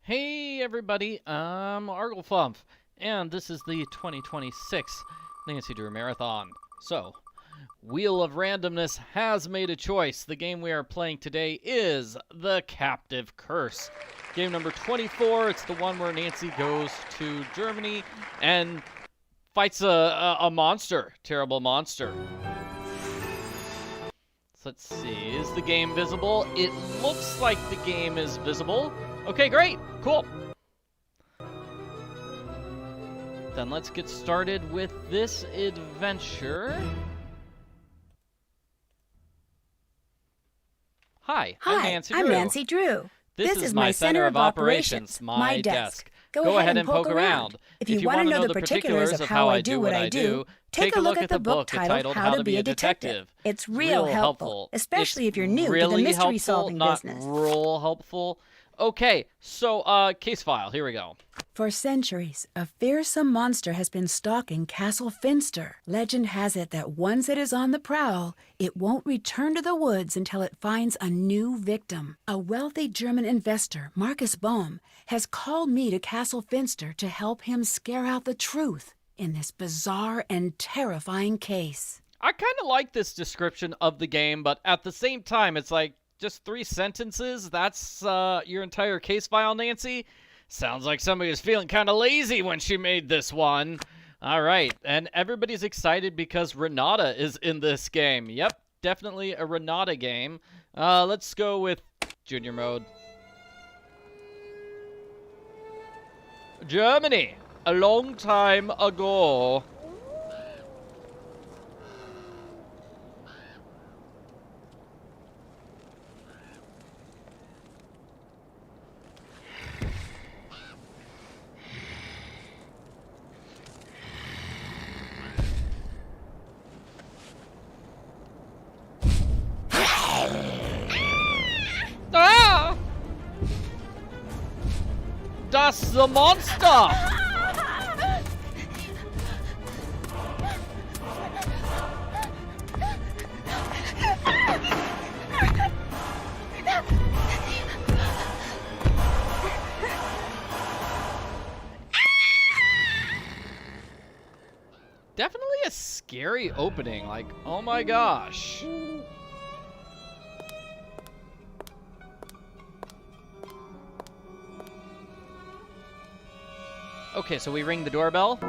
Hey everybody, I'm Arglefump, and this is the 2026 Nancy Drew Marathon. So, Wheel of Randomness has made a choice. The game we are playing today is The Captive Curse. Game number 24, it's the one where Nancy goes to Germany and fights a monster, terrible monster. So let's see, is the game visible? It looks like the game is visible. Okay, great, cool. Then let's get started with this adventure. Hi, I'm Nancy Drew. I'm Nancy Drew. This is my center of operations, my desk. Go ahead and poke around. If you want to know the particulars of how I do what I do, take a look at the book titled How to Be a Detective. It's real helpful, especially if you're new to the mystery-solving business. Real helpful. Okay, so, case file, here we go. For centuries, a fearsome monster has been stalking Castle Finster. Legend has it that once it is on the prowl, it won't return to the woods until it finds a new victim. A wealthy German investor, Marcus Bohm, has called me to Castle Finster to help him scare out the truth in this bizarre and terrifying case. I kind of like this description of the game, but at the same time, it's like, just 3 sentences? That's your entire case file, Nancy? Sounds like somebody was feeling kind of lazy when she made this one. All right, and everybody's excited because Renata is in this game. Yep, definitely a Renata game. Let's go with Junior mode. Germany, a long time ago. Ah! That's the monster! Definitely a scary opening, like, oh my gosh. Okay, so we ring the doorbell.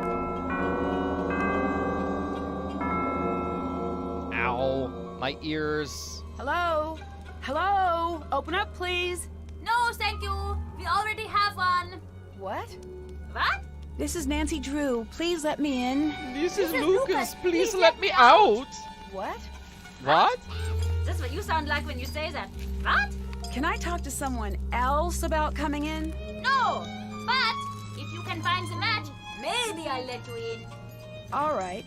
Ow, my ears. Hello? Hello? Open up, please. No, thank you. We already have one. What? What? This is Nancy Drew. Please let me in. This is Lucas. Please let me out. What? What? That's what you sound like when you say that. What? Can I talk to someone else about coming in? No. But if you can find the match, maybe I'll let you in. All right.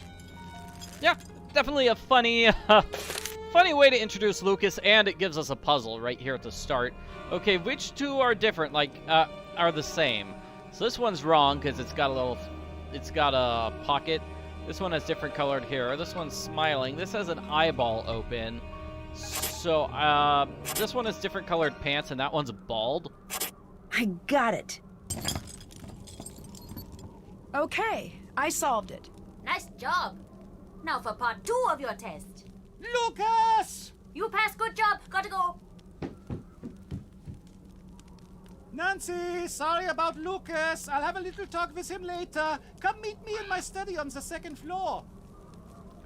Yeah, definitely a funny, funny way to introduce Lucas, and it gives us a puzzle right here at the start. Okay, which two are different, like, are the same? So this one's wrong because it's got a pocket. This one has different colored hair. This one's smiling. This has an eyeball open. So, this one has different colored pants, and that one's bald. I got it. Okay, I solved it. Nice job. Now for part 2 of your test. Lucas! You passed. Good job. Gotta go. Nancy, sorry about Lucas. I'll have a little talk with him later. Come meet me in my study on the 2nd floor.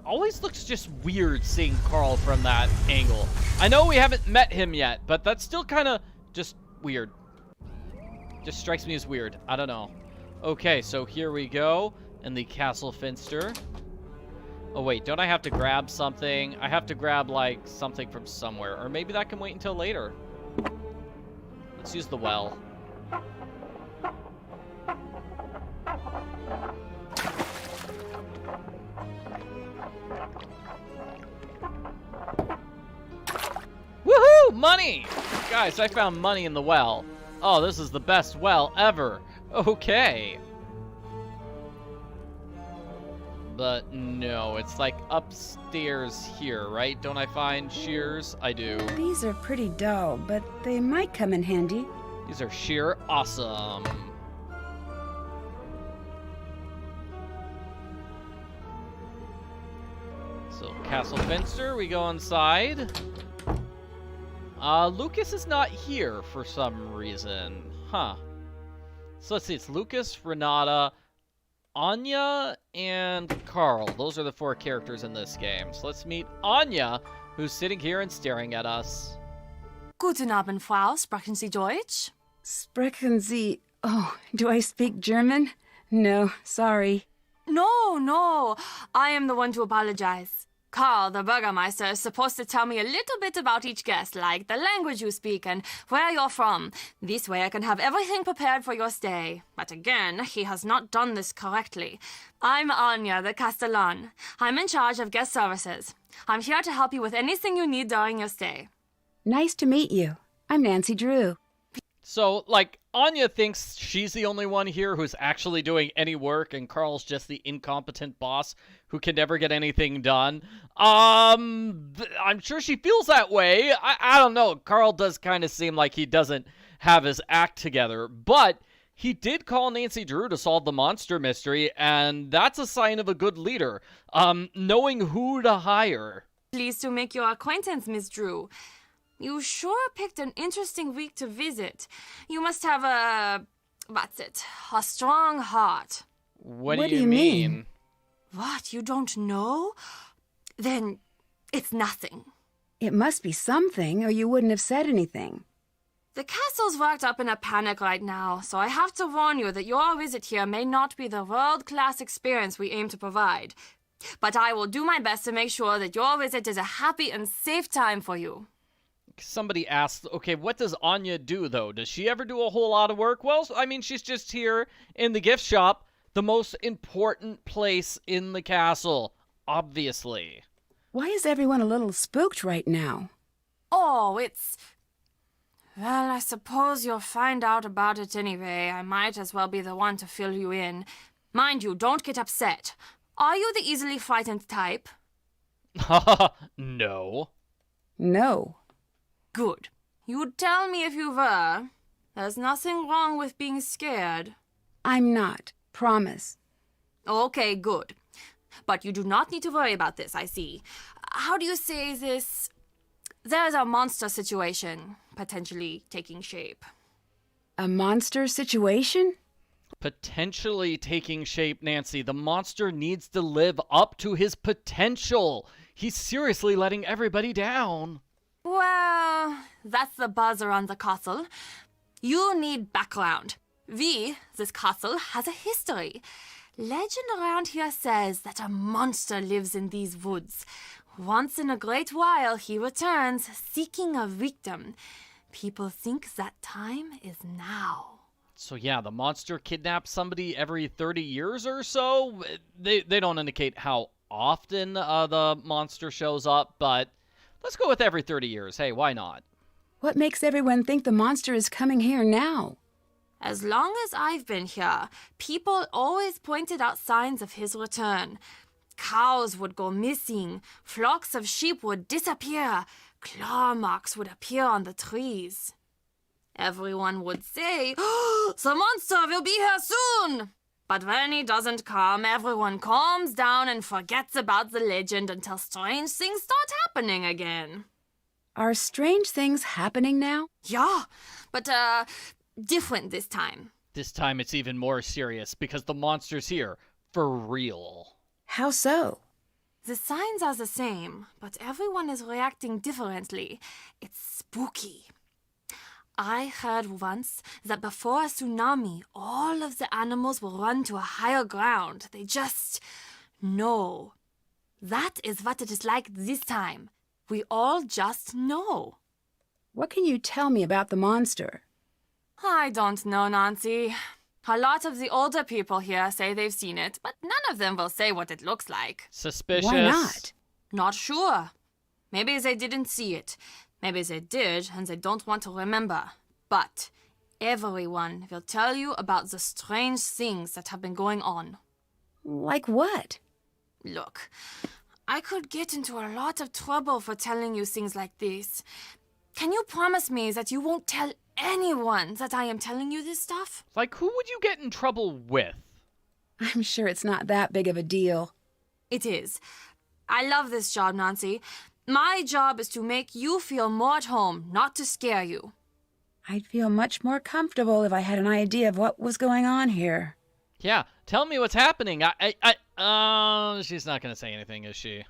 Always looks just weird seeing Carl from that angle. I know we haven't met him yet, but that's still kind of just weird. Just strikes me as weird. I don't know. Okay, so here we go in the Castle Finster. Oh wait, don't I have to grab something? I have to grab like something from somewhere, or maybe that can wait until later. Let's use the well. Woohoo! Money! Guys, I found money in the well. Oh, this is the best well ever. Okay. But no, it's like upstairs here, right? Don't I find shears? I do. These are pretty dull, but they might come in handy. These are sheer awesome. So, Castle Fenster, we go inside. Lucas is not here for some reason. Huh. So let's see, it's Lucas, Renata, Anya, and Carl. Those are the 4 characters in this game. So let's meet Anya, who's sitting here and staring at us. Guten Abend, Frau. Sprechen Sie Deutsch? Sprechen Sie... Oh, do I speak German? No, sorry. No. I am the one to apologize. Carl, the Burgermeister, is supposed to tell me a little bit about each guest, like the language you speak and where you're from. This way I can have everything prepared for your stay. But again, he has not done this correctly. I'm Anya, the Castellan. I'm in charge of guest services. I'm here to help you with anything you need during your stay. Nice to meet you. I'm Nancy Drew. So, like, Anya thinks she's the only one here who's actually doing any work, and Carl's just the incompetent boss who can never get anything done. I'm sure she feels that way. I don't know. Carl does kind of seem like he doesn't have his act together, but he did call Nancy Drew to solve the monster mystery, and that's a sign of a good leader. Knowing who to hire. Pleased to make your acquaintance, Miss Drew. You sure picked an interesting week to visit. You must have a strong heart. What do you mean? What, you don't know? Then it's nothing. It must be something, or you wouldn't have said anything. The castle's worked up in a panic right now, so I have to warn you that your visit here may not be the world-class experience we aim to provide. But I will do my best to make sure that your visit is a happy and safe time for you. Somebody asked, okay, what does Anya do, though? Does she ever do a whole lot of work? Well, I mean, she's just here in the gift shop, the most important place in the castle, obviously. Why is everyone a little spooked right now? Oh, well, I suppose you'll find out about it anyway. I might as well be the one to fill you in. Mind you, don't get upset. Are you the easily frightened type? No. No. Good. You'd tell me if you were. There's nothing wrong with being scared. I'm not. Promise. Okay, good. But you do not need to worry about this, I see. How do you say this? There's a monster situation potentially taking shape. A monster situation? Potentially taking shape, Nancy. The monster needs to live up to his potential. He's seriously letting everybody down. Well, that's the buzz around the castle. You need background. This castle, has a history. Legend around here says that a monster lives in these woods. Once in a great while, he returns, seeking a victim. People think that time is now. So yeah, the monster kidnaps somebody every 30 years or so. They don't indicate how often the monster shows up, but let's go with every 30 years. Hey, why not? What makes everyone think the monster is coming here now? As long as I've been here, people always pointed out signs of his return. Cows would go missing, flocks of sheep would disappear, claw marks would appear on the trees. Everyone would say, "Oh, the monster will be here soon!" But when he doesn't come, everyone calms down and forgets about the legend until strange things start happening again. Are strange things happening now? Yeah, but different this time. This time it's even more serious because the monster's here for real. How so? The signs are the same, but everyone is reacting differently. It's spooky. I heard once that before a tsunami, all of the animals will run to a higher ground. They just know. That is what it is like this time. We all just know. What can you tell me about the monster? I don't know, Nancy. A lot of the older people here say they've seen it, but none of them will say what it looks like. Suspicious. Why not? Not sure. Maybe they didn't see it. Maybe they did, and they don't want to remember. But everyone will tell you about the strange things that have been going on. Like what? Look, I could get into a lot of trouble for telling you things like this. Can you promise me that you won't tell anyone that I am telling you this stuff? Like, who would you get in trouble with? I'm sure it's not that big of a deal. It is. I love this job, Nancy. My job is to make you feel more at home, not to scare you. I'd feel much more comfortable if I had an idea of what was going on here. Yeah, tell me what's happening. She's not gonna say anything, is she?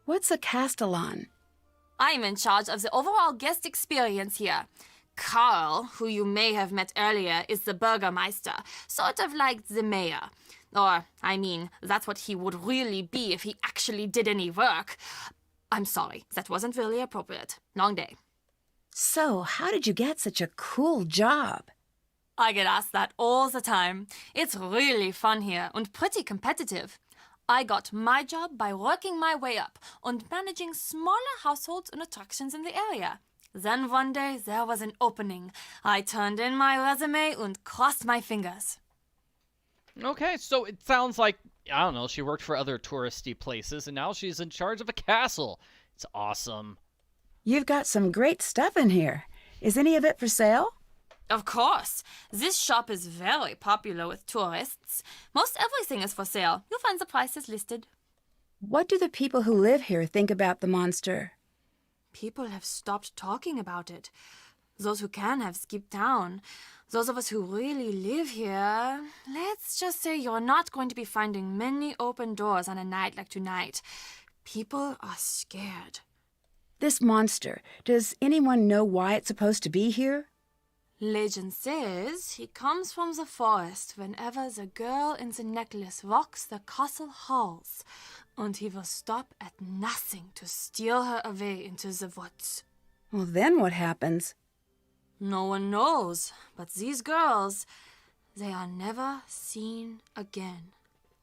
What's a castellan? I'm in charge of the overall guest experience here. Carl, who you may have met earlier, is the Burgermeister, sort of like the mayor. Or, I mean, that's what he would really be if he actually did any work. I'm sorry, that wasn't really appropriate. Long day. So, how did you get such a cool job? I get asked that all the time. It's really fun here and pretty competitive. I got my job by working my way up and managing smaller households and attractions in the area. Then one day there was an opening. I turned in my resume and crossed my fingers. Okay, so it sounds like, I don't know, she worked for other touristy places and now she's in charge of a castle. It's awesome. You've got some great stuff in here. Is any of it for sale? Of course. This shop is very popular with tourists. Most everything is for sale. You'll find the prices listed. What do the people who live here think about the monster? People have stopped talking about it. Those who can have skipped town. Those of us who really live here, let's just say you're not going to be finding many open doors on a night like tonight. People are scared. This monster, does anyone know why it's supposed to be here? Legend says he comes from the forest whenever the girl in the necklace rocks the castle halls, and he will stop at nothing to steal her away into the woods. Well, then what happens? No one knows, but these girls, they are never seen again.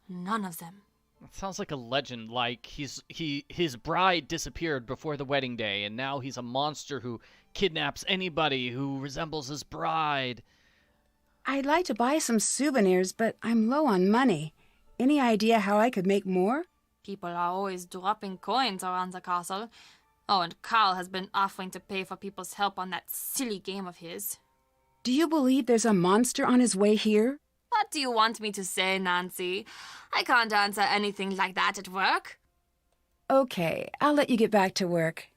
None of them. It sounds like a legend, like his bride disappeared before the wedding day, and now he's a monster who kidnaps anybody who resembles his bride. I'd like to buy some souvenirs, but I'm low on money. Any idea how I could make more? People are always dropping coins around the castle. Oh, and Carl has been offering to pay for people's help on that silly game of his. Do you believe there's a monster on his way here? What do you want me to say, Nancy? I can't answer anything like that at work. Okay, I'll let you get back to work.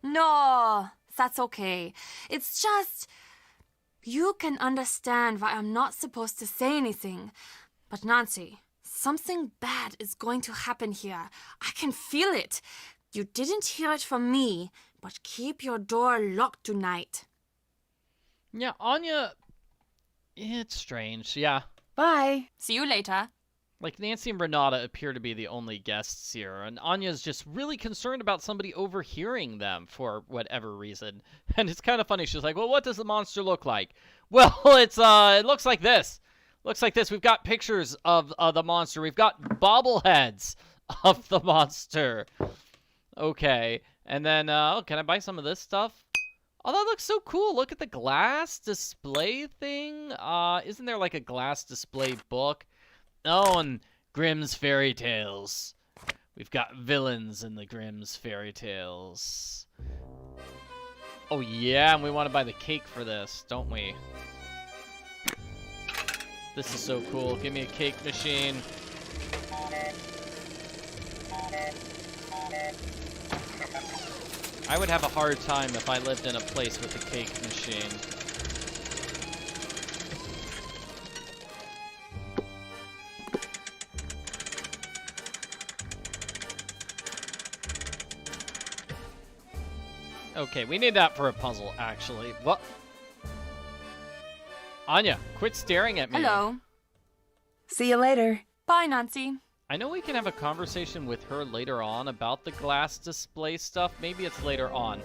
No, that's okay. It's just... You can understand why I'm not supposed to say anything. But Nancy, something bad is going to happen here. I can feel it. You didn't hear it from me, but keep your door locked tonight. Yeah, Anya... It's strange, yeah. Bye. See you later. Like, Nancy and Renata appear to be the only guests here, and Anya's just really concerned about somebody overhearing them for whatever reason. And it's kind of funny. She's like, well, what does the monster look like? Well, it looks like this. Looks like this. We've got pictures of the monster. We've got bobbleheads of the monster. Okay. And then, oh, can I buy some of this stuff? Oh, that looks so cool. Look at the glass display thing. Isn't there like a glass display book? Oh, and Grimm's Fairy Tales. We've got villains in the Grimm's Fairy Tales. Oh, yeah, and we want to buy the cake for this, don't we? This is so cool. Give me a cake machine. I would have a hard time if I lived in a place with a cake machine. Okay, we need that for a puzzle, actually. What? Anya, quit staring at me. Hello. See you later. Bye, Nancy. I know we can have a conversation with her later on about the glass display stuff. Maybe it's later on.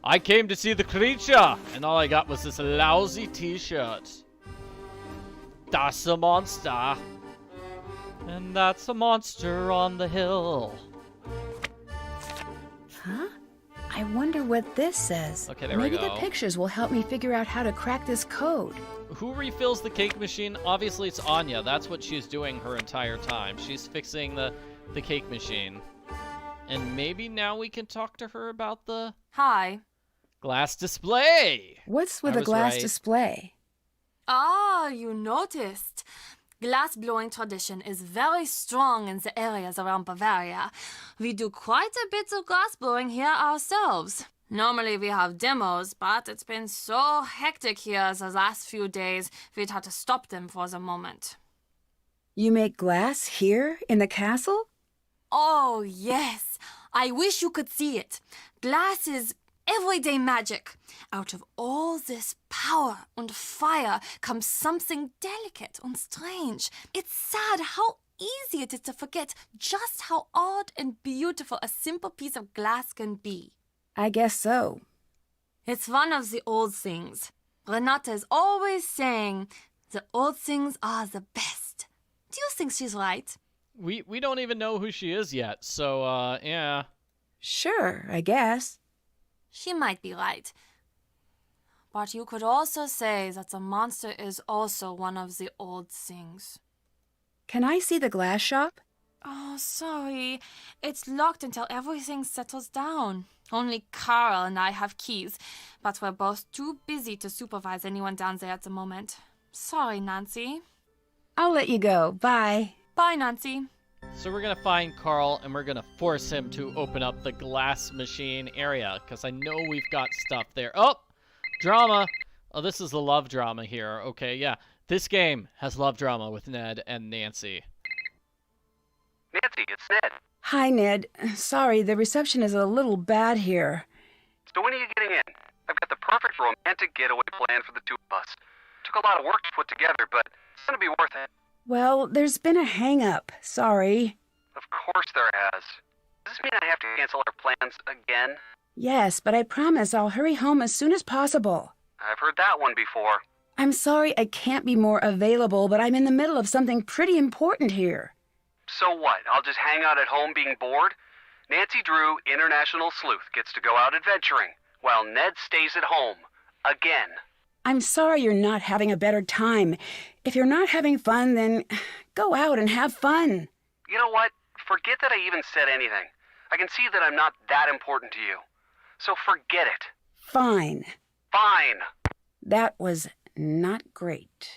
I came to see the creature, and all I got was this lousy t-shirt. That's a monster. And that's a monster on the hill. Huh? I wonder what this says. Okay, there we Maybe go. the pictures will help me figure out how to crack this code. Who refills the cake machine? Obviously, it's Anya. That's what she's doing her entire time. She's fixing the cake machine. And maybe now we can talk to her about the... Hi. Glass display. What's with I a was glass right. display? Ah, you noticed. Glass blowing tradition is very strong in the areas around Bavaria. We do quite a bit of glass blowing here ourselves. Normally we have demos, but it's been so hectic here the last few days, we'd had to stop them for the moment. You make glass here in the castle? Oh, yes. I wish you could see it. Glass is everyday magic. Out of all this power and fire comes something delicate and strange. It's sad how easy it is to forget just how odd and beautiful a simple piece of glass can be. I guess so. It's one of the old things. Renata is always saying the old things are the best. Do you think she's right? We don't even know who she is yet, so, yeah. Sure, I guess. She might be right. But you could also say that the monster is also one of the old things. Can I see the glass shop? Oh, sorry. It's locked until everything settles down. Only Carl and I have keys, but we're both too busy to supervise anyone down there at the moment. Sorry, Nancy. I'll let you go. Bye. Bye, Nancy. So we're gonna find Carl, and we're gonna force him to open up the glass machine area, because I know we've got stuff there. Oh! Drama! Oh, this is the love drama here. Okay, yeah. This game has love drama with Ned and Nancy. Nancy, it's Ned. Hi, Ned. Sorry, the reception is a little bad here. So when are you getting in? I've got the perfect romantic getaway plan for the two of us. Took a lot of work to put together, but it's gonna be worth it. Well, there's been a hang-up. Sorry. Of course there has. Does this mean I have to cancel our plans again? Yes, but I promise I'll hurry home as soon as possible. I've heard that one before. I'm sorry I can't be more available, but I'm in the middle of something pretty important here. So what? I'll just hang out at home being bored? Nancy Drew, international sleuth, gets to go out adventuring, while Ned stays at home. Again. I'm sorry you're not having a better time. If you're not having fun, then go out and have fun. You know what? Forget that I even said anything. I can see that I'm not that important to you. So forget it. Fine. Fine. That was not great.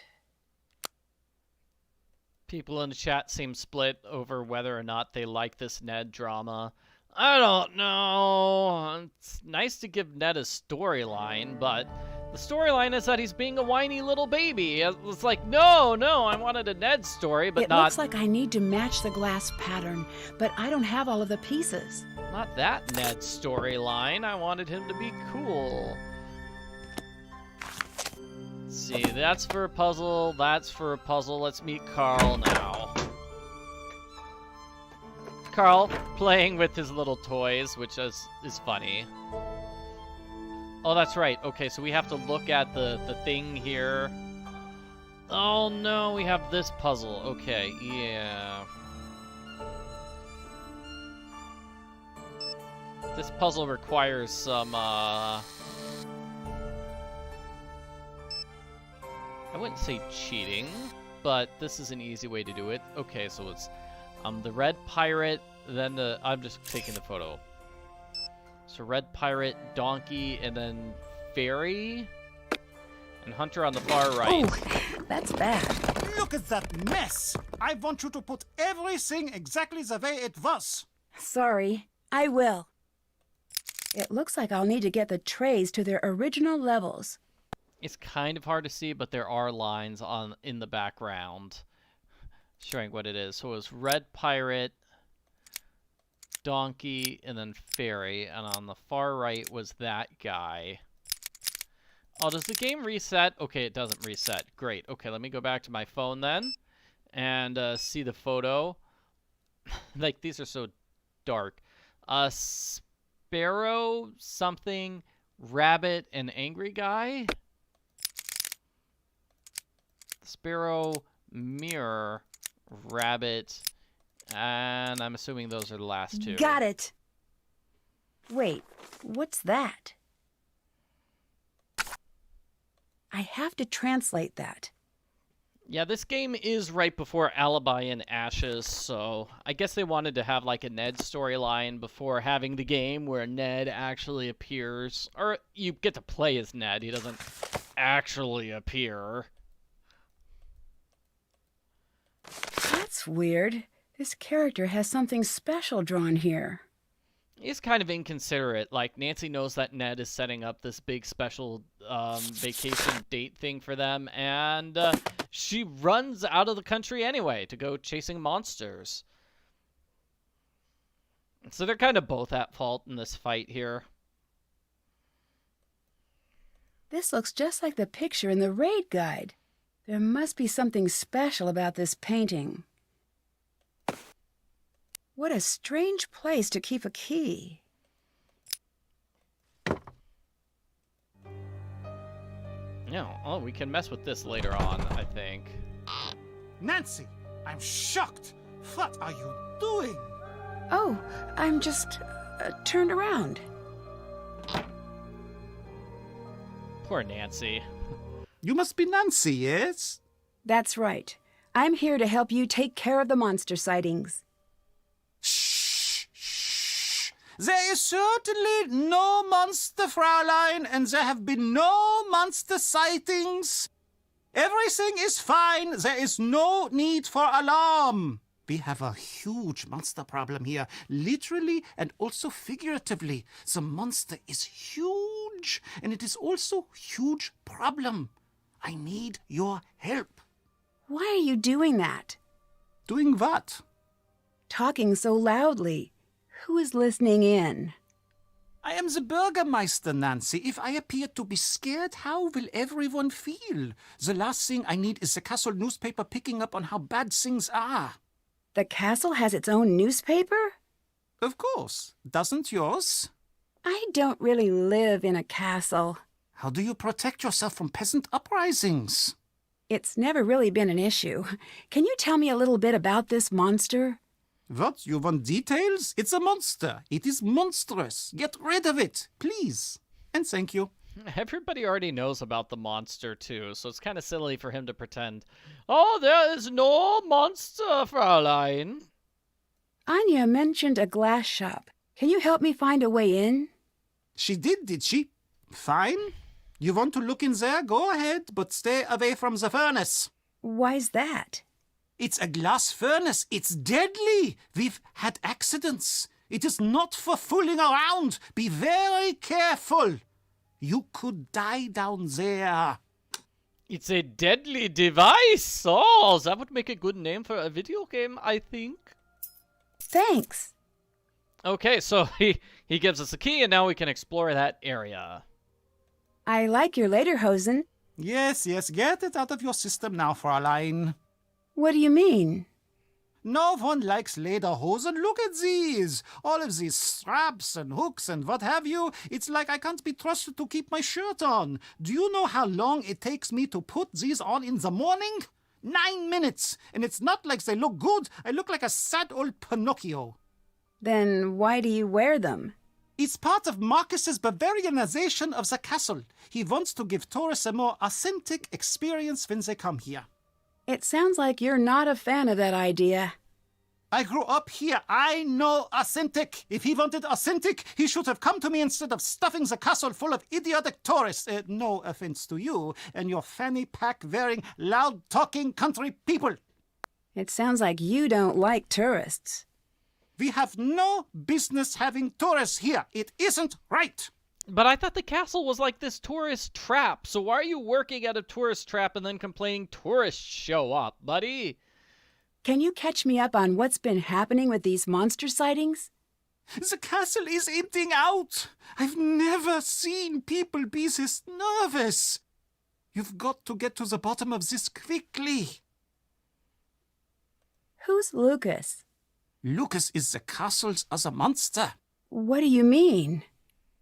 People in the chat seem split over whether or not they like this Ned drama. I don't know. It's nice to give Ned a storyline, but the storyline is that he's being a whiny little baby. It's like, no, I wanted a Ned story, but It not... looks like I need to match the glass pattern, but I don't have all of the pieces. Not that Ned storyline. I wanted him to be cool. Let's see, that's for a puzzle, that's for a puzzle. Let's meet Carl now. Carl playing with his little toys, which is funny. Oh, that's right. Okay, so we have to look at the thing here. Oh no, we have this puzzle. Okay, yeah. This puzzle requires some, I wouldn't say cheating, but this is an easy way to do it. Okay, so it's the red pirate, then I'm just taking the photo. So red pirate, donkey, and then fairy, and hunter on the far right. Oh, that's bad. Look at that mess! I want you to put everything exactly the way it was. Sorry, I will. It looks like I'll need to get the trays to their original levels. It's kind of hard to see, but there are lines in the background showing what it is. So it was red pirate, donkey, and then fairy, and on the far right was that guy. Oh, does the game reset? Okay, it doesn't reset. Great. Okay, let me go back to my phone then and see the photo. Like, these are so dark. Sparrow, something, rabbit, and angry guy. Sparrow, mirror, rabbit, and I'm assuming those are the last two. Got it. Wait, what's that? I have to translate that. Yeah, this game is right before Alibi and Ashes, so I guess they wanted to have like a Ned storyline before having the game where Ned actually appears. Or you get to play as Ned, he doesn't actually appear. That's weird. This character has something special drawn here. He's kind of inconsiderate. Like, Nancy knows that Ned is setting up this big special vacation date thing for them, and she runs out of the country anyway to go chasing monsters. So they're kind of both at fault in this fight here. This looks just like the picture in the raid guide. There must be something special about this painting. What a strange place to keep a key. Yeah, oh, we can mess with this later on, I think. Nancy, I'm shocked. What are you doing? Oh, I'm just turned around. Poor Nancy. You must be Nancy, yes? That's right. I'm here to help you take care of the monster sightings. Shh, shh. There is certainly no monster, Fraulein, and there have been no monster sightings. Everything is fine. There is no need for alarm. We have a huge monster problem here, literally and also figuratively. The monster is huge, and it is also a huge problem. I need your help. Why are you doing that? Doing what? Talking so loudly. Who is listening in? I am the Bürgermeister, Nancy. If I appear to be scared, how will everyone feel? The last thing I need is the castle newspaper picking up on how bad things are. The castle has its own newspaper? Of course. Doesn't yours? I don't really live in a castle. How do you protect yourself from peasant uprisings? It's never really been an issue. Can you tell me a little bit about this monster? What? You want details? It's a monster. It is monstrous. Get rid of it, please. And thank you. Everybody already knows about the monster, too, so it's kind of silly for him to pretend, oh, there is no monster, Fraulein. Anya mentioned a glass shop. Can you help me find a way in? She did she? Fine. You want to look in there? Go ahead, but stay away from the furnace. Why's that? It's a glass furnace. It's deadly. We've had accidents. It is not for fooling around. Be very careful. You could die down there. It's a deadly device. Oh, that would make a good name for a video game, I think. Thanks. Okay, so he gives us a key, and now we can explore that area. I like your lederhosen. Yes, get it out of your system now, Fraulein. What do you mean? No one likes lederhosen. Look at these. All of these straps and hooks and what have you. It's like I can't be trusted to keep my shirt on. Do you know how long it takes me to put these on in the morning? 9 minutes. And it's not like they look good. I look like a sad old Pinocchio. Then why do you wear them? It's part of Marcus's Bavarianization of the castle. He wants to give tourists a more authentic experience when they come here. It sounds like you're not a fan of that idea. I grew up here. I know authentic. If he wanted authentic, he should have come to me instead of stuffing the castle full of idiotic tourists. No offense to you and your fanny pack wearing, loud talking country people. It sounds like you don't like tourists. We have no business having tourists here. It isn't right. But I thought the castle was like this tourist trap, so why are you working at a tourist trap and then complaining tourists show up, buddy? Can you catch me up on what's been happening with these monster sightings? The castle is emptying out. I've never seen people be this nervous. You've got to get to the bottom of this quickly. Who's Lucas? Lucas is the castle's other monster. What do you mean?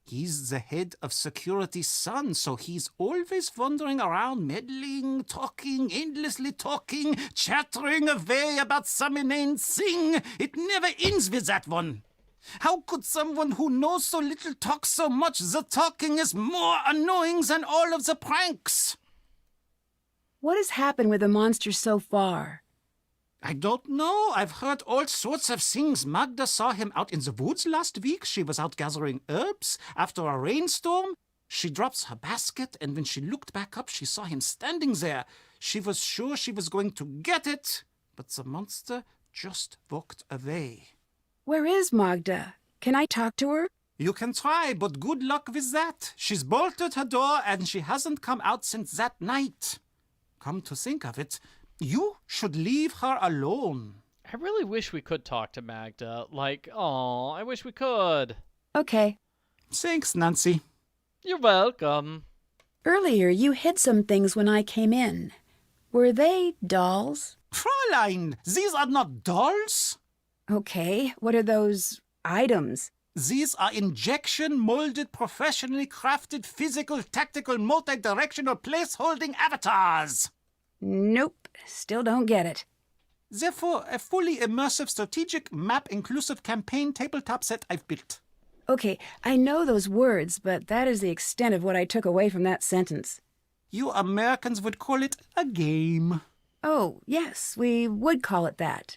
He's the head of security's son, so he's always wandering around, meddling, talking, endlessly talking, chattering away about some inane thing. It never ends with that one. How could someone who knows so little talk so much? The talking is more annoying than all of the pranks. What has happened with the monster so far? I don't know. I've heard all sorts of things. Magda saw him out in the woods last week. She was out gathering herbs after a rainstorm. She drops her basket, and when she looked back up, she saw him standing there. She was sure she was going to get it, but the monster just walked away. Where is Magda? Can I talk to her? You can try, but good luck with that. She's bolted her door, and she hasn't come out since that night. Come to think of it, you should leave her alone. I really wish we could talk to Magda. Like, oh, I wish we could. Okay. Thanks, Nancy. You're welcome. Earlier, you hid some things when I came in. Were they dolls? Fräulein, these are not dolls. Okay, what are those items? These are injection-molded, professionally crafted, physical, tactical, multi-directional place-holding avatars. Nope, still don't get it. Therefore, a fully immersive strategic map-inclusive campaign tabletop set I've built. Okay, I know those words, but that is the extent of what I took away from that sentence. You Americans would call it a game. Oh, yes, we would call it that.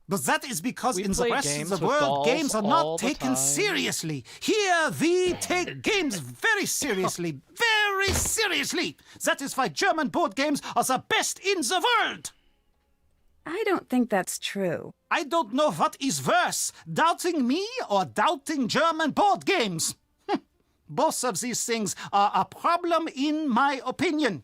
But that is because We in the play rest of games the with world, dolls games are all not the taken time. seriously. Here, we take games very seriously. Very seriously. That is why German board games are the best in the world. I don't think that's true. I don't know what is worse, doubting me or doubting German board games. Both of these things are a problem in my opinion.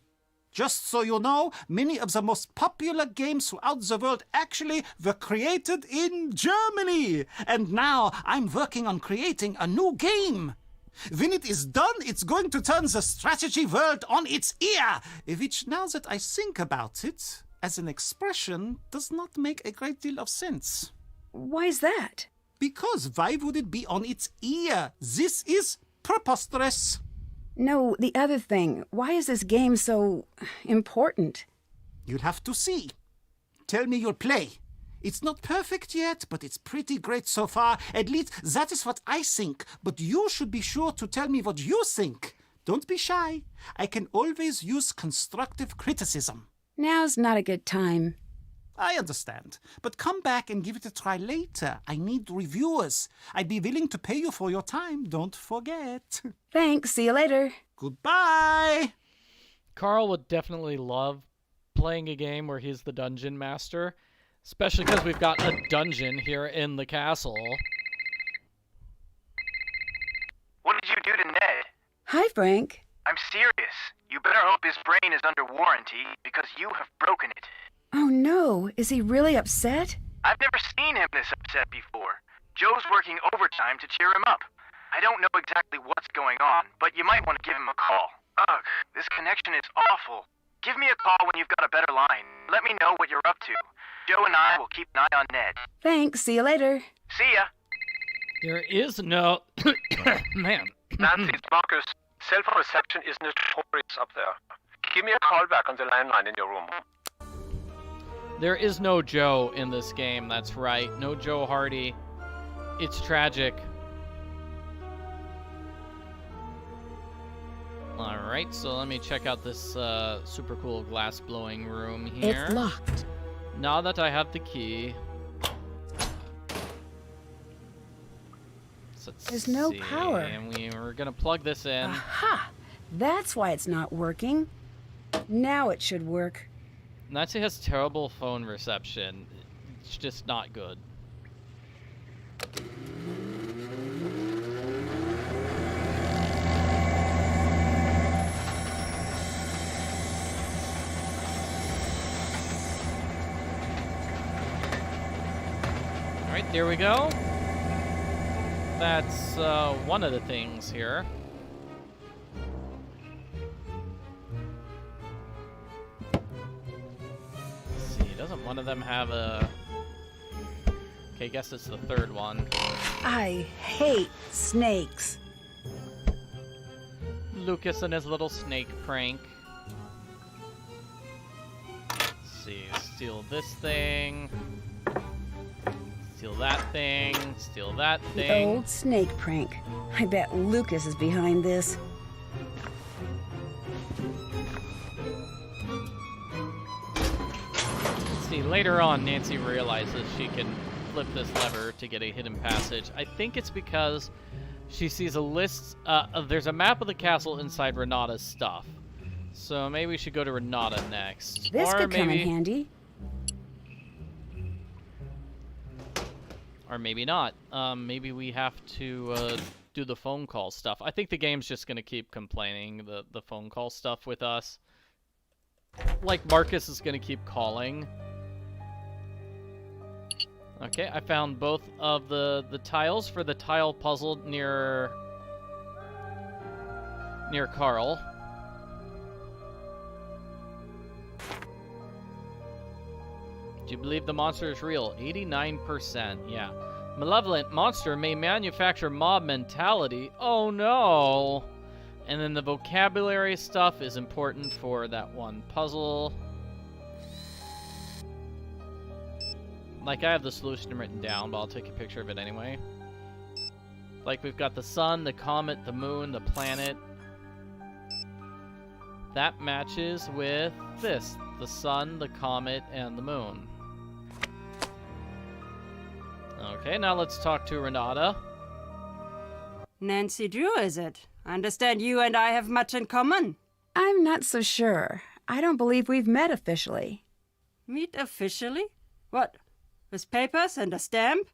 Just so you know, many of the most popular games throughout the world actually were created in Germany. And now I'm working on creating a new game. When it is done, it's going to turn the strategy world on its ear, which, now that I think about it, as an expression, does not make a great deal of sense. Why's that? Because why would it be on its ear? This is preposterous. No, the other thing. Why is this game so important? You'll have to see. Tell me you'll play. It's not perfect yet, but it's pretty great so far. At least that is what I think. But you should be sure to tell me what you think. Don't be shy. I can always use constructive criticism. Now's not a good time. I understand. But come back and give it a try later. I need reviewers. I'd be willing to pay you for your time. Don't forget. Thanks, see you later. Goodbye. Carl would definitely love playing a game where he's the dungeon master, especially because we've got a dungeon here in the castle. What did you do to Ned? Hi, Frank. I'm serious. You better hope his brain is under warranty, because you have broken it. Oh no, is he really upset? I've never seen him this upset before. Joe's working overtime to cheer him up. I don't know exactly what's going on, but you might want to give him a call. Ugh, this connection is awful. Give me a call when you've got a better line. Let me know what you're up to. Joe and I will keep an eye on Ned. Thanks, see you later. See ya. There is no... Man. Nancy, it's Marcus. Cell phone reception is notorious up there. Give me a call back on the landline in your room. There is no Joe in this game, that's right. No Joe Hardy. It's tragic. Alright, so let me check out this super cool glass blowing room here. It's locked. Now that I have the key. So let's There's no see, power. And we're gonna plug this in. Aha! That's why it's not working. Now it should work. Nancy has terrible phone reception. It's just not good. Alright, there we go. That's one of the things here. Doesn't one of them have a... Okay, I guess it's the third one. I hate snakes. Lucas and his little snake prank. Let's see, steal this thing. Steal that thing. Steal that The thing. old snake prank. I bet Lucas is behind this. See, later on, Nancy realizes she can flip this lever to get a hidden passage. I think it's because she sees a list. There's a map of the castle inside Renata's stuff. So maybe we should go to Renata next. This or could come in maybe, handy. or maybe not. Maybe we have to do the phone call stuff. I think the game's just gonna keep complaining the phone call stuff with us. Like Marcus is gonna keep calling. Okay, I found both of the tiles for the tile puzzle near Carl. Do you believe the monster is real? 89%, yeah. Malevolent monster may manufacture mob mentality. Oh no! And then the vocabulary stuff is important for that one puzzle. Like, I have the solution written down, but I'll take a picture of it anyway. Like, we've got the sun, the comet, the moon, the planet. That matches with this. The sun, the comet, and the moon. Okay, now let's talk to Renata. Nancy Drew, is it? I understand you and I have much in common. I'm not so sure. I don't believe we've met officially. Meet officially? What? With papers and a stamp?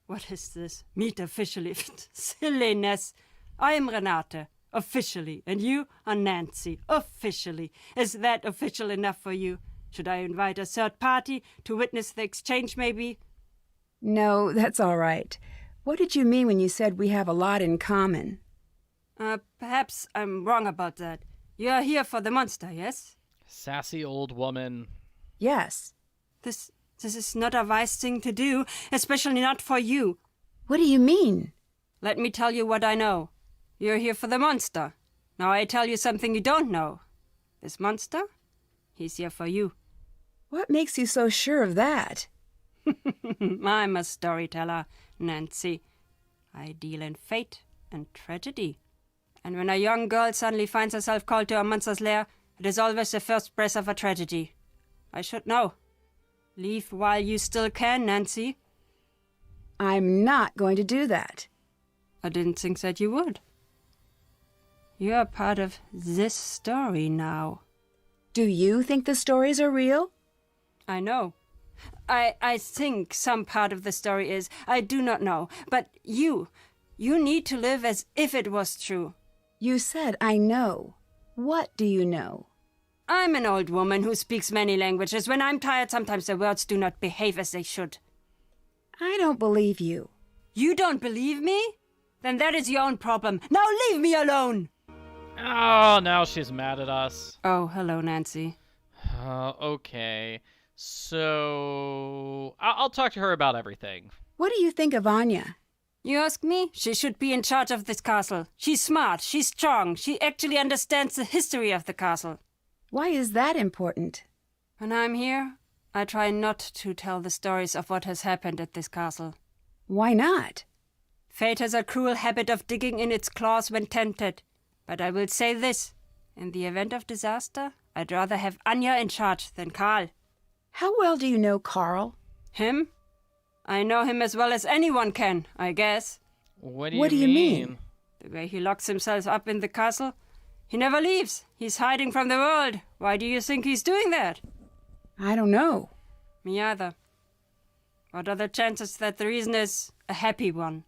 What is this? Meet officially? Silliness. I am Renate, officially, and you are Nancy, officially. Is that official enough for you? Should I invite a third party to witness the exchange, maybe? No, that's all right. What did you mean when you said we have a lot in common? Perhaps I'm wrong about that. You are here for the monster, yes? Sassy old woman. Yes. This is not a wise thing to do, especially not for you. What do you mean? Let me tell you what I know. You're here for the monster. Now I tell you something you don't know. This monster, he's here for you. What makes you so sure of that? I'm a storyteller, Nancy. I deal in fate and tragedy. And when a young girl suddenly finds herself called to a monster's lair, it is always the first breath of a tragedy. I should know. Leave while you still can, Nancy. I'm not going to do that. I didn't think that you would. You're part of this story now. Do you think the stories are real? I know. I think some part of the story is. I do not know. But you need to live as if it was true. You said I know. What do you know? I'm an old woman who speaks many languages. When I'm tired, sometimes the words do not behave as they should. I don't believe you. You don't believe me? Then that is your own problem. Now leave me alone! Oh, now she's mad at us. Oh, hello, Nancy. Okay. So, I'll talk to her about everything. What do you think of Anya? You ask me? She should be in charge of this castle. She's smart, she's strong, she actually understands the history of the castle. Why is that important? When I'm here, I try not to tell the stories of what has happened at this castle. Why not? Fate has a cruel habit of digging in its claws when tempted. But I will say this. In the event of disaster, I'd rather have Anya in charge than Karl. How well do you know Carl? Him? I know him as well as anyone can, I guess. What do you mean? The way he locks himself up in the castle. He never leaves. He's hiding from the world. Why do you think he's doing that? I don't know. Me either. What are the chances that the reason is a happy one?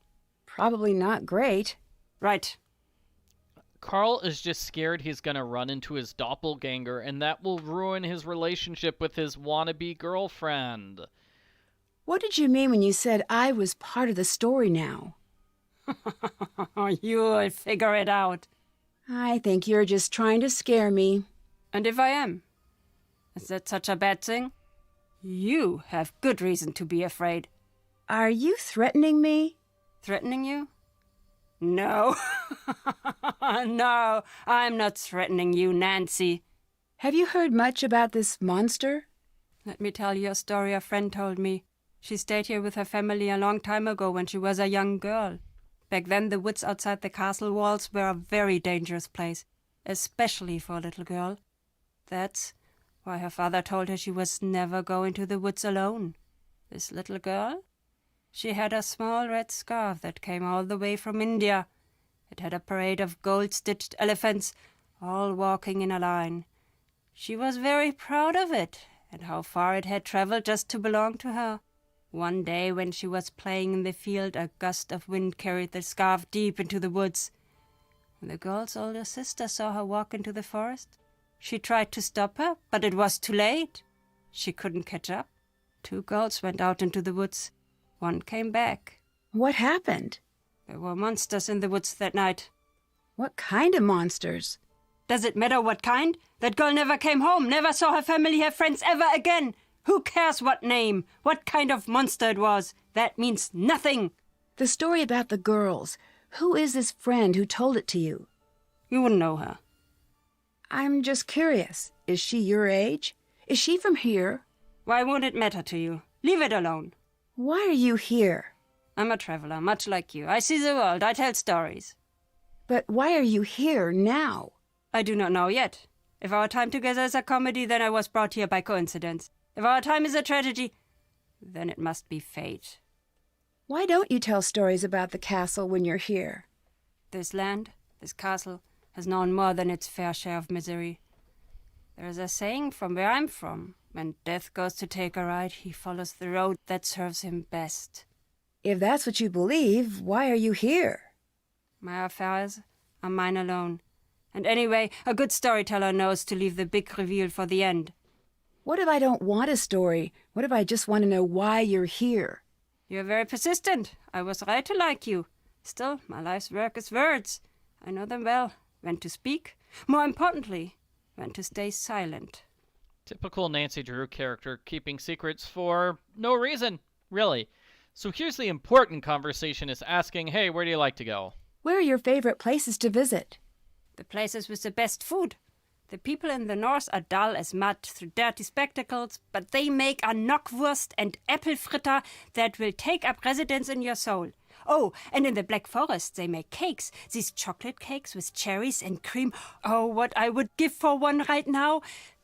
Probably not great. Right. Carl is just scared he's gonna run into his doppelganger, and that will ruin his relationship with his wannabe girlfriend. What did you mean when you said I was part of the story now? You'll figure it out. I think you're just trying to scare me. And if I am? Is that such a bad thing? You have good reason to be afraid. Are you threatening me? Threatening you? No. No, I'm not threatening you, Nancy. Have you heard much about this monster? Let me tell you a story a friend told me. She stayed here with her family a long time ago when she was a young girl. Back then, the woods outside the castle walls were a very dangerous place, especially for a little girl. That's Why, her father told her she was never going to the woods alone. This little girl? She had a small red scarf that came all the way from India. It had a parade of gold-stitched elephants, all walking in a line. She was very proud of it, and how far it had traveled just to belong to her. One day, when she was playing in the field, a gust of wind carried the scarf deep into the woods. When the girl's older sister saw her walk into the forest, she tried to stop her, but it was too late. She couldn't catch up. 2 girls went out into the woods. One came back. What happened? There were monsters in the woods that night. What kind of monsters? Does it matter what kind? That girl never came home, never saw her family, her friends ever again. Who cares what name, what kind of monster it was? That means nothing. The story about the girls. Who is this friend who told it to you? You wouldn't know her. I'm just curious. Is she your age? Is she from here? Why won't it matter to you? Leave it alone. Why are you here? I'm a traveler, much like you. I see the world, I tell stories. But why are you here now? I do not know yet. If our time together is a comedy, then I was brought here by coincidence. If our time is a tragedy, then it must be fate. Why don't you tell stories about the castle when you're here? This land, this castle, has known more than its fair share of misery. There is a saying from where I'm from. When death goes to take a ride, he follows the road that serves him best. If that's what you believe, why are you here? My affairs are mine alone. And anyway, a good storyteller knows to leave the big reveal for the end. What if I don't want a story? What if I just want to know why you're here? You're very persistent. I was right to like you. Still, my life's work is words. I know them well. When to speak. More importantly, when to stay silent. Typical Nancy Drew character, keeping secrets for no reason, really. So here's the important conversation, is asking, hey, where do you like to go? Where are your favorite places to visit? The places with the best food. The people in the north are dull as mud through dirty spectacles, but they make a knockwurst and apple fritter that will take up residence in your soul. Oh, and in the Black Forest they make cakes, these chocolate cakes with cherries and cream. Oh, what I would give for one right now.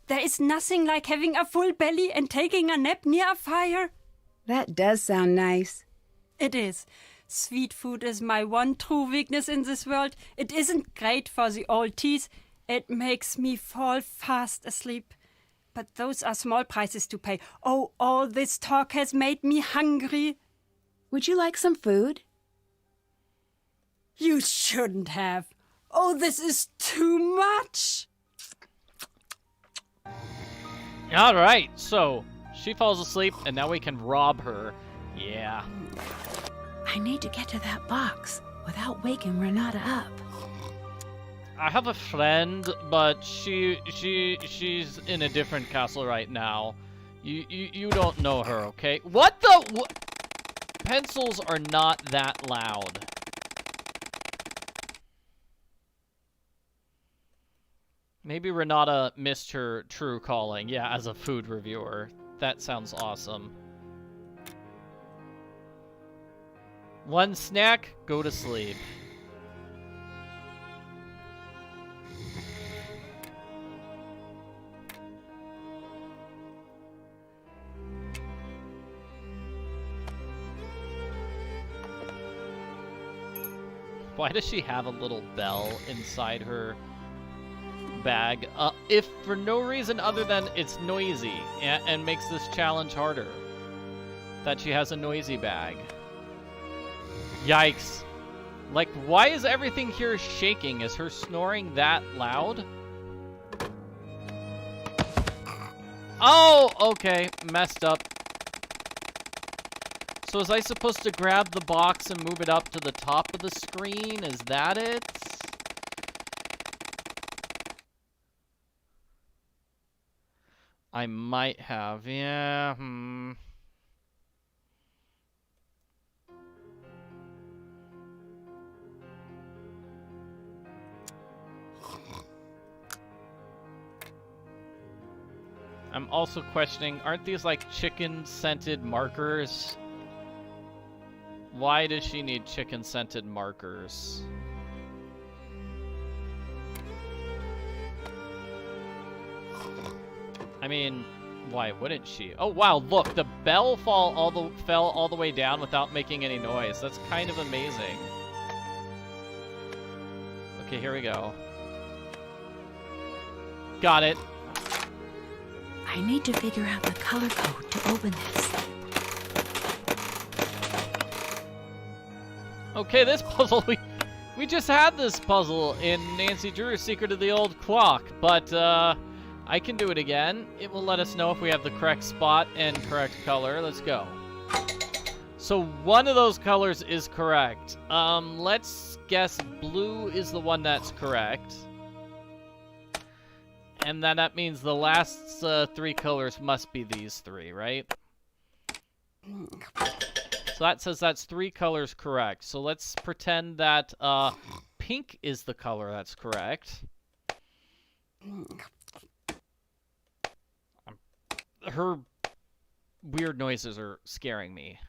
There is nothing like having a full belly and taking a nap near a fire. That does sound nice. It is. Sweet food is my one true weakness in this world. It isn't great for the old teeth. It makes me fall fast asleep. But those are small prices to pay. Oh, all this talk has made me hungry. Would you like some food? You shouldn't have. Oh, this is too much. All right, so she falls asleep, and now we can rob her. Yeah. I need to get to that box without waking Renata up. I have a friend, but she's in a different castle right now. You don't know her, okay? What the? Pencils are not that loud. Maybe Renata missed her true calling. Yeah, as a food reviewer. That sounds awesome. One snack, go to sleep. Why does she have a little bell inside her bag? If for no reason other than it's noisy and makes this challenge harder. That she has a noisy bag. Yikes. Like, why is everything here shaking? Is her snoring that loud? Oh, okay. Messed up. So was I supposed to grab the box and move it up to the top of the screen? Is that it? I might have, yeah, I'm also questioning, aren't these like chicken-scented markers? Why does she need chicken-scented markers? I mean, why wouldn't she? Oh wow, look, the bell fell all the way down without making any noise. That's kind of amazing. Okay, here we go. Got it. I need to figure out the color code to open this. Okay, this puzzle, we just had this puzzle in Nancy Drew's Secret of the Old Clock, but I can do it again. It will let us know if we have the correct spot and correct color. Let's go. So one of those colors is correct. Let's guess blue is the one that's correct. And then that means the last 3 colors must be these 3, right? So that says that's 3 colors correct. So let's pretend that pink is the color that's correct. Her weird noises are scaring me.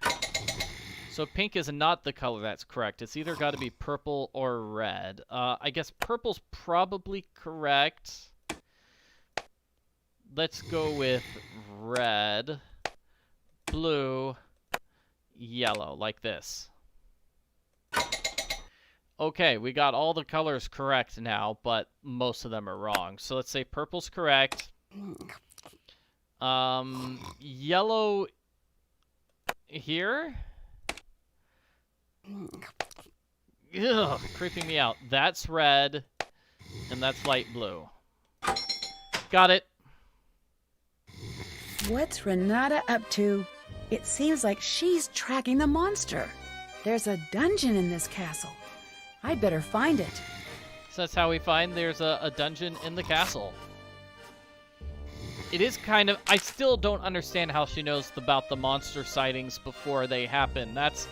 So pink is not the color that's correct. It's either got to be purple or red. I guess purple's probably correct. Let's go with red, blue, yellow, like this. Okay, we got all the colors correct now, but most of them are wrong. So let's say purple's correct. Yellow here. Ugh, creeping me out. That's red, and that's light blue. Got it. What's Renata up to? It seems like she's tracking the monster. There's a dungeon in this castle. I'd better find it. So that's how we find there's a dungeon in the castle. It is kind of... I still don't understand how she knows about the monster sightings before they happen. That's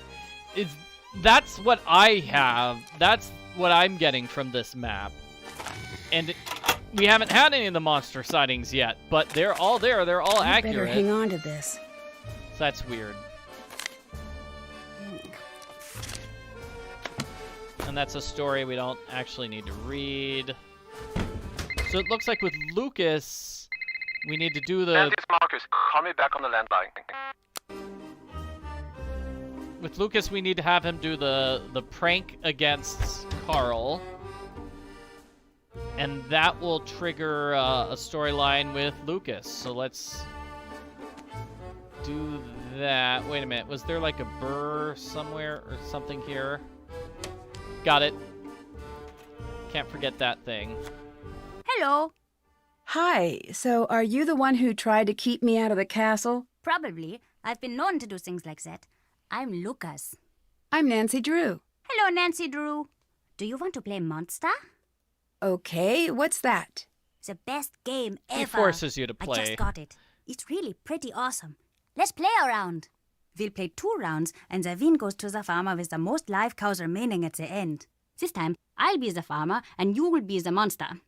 what I have. That's what I'm getting from this map. And we haven't had any of the monster sightings yet, but they're all there. They're all accurate. Better hang on to this. So that's weird. And that's a story we don't actually need to read. So it looks like with Lucas, we need to do the... This is Marcus. Call me back on the landline. With Lucas, we need to have him do the prank against Carl. And that will trigger a storyline with Lucas. So let's do that. Wait a minute. Was there like a burr somewhere or something here? Got it. Can't forget that thing. Hello. Hi, so are you the one who tried to keep me out of the castle? Probably. I've been known to do things like that. I'm Lucas. I'm Nancy Drew. Hello, Nancy Drew. Do you want to play Monster? Okay, what's that? The best game ever. He forces you to I play. just got it. It's really pretty awesome. Let's play a round. We'll play 2 rounds, and the win goes to the farmer with the most live cows remaining at the end. This time, I'll be the farmer, and you will be the monster.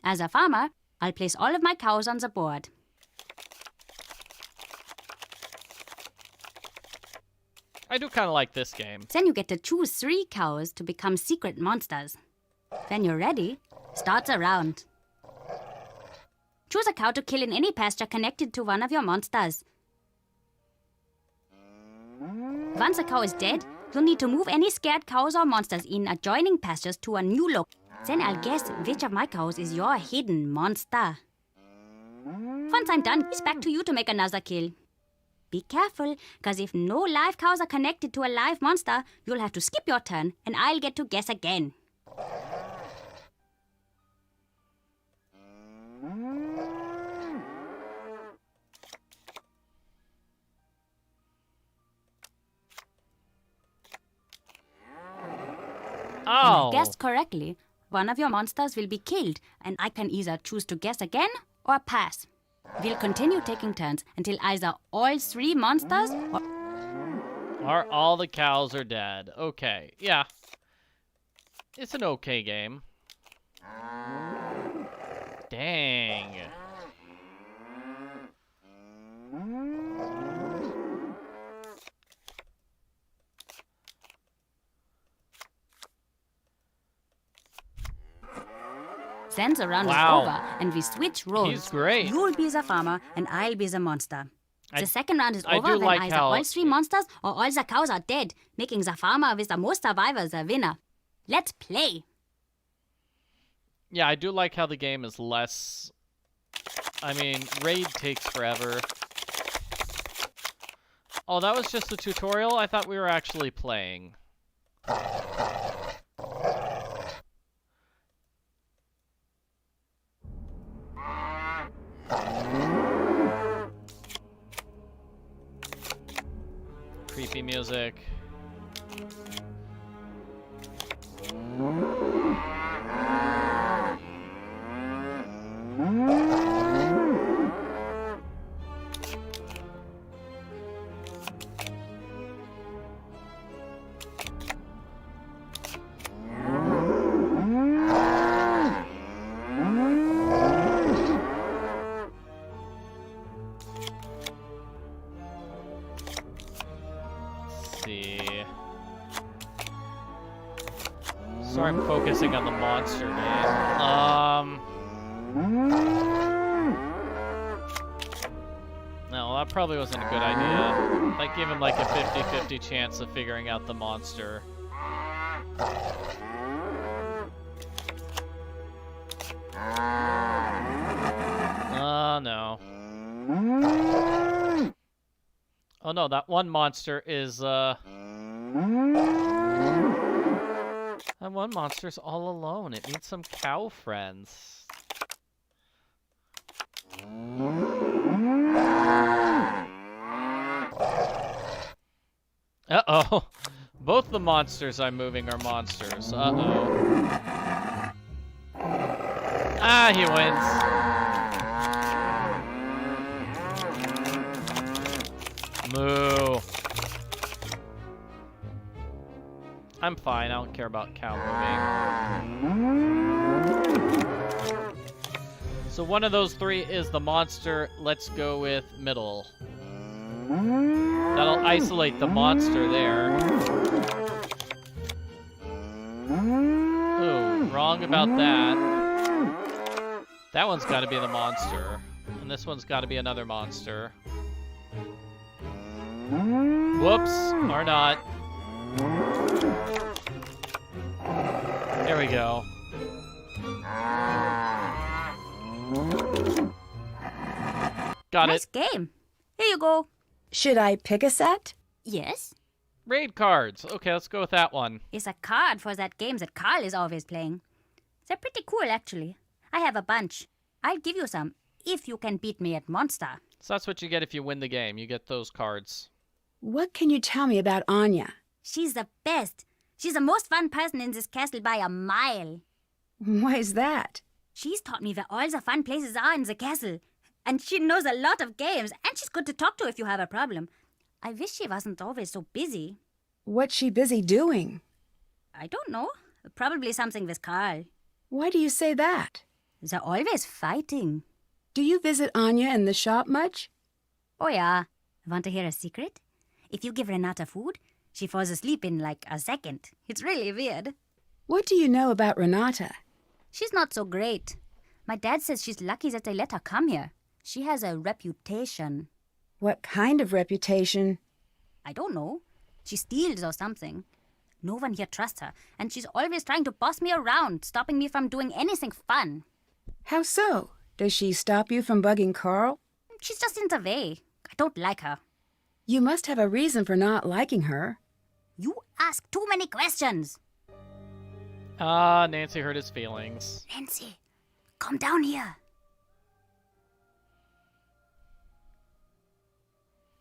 As a farmer, I'll place all of my cows on the board. I do kind of like this game. Then you get to choose 3 cows to become secret monsters. When you're ready, start the round. Choose a cow to kill in any pasture connected to one of your monsters. Once a cow is dead, you'll need to move any scared cows or monsters in adjoining pastures to a new location. Then I'll guess which of my cows is your hidden monster. Once I'm done, it's back to you to make another kill. Be careful, because if no live cows are connected to a live monster, you'll have to skip your turn, and I'll get to guess again. When I Oh. guessed correctly, one of your monsters will be killed, and I can either choose to guess again or pass. We'll continue taking turns until either all 3 monsters Or all the cows are dead. Okay, yeah. It's an okay game. Dang. Then the round Wow. is over, and we switch roles. He's great. You'll be the farmer, and I'll be the monster. The second round is I over do when like either how- all 3 monsters or all the cows are dead, making the farmer with the most survivors the winner. Let's play. Yeah, I do like how the game is less... I mean, raid takes forever. Oh, that was just a tutorial? I thought we were actually playing. Creepy music. Sorry, I'm focusing on the monster game. No, that probably wasn't a good idea. That gave him like a 50-50 chance of figuring out the monster. No. Oh no, that one monster is, That one monster's all alone. It needs some cow friends. Uh-oh. Both the monsters I'm moving are monsters. Uh-oh. Ah, he wins. Moo. I'm fine. I don't care about cow moving. So one of those 3 is the monster. Let's go with middle. That'll isolate the monster there. Ooh, wrong about that. That one's got to be the monster. And this one's got to be another monster. Whoops, or not. There we go. Got Nice it. game. Here you go. Should I pick a set? Yes? Raid cards. Okay, let's go with that one. It's a card for that game that Carl is always playing. They're pretty cool, actually. I have a bunch. I'll give you some, if you can beat me at Monster. So that's what you get if you win the game. You get those cards. What can you tell me about Anya? She's the best. She's the most fun person in this castle by a mile. Why is that? She's taught me where all the fun places are in the castle. And she knows a lot of games, and she's good to talk to if you have a problem. I wish she wasn't always so busy. What's she busy doing? I don't know. Probably something with Carl. Why do you say that? They're always fighting. Do you visit Anya in the shop much? Oh yeah. Want to hear a secret? If you give Renata food, she falls asleep in like a second. It's really weird. What do you know about Renata? She's not so great. My dad says she's lucky that they let her come here. She has a reputation. What kind of reputation? I don't know. She steals or something. No one here trusts her, and she's always trying to boss me around, stopping me from doing anything fun. How so? Does she stop you from bugging Carl? She's just in the way. I don't like her. You must have a reason for not liking her. You ask too many questions. Ah, Nancy hurt his feelings. Nancy, come down here.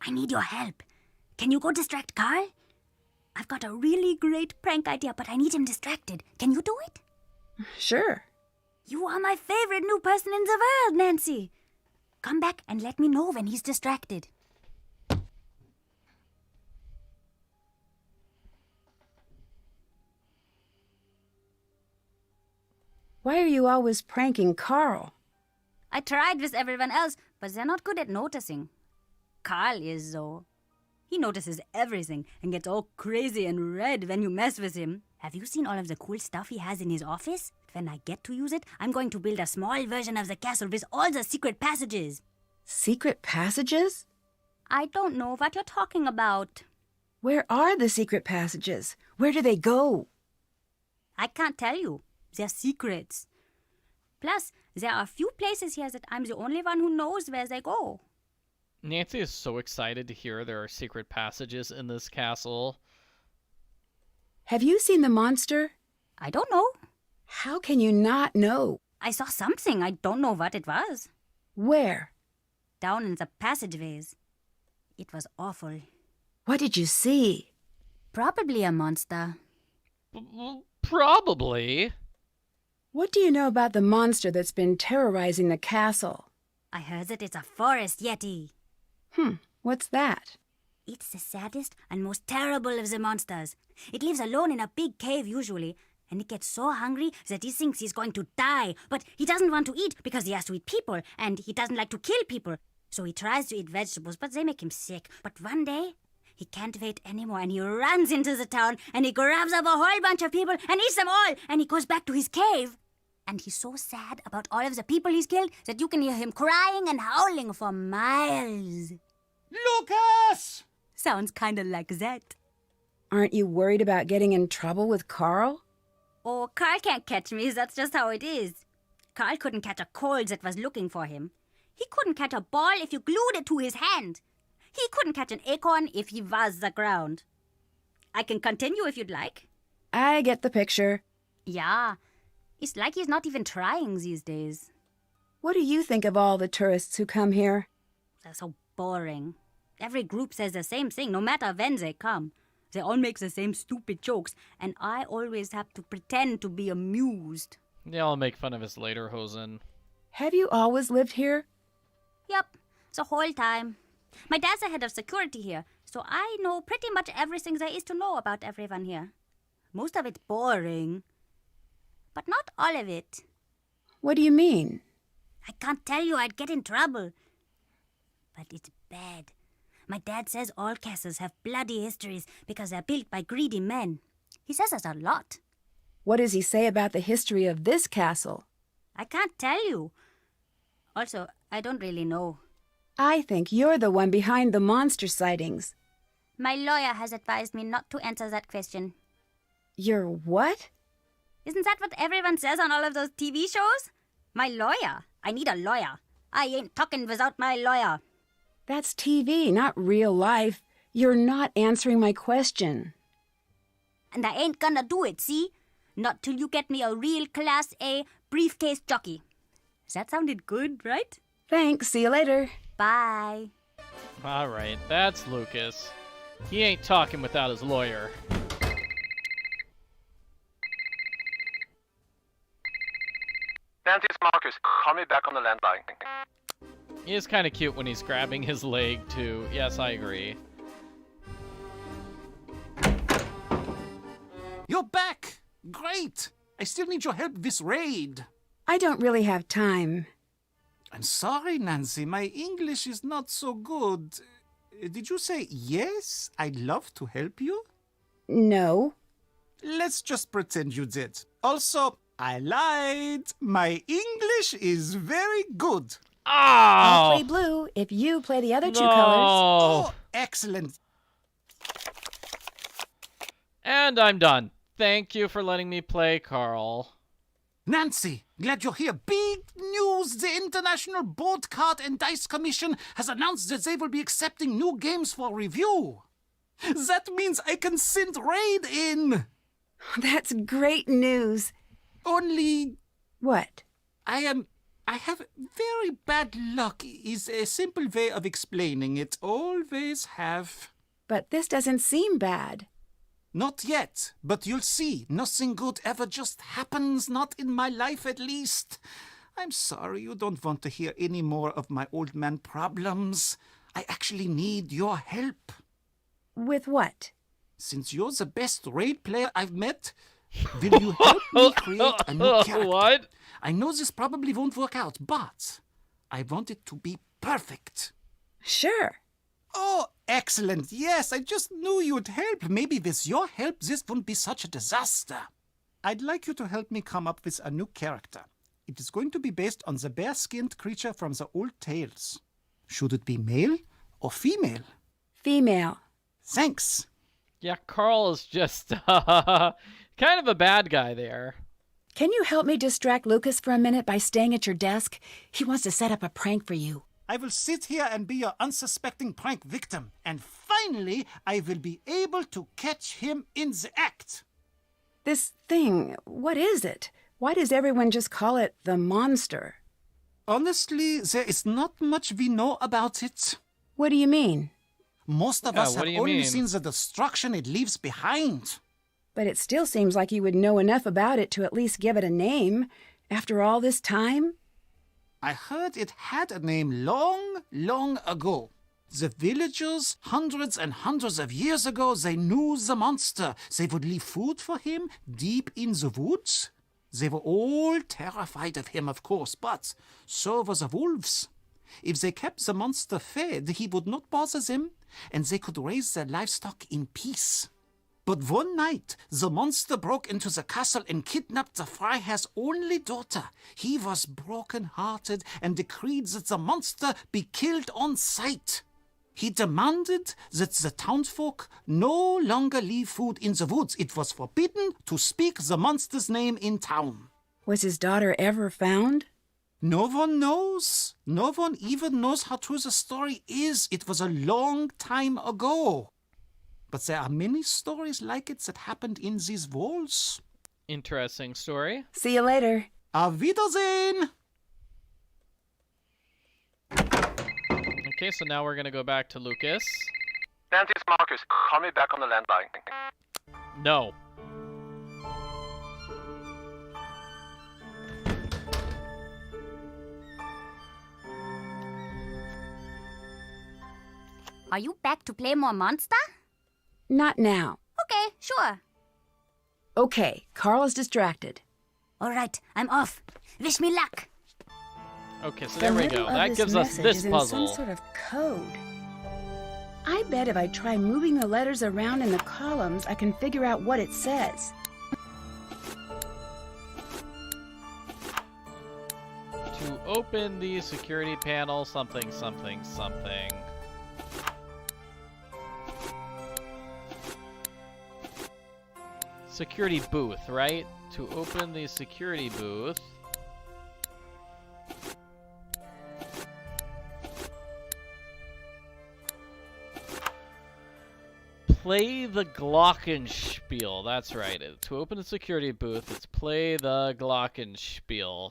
I need your help. Can you go distract Carl? I've got a really great prank idea, but I need him distracted. Can you do it? Sure. You are my favorite new person in the world, Nancy. Come back and let me know when he's distracted. Why are you always pranking Carl? I tried with everyone else, but they're not good at noticing. Carl is, though. He notices everything and gets all crazy and red when you mess with him. Have you seen all of the cool stuff he has in his office? When I get to use it, I'm going to build a small version of the castle with all the secret passages. Secret passages? I don't know what you're talking about. Where are the secret passages? Where do they go? I can't tell you. They're secrets. Plus, there are a few places here that I'm the only one who knows where they go. Nancy is so excited to hear there are secret passages in this castle. Have you seen the monster? I don't know. How can you not know? I saw something. I don't know what it was. Where? Down in the passageways. It was awful. What did you see? Probably a monster. Probably. What do you know about the monster that's been terrorizing the castle? I heard that it's a forest yeti. What's that? It's the saddest and most terrible of the monsters. It lives alone in a big cave usually, and it gets so hungry that he thinks he's going to die. But he doesn't want to eat because he has to eat people, and he doesn't like to kill people. So he tries to eat vegetables, but they make him sick. But one day, he can't wait anymore, and he runs into the town, and he grabs up a whole bunch of people and eats them all, and he goes back to his cave. And he's so sad about all of the people he's killed that you can hear him crying and howling for miles. Lucas! Sounds kind of like that. Aren't you worried about getting in trouble with Carl? Oh, Carl can't catch me. That's just how it is. Carl couldn't catch a cold that was looking for him. He couldn't catch a ball if you glued it to his hand. He couldn't catch an acorn if he was the ground. I can continue if you'd like. I get the picture. Yeah, it's like he's not even trying these days. What do you think of all the tourists who come here? They're so boring. Every group says the same thing, no matter when they come. They all make the same stupid jokes, and I always have to pretend to be amused. They all make fun of his lederhosen. Have you always lived here? Yep, the whole time. My dad's the head of security here, so I know pretty much everything there is to know about everyone here. Most of it's boring, but not all of it. What do you mean? I can't tell you, I'd get in trouble. But it's bad. My dad says all castles have bloody histories because they're built by greedy men. He says us a lot. What does he say about the history of this castle? I can't tell you. Also, I don't really know. I think you're the one behind the monster sightings. My lawyer has advised me not to answer that question. You're what? Isn't that what everyone says on all of those TV shows? My lawyer. I need a lawyer. I ain't talking without my lawyer. That's TV, not real life. You're not answering my question. And I ain't gonna do it, see? Not till you get me a real Class A briefcase jockey. That sounded good, right? Thanks, see you later. Bye. All right, that's Lucas. He ain't talking without his lawyer. Nancy, it's Marcus. Call me back on the landline. He is kind of cute when he's grabbing his leg, too. Yes, I agree. You're back! Great! I still need your help with this raid. I don't really have time. I'm sorry, Nancy. My English is not so good. Did you say yes? I'd love to help you? No. Let's just pretend you did. Also, I lied. My English is very good. I'll Oh! play blue if you play the other two No. colors. Oh, excellent. And I'm done. Thank you for letting me play, Carl. Nancy, glad you're here. Big news! The International Board Card and Dice Commission has announced that they will be accepting new games for review. That means I can send Raid in. That's great news. Only What? I have very bad luck is a simple way of explaining it. Always have. But this doesn't seem bad. Not yet, but you'll see. Nothing good ever just happens, not in my life at least. I'm sorry you don't want to hear any more of my old man problems. I actually need your help. With what? Since you're the best raid player I've met, will you help me create a new character? What? I know this probably won't work out, but I want it to be perfect. Sure. Oh, excellent. Yes, I just knew you'd help. Maybe with your help, this wouldn't be such a disaster. I'd like you to help me come up with a new character. It is going to be based on the bear-skinned creature from the old tales. Should it be male or female? Female. Thanks. Yeah, Carl is just kind of a bad guy there. Can you help me distract Lucas for a minute by staying at your desk? He wants to set up a prank for you. I will sit here and be your unsuspecting prank victim. And finally, I will be able to catch him in the act. This thing, what is it? Why does everyone just call it the monster? Honestly, there is not much we know about it. What do you mean? Most of Yeah, us what have do you only mean? seen the destruction it leaves behind. But it still seems like you would know enough about it to at least give it a name. After all this time? I heard it had a name long, long ago. The villagers, hundreds and hundreds of years ago, they knew the monster. They would leave food for him deep in the woods. They were all terrified of him, of course, but so were the wolves. If they kept the monster fed, he would not bother them, and they could raise their livestock in peace. But one night, the monster broke into the castle and kidnapped the Freiherr's only daughter. He was broken-hearted and decreed that the monster be killed on sight. He demanded that the townsfolk no longer leave food in the woods. It was forbidden to speak the monster's name in town. Was his daughter ever found? No one knows. No one even knows how true the story is. It was a long time ago. But there are many stories like it that happened in these walls. Interesting story. See you later. Auf Wiedersehen! Okay, so now we're gonna go back to Lucas. Nancy, it's Marcus. Call me back on the landline. No. Are you back to play more Monster? Not now. Okay, sure. Okay, Carl is distracted. All right, I'm off. Wish me luck. Okay, so The there we middle go. of That this gives us message this is in puzzle. some sort of code. I bet if I try moving the letters around in the columns, I can figure out what it says. To open the security panel, something, something, something. Security booth, right? To open the security booth. Play the Glockenspiel. That's right. To open the security booth, it's play the Glockenspiel.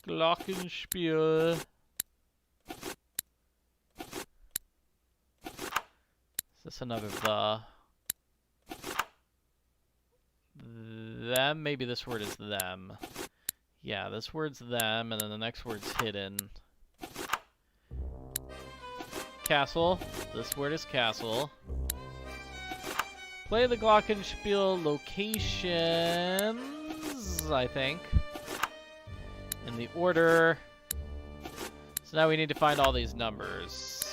Glockenspiel. Is this another the? Them? Maybe this word is them. Yeah, this word's them, and then the next word's hidden. Castle. This word is castle. Play the Glockenspiel locations, I think. In the order. So now we need to find all these numbers.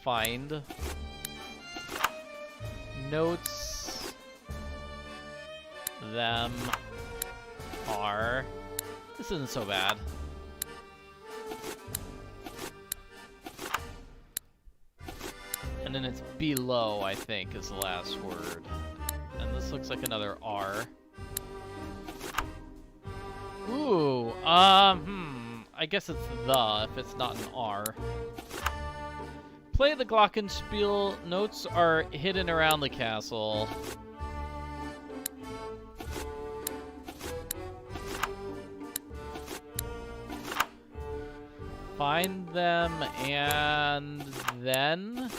Find notes them are. This isn't so bad. And then it's below, I think, is the last word. And this looks like another R. Ooh, I guess it's the if it's not an R. Play the Glockenspiel. Notes are hidden around the castle. Find them and then...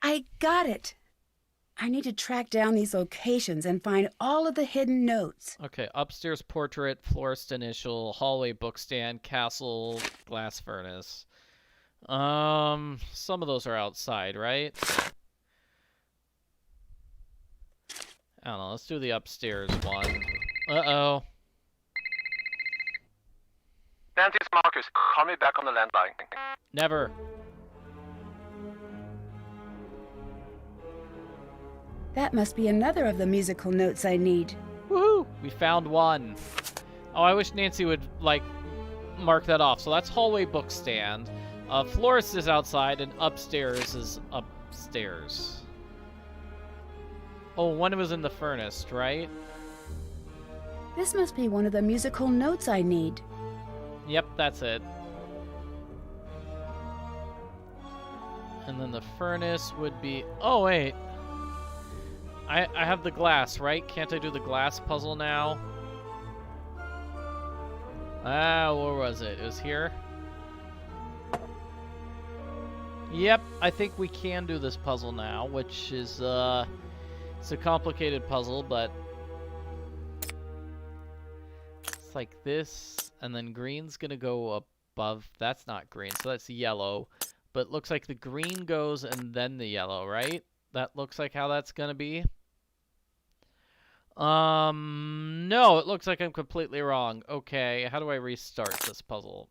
I got it. I need to track down these locations and find all of the hidden notes. Okay, upstairs portrait, florist initial, hallway bookstand, castle, glass furnace. Some of those are outside, right? I don't know, let's do the upstairs one. Uh-oh. Nancy, it's Marcus. Call me back on the landline. Never. That must be another of the musical notes I need. Woohoo! We found one. Oh, I wish Nancy would, like, mark that off. So that's hallway bookstand. Florist is outside, and upstairs is upstairs. Oh, one was in the furnace, right? This must be one of the musical notes I need. Yep, that's it. And then the furnace would be... Oh, wait. I have the glass, right? Can't I do the glass puzzle now? Ah, where was it? It was here? Yep, I think we can do this puzzle now, which is, it's a complicated puzzle, but... It's like this, and then green's gonna go above... That's not green, so that's yellow. But looks like the green goes and then the yellow, right? That looks like how that's gonna be. No, it looks like I'm completely wrong. Okay, how do I restart this puzzle?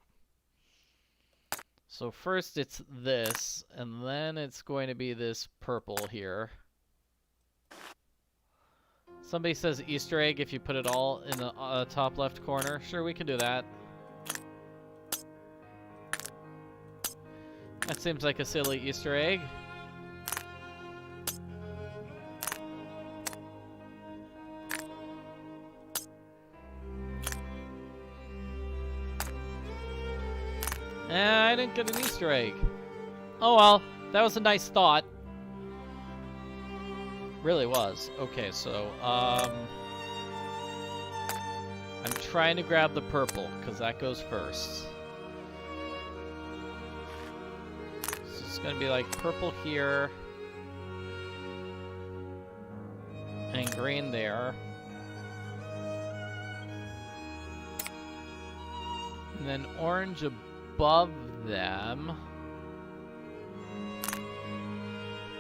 So first it's this, and then it's going to be this purple here. Somebody says Easter egg if you put it all in the top left corner. Sure, we can do that. That seems like a silly Easter egg. I didn't get an Easter egg. Oh well, that was a nice thought. Really was. Okay, so, I'm trying to grab the purple, because that goes first. So it's gonna be like purple here. And green there. And then orange above them.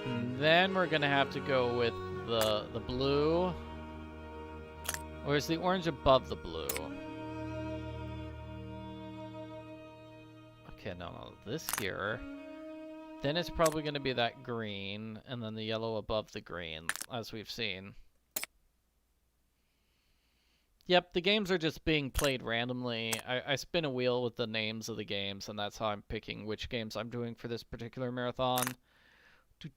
And then we're gonna have to go with the blue. Or is the orange above the blue? Okay, no, this here. Then it's probably gonna be that green, and then the yellow above the green, as we've seen. Yep, the games are just being played randomly. I spin a wheel with the names of the games, and that's how I'm picking which games I'm doing for this particular marathon. So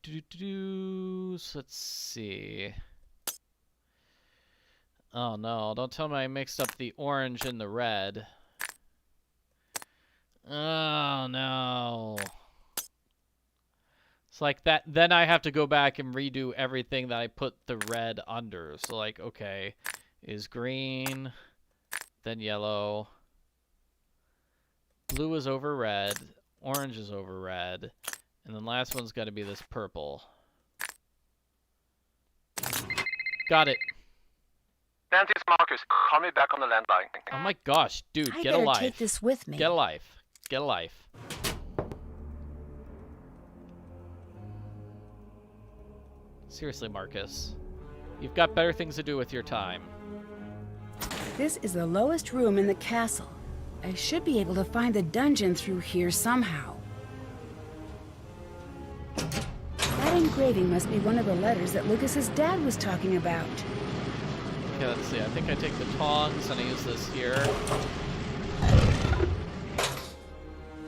let's see. Oh no, don't tell me I mixed up the orange and the red. Oh no. It's like that, then I have to go back and redo everything that I put the red under. So like, okay, is green, then yellow. Blue is over red, orange is over red. And then last one's got to be this purple. Got it. Nancy, it's Marcus. Call me back on the landline. Oh my gosh, dude, I get a better life. take this with me. Get a life. Get a life. Seriously, Marcus. You've got better things to do with your time. This is the lowest room in the castle. I should be able to find the dungeon through here somehow. That engraving must be one of the letters that Lucas's dad was talking about. Okay, let's see. I think I take the tongs and I use this here.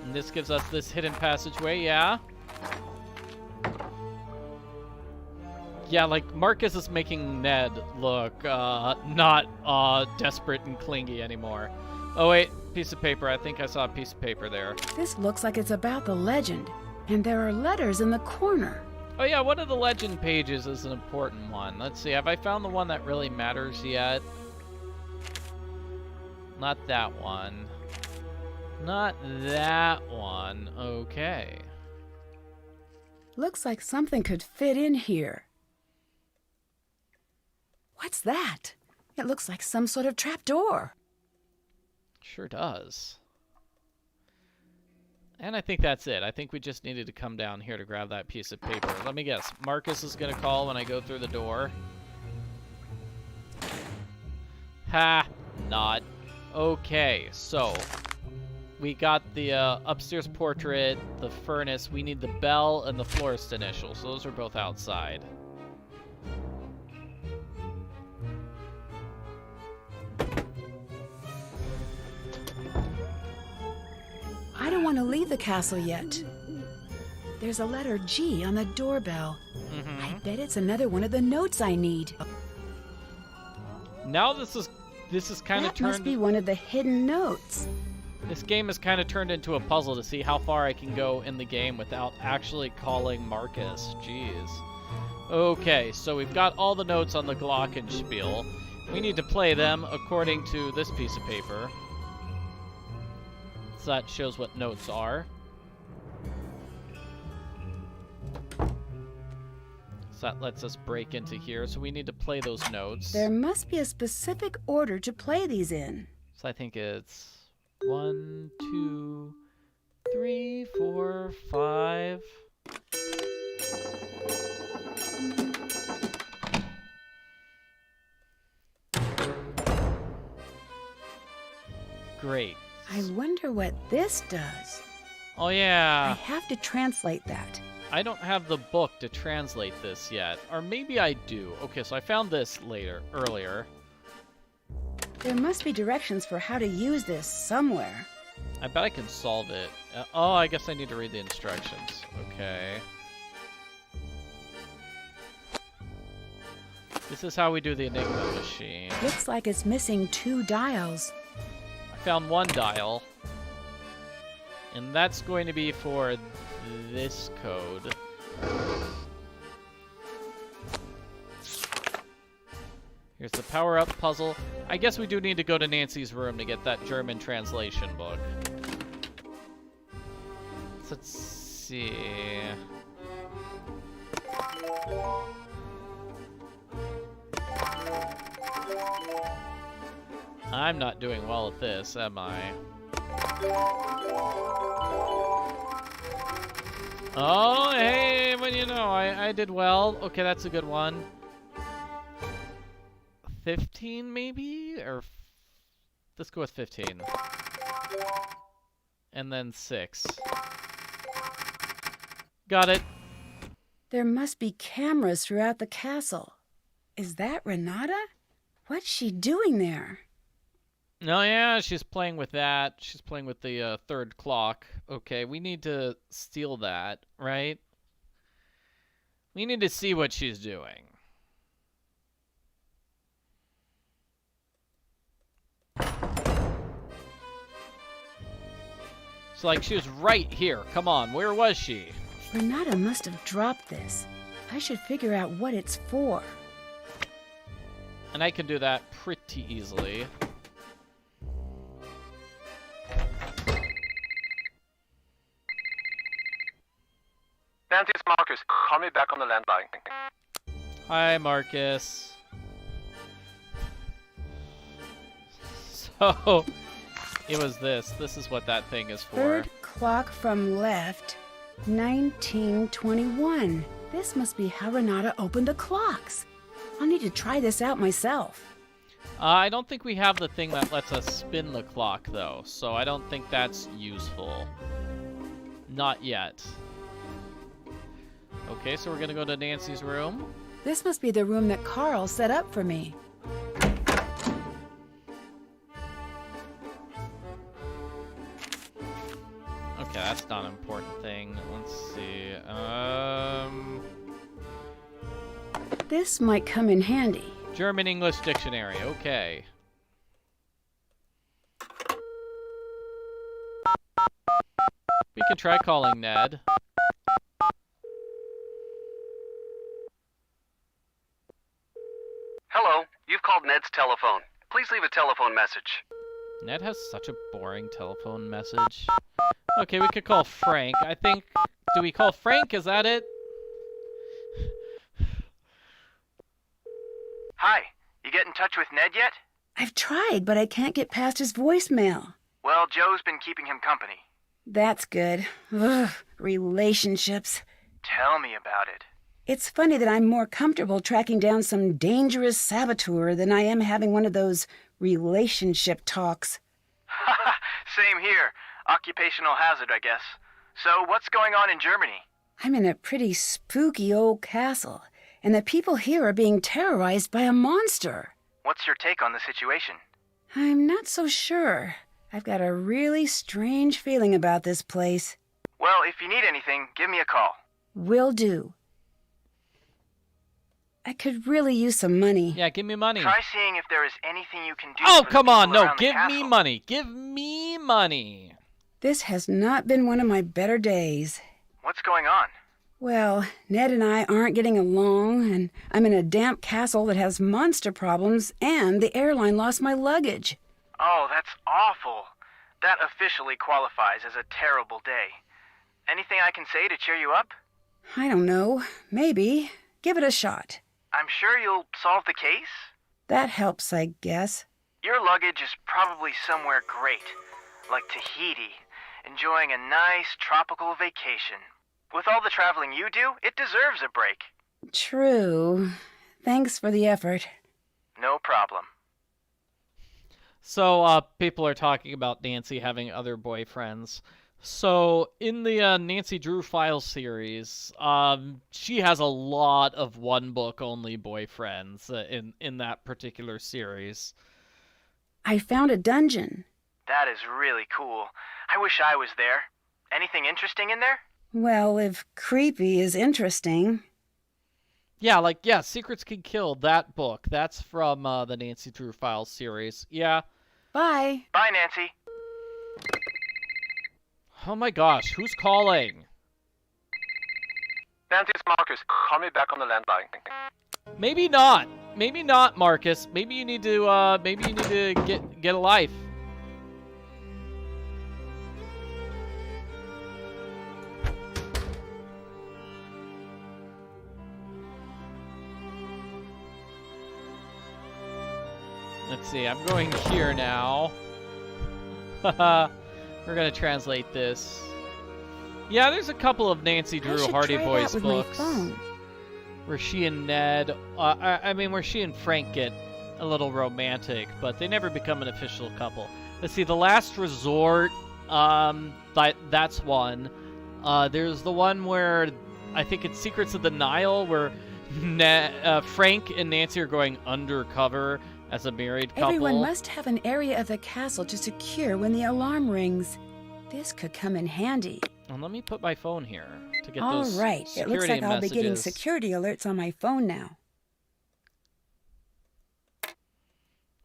And this gives us this hidden passageway, yeah? Yeah, like, Marcus is making Ned look, not, desperate and clingy anymore. Oh, wait, piece of paper. I think I saw a piece of paper there. This looks like it's about the legend, and there are letters in the corner. Oh, yeah, one of the legend pages is an important one. Let's see, have I found the one that really matters yet? Not that one. Not that one. Okay. Looks like something could fit in here. What's that? It looks like some sort of trapdoor. Sure does. And I think that's it. I think we just needed to come down here to grab that piece of paper. Let me guess. Marcus is going to call when I go through the door. Ha! Not. Okay, so we got the upstairs portrait, the furnace. We need the bell and the florist initial. So those are both outside. I don't want to leave the castle yet. There's a letter G on the doorbell. I bet it's another one of the notes I need. Now this is kind of That turned. must be one of the hidden notes. This game has kind of turned into a puzzle to see how far I can go in the game without actually calling Marcus. Jeez. Okay, so we've got all the notes on the glockenspiel. We need to play them according to this piece of paper. So that shows what notes are. So that lets us break into here. So we need to play those notes. There must be a specific order to play these in. So I think it's 1, 2, 3, 4, 5. Great. I wonder what this does. Oh I yeah. have to translate that. I don't have the book to translate this yet. Or maybe I do. Okay, so I found this earlier. There must be directions for how to use this somewhere. I bet I can solve it. Oh, I guess I need to read the instructions. Okay. This is how we do the Enigma machine. Looks like it's missing 2 dials. I found 1 dial. And that's going to be for this code. Here's the power-up puzzle. I guess we do need to go to Nancy's room to get that German translation book. So let's see. I'm not doing well at this, am I? Oh, hey, but you know, I did well. Okay, that's a good one. 15 maybe? Or let's go with 15. And then 6. Got it. There must be cameras throughout the castle. Is that Renata? What's she doing there? Oh yeah, she's playing with that. She's playing with the 3rd clock. Okay, we need to steal that, right? We need to see what she's doing. It's like she was right here. Come on, where was she? Renata must have dropped this. I should figure out what it's for. And I can do that pretty easily. Nancy, it's Marcus. Call me back on the landline. Hi, Marcus. So, it was this. This is what that thing is for. 3rd clock from left, 1921. This must be how Renata opened the clocks. I'll need to try this out myself. I don't think we have the thing that lets us spin the clock, though, so I don't think that's useful. Not yet. Okay, so we're gonna go to Nancy's room. This must be the room that Carl set up for me. Okay, that's not an important thing. Let's see. This might come in handy. German-English dictionary. Okay. We can try calling Ned. Hello, you've called Ned's telephone. Please leave a telephone message. Ned has such a boring telephone message. Okay, we could call Frank. I think... Do we call Frank? Is that it? Hi. You get in touch with Ned yet? I've tried, but I can't get past his voicemail. Well, Joe's been keeping him company. That's good. Ugh, relationships. Tell me about it. It's funny that I'm more comfortable tracking down some dangerous saboteur than I am having one of those relationship talks. Same here. Occupational hazard, I guess. So, what's going on in Germany? I'm in a pretty spooky old castle, and the people here are being terrorized by a monster. What's your take on the situation? I'm not so sure. I've got a really strange feeling about this place. Well, if you need anything, give me a call. Will do. I could really use some money. Yeah, give me money. Try seeing if there is anything you can do. Oh, for the come on. people No, around the give me castle. money. Give me money. This has not been one of my better days. What's going on? Well, Ned and I aren't getting along, and I'm in a damp castle that has monster problems, and the airline lost my luggage. Oh, that's awful. That officially qualifies as a terrible day. Anything I can say to cheer you up? I don't know. Maybe. Give it a shot. I'm sure you'll solve the case. That helps, I guess. Your luggage is probably somewhere great, like Tahiti, enjoying a nice tropical vacation. With all the traveling you do, it deserves a break. True. Thanks for the effort. No problem. So, people are talking about Nancy having other boyfriends. So, in the Nancy Drew Files series, she has a lot of one-book-only boyfriends in that particular series. I found a dungeon. That is really cool. I wish I was there. Anything interesting in there? Well, if creepy is interesting. Yeah, yeah, Secrets Can Kill, that book. That's from the Nancy Drew Files series. Yeah. Bye. Bye, Nancy. Oh my gosh, who's calling? Nancy, it's Marcus. Call me back on the landline. Maybe not. Maybe not, Marcus. Maybe you need to get a life. Let's see, I'm going here now. Haha. We're gonna translate this. Yeah, there's a couple of Nancy Drew Hardy Boys books where she and Ned, where she and Frank get a little romantic, but they never become an official couple. Let's see, The Last Resort, that's one. There's the one where, I think it's Secrets of the Nile, where Frank and Nancy are going undercover as a married couple. Everyone must have an area of the castle to secure when the alarm rings. This could come in handy. Well, let me put my phone here to get All those right. It looks like I'll be getting messages. security alerts on my phone now.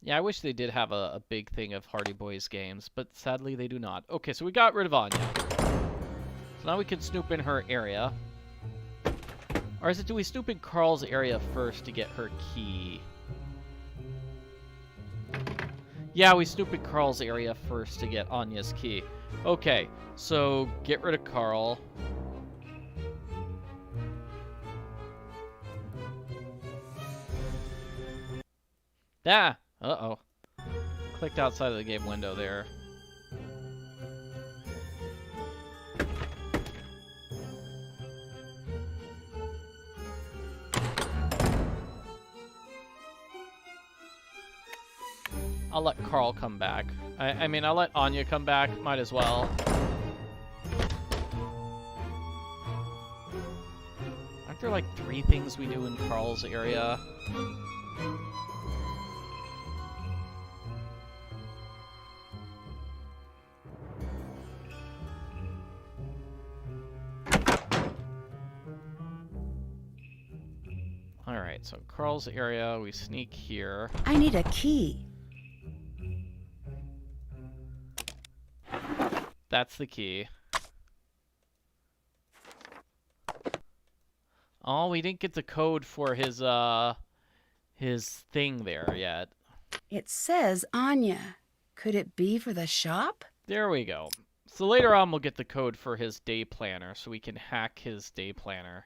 Yeah, I wish they did have a big thing of Hardy Boys games, but sadly they do not. Okay, so we got rid of Anya. So now we can snoop in her area. Or is it, do we snoop in Carl's area first to get her key? Yeah, we snoop in Carl's area first to get Anya's key. Okay, so get rid of Carl. Ah! Uh-oh. Clicked outside of the game window there. I'll let Carl come back. I mean, I'll let Anya come back. Might as well. Aren't there like 3 things we do in Carl's area? Alright, so Carl's area, we sneak here. I need a key. That's the key. Oh, we didn't get the code for his thing there yet. It says Anya. Could it be for the shop? There we go. So later on we'll get the code for his day planner so we can hack his day planner.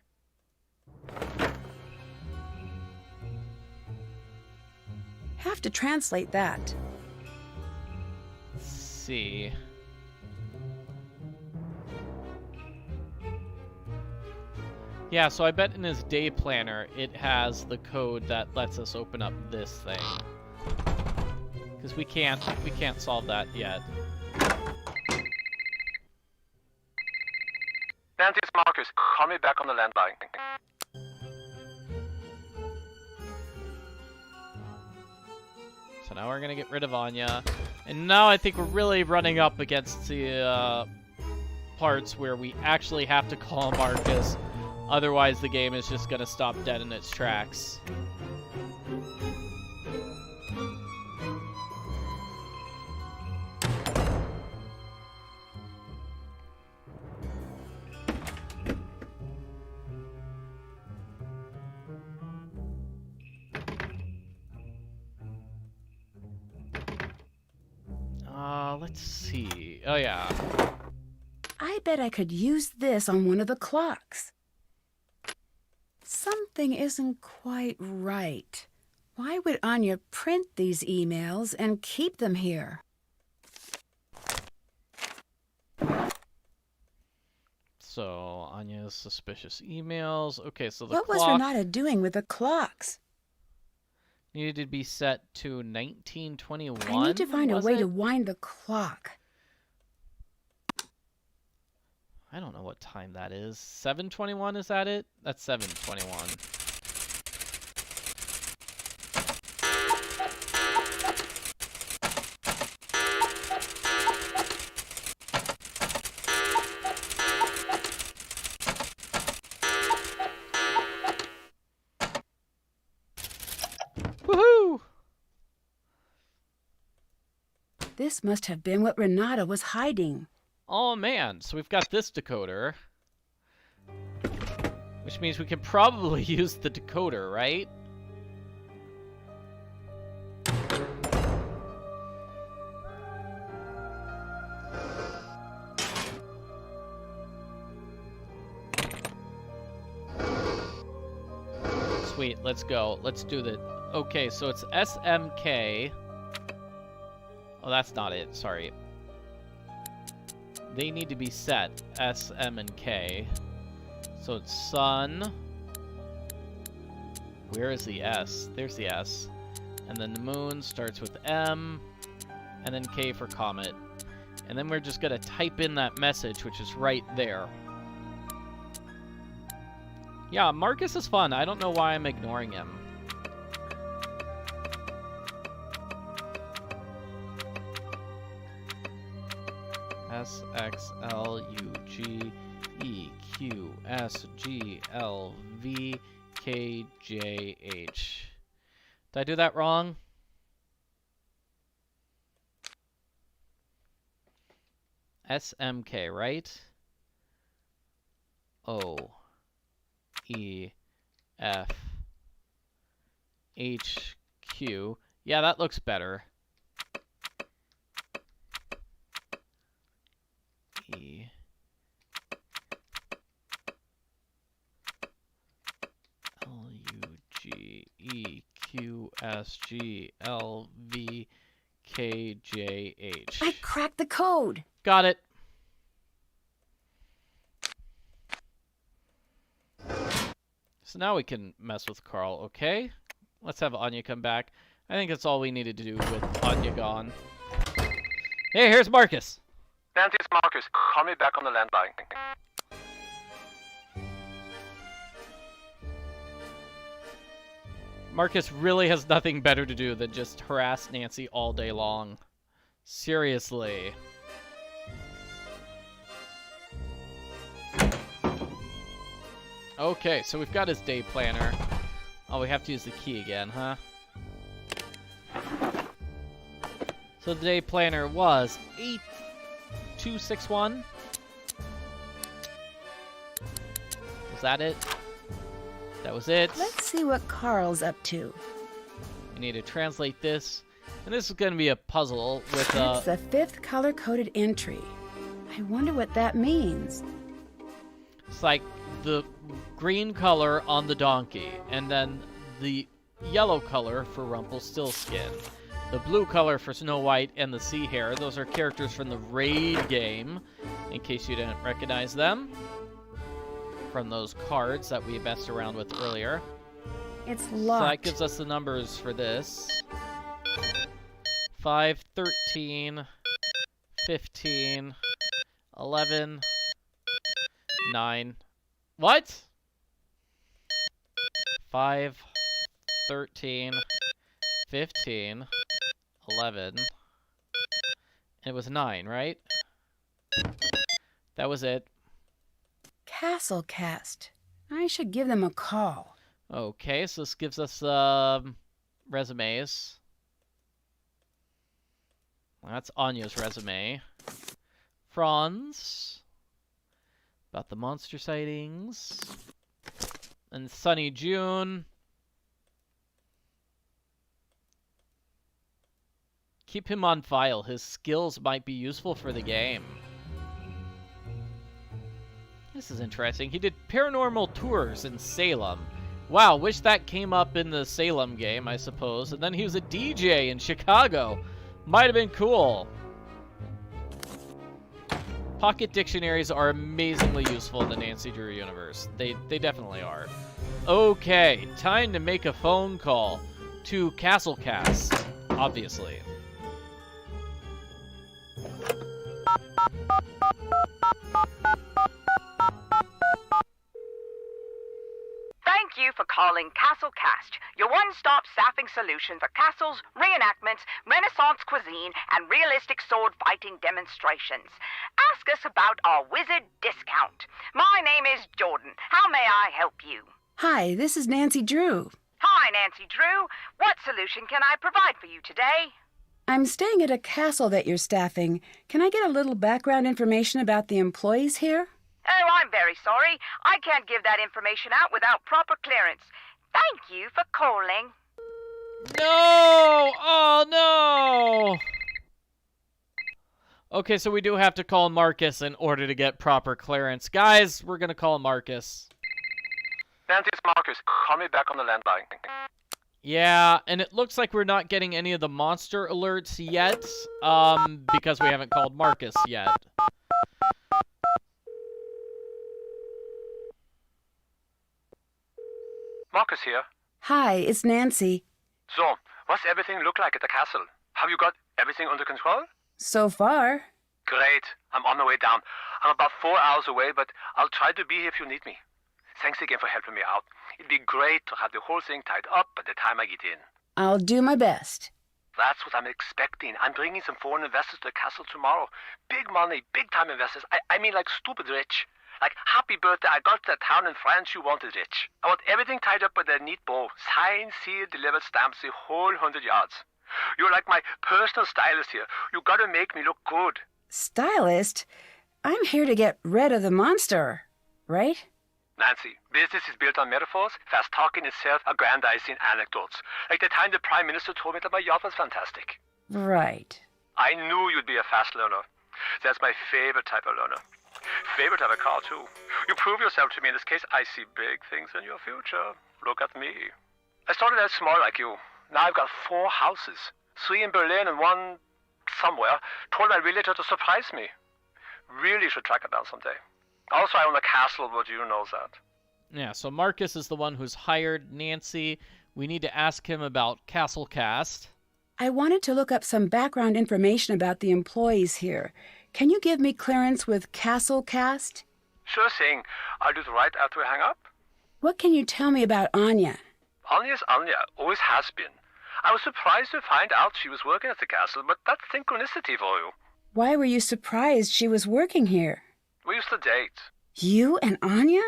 Have to translate that. Let's see. Yeah, so I bet in his day planner it has the code that lets us open up this thing. Because we can't solve that yet. Nancy, it's Marcus. Call me back on the landline. So now we're gonna get rid of Anya. And now I think we're really running up against the parts where we actually have to call Marcus. Otherwise, the game is just gonna stop dead in its tracks. Let's see. Oh, yeah. I bet I could use this on one of the clocks. Something isn't quite right. Why would Anya print these emails and keep them here? So, Anya's suspicious emails. Okay, so the What was clock Renata doing with the clocks? needed to be set to 1921. I need to find a was way it? to wind the clock. I don't know what time that is. 7:21, is that it? That's 7:21. Woohoo! This must have been what Renata was hiding. Oh man, so we've got this decoder. Which means we can probably use the decoder, right? Sweet, let's go. Let's do the... Okay, so it's SMK. Oh, that's not it. Sorry. They need to be set. S, M, and K. So it's sun. Where is the S? There's the S. And then the moon starts with M. And then K for comet. And then we're just going to type in that message, which is right there. Yeah, Marcus is fun. I don't know why I'm ignoring him. S, X, L, U, G, E, Q, S, G, L, V, K, J, H. Did I do that wrong? S, M, K, right? O, E, F, H, Q. Yeah, that looks better. E, L, U, G, E, Q, S, G, L, V, K, J, H. I cracked the code. Got it. So now we can mess with Carl, okay? Let's have Anya come back. I think that's all we needed to do with Anya gone. Hey, here's Marcus. Nancy, it's Marcus. Call me back on the landline. Marcus really has nothing better to do than just harass Nancy all day long. Seriously. Okay, so we've got his day planner. Oh, we have to use the key again, huh? So the day planner was 8261. Was that it? That was it. Let's see what Carl's up to. We need to translate this. And this is going to be a puzzle with It's the 5th color-coded entry. I wonder what that means. It's like the green color on the donkey, and then the yellow color for Rumpelstiltskin. The blue color for Snow White and the Sea Hare. Those are characters from the Raid game, in case you didn't recognize them from those cards that we messed around with earlier. It's So locked. that gives us the numbers for this. 5, 13, 15, 11, 9. What? 5, 13, 15, 11. It was 9, right? That was it. Castle Cast. I should give them a call. Okay, so this gives us resumes. That's Anya's resume. Franz. About the monster sightings. And Sunny June. Keep him on file. His skills might be useful for the game. This is interesting. He did paranormal tours in Salem. Wow, wish that came up in the Salem game, I suppose. And then he was a DJ in Chicago. Might have been cool. Pocket dictionaries are amazingly useful in the Nancy Drew universe. They definitely are. Okay, time to make a phone call to Castlecast, obviously. Thank you for calling Castle Cast, your one-stop staffing solution for castles, reenactments, Renaissance cuisine, and realistic sword-fighting demonstrations. Ask us about our wizard discount. My name is Jordan. How may I help you? Hi, this is Nancy Drew. Hi, Nancy Drew. What solution can I provide for you today? I'm staying at a castle that you're staffing. Can I get a little background information about the employees here? Oh, I'm very sorry. I can't give that information out without proper clearance. Thank you for calling. No! Oh, no! Okay, so we do have to call Marcus in order to get proper clearance. Guys, we're gonna call Marcus. Nancy, it's Marcus. Call me back on the landline. Yeah, and it looks like we're not getting any of the monster alerts yet, because we haven't called Marcus yet. Marcus here. Hi, it's Nancy. So, what's everything look like at the castle? Have you got everything under control? So far. Great. I'm on my way down. I'm about 4 hours away, but I'll try to be here if you need me. Thanks again for helping me out. It'd be great to have the whole thing tied up by the time I get in. I'll do my best. That's what I'm expecting. I'm bringing some foreign investors to the castle tomorrow. Big money, big-time investors. I mean like stupid rich. Like, happy birthday, I got to the town in France you wanted rich. I want everything tied up with a neat bow. Signed, sealed, delivered, stamps, the whole 100 yards. You're like my personal stylist here. You gotta make me look good. Stylist? I'm here to get rid of the monster, right? Nancy, business is built on metaphors, fast talking and self-aggrandizing anecdotes. Like the time the Prime Minister told me that my yacht was fantastic. Right. I knew you'd be a fast learner. That's my favorite type of learner. Favorite type of car, too. You prove yourself to me in this case. I see big things in your future. Look at me. I started out small like you. Now I've got 4 houses. 3 in Berlin and 1 somewhere. Told my realtor to surprise me. Really should track it down someday. Also, I own a castle, but you knows that. Yeah, so Marcus is the one who's hired Nancy. We need to ask him about Castlecast. I wanted to look up some background information about the employees here. Can you give me clearance with Castlecast? Sure thing. I'll do it right after we hang up. What can you tell me about Anya? Anya's Anya, always has been. I was surprised to find out she was working at the castle, but that's synchronicity for you. Why were you surprised she was working here? We used to date. You and Anya?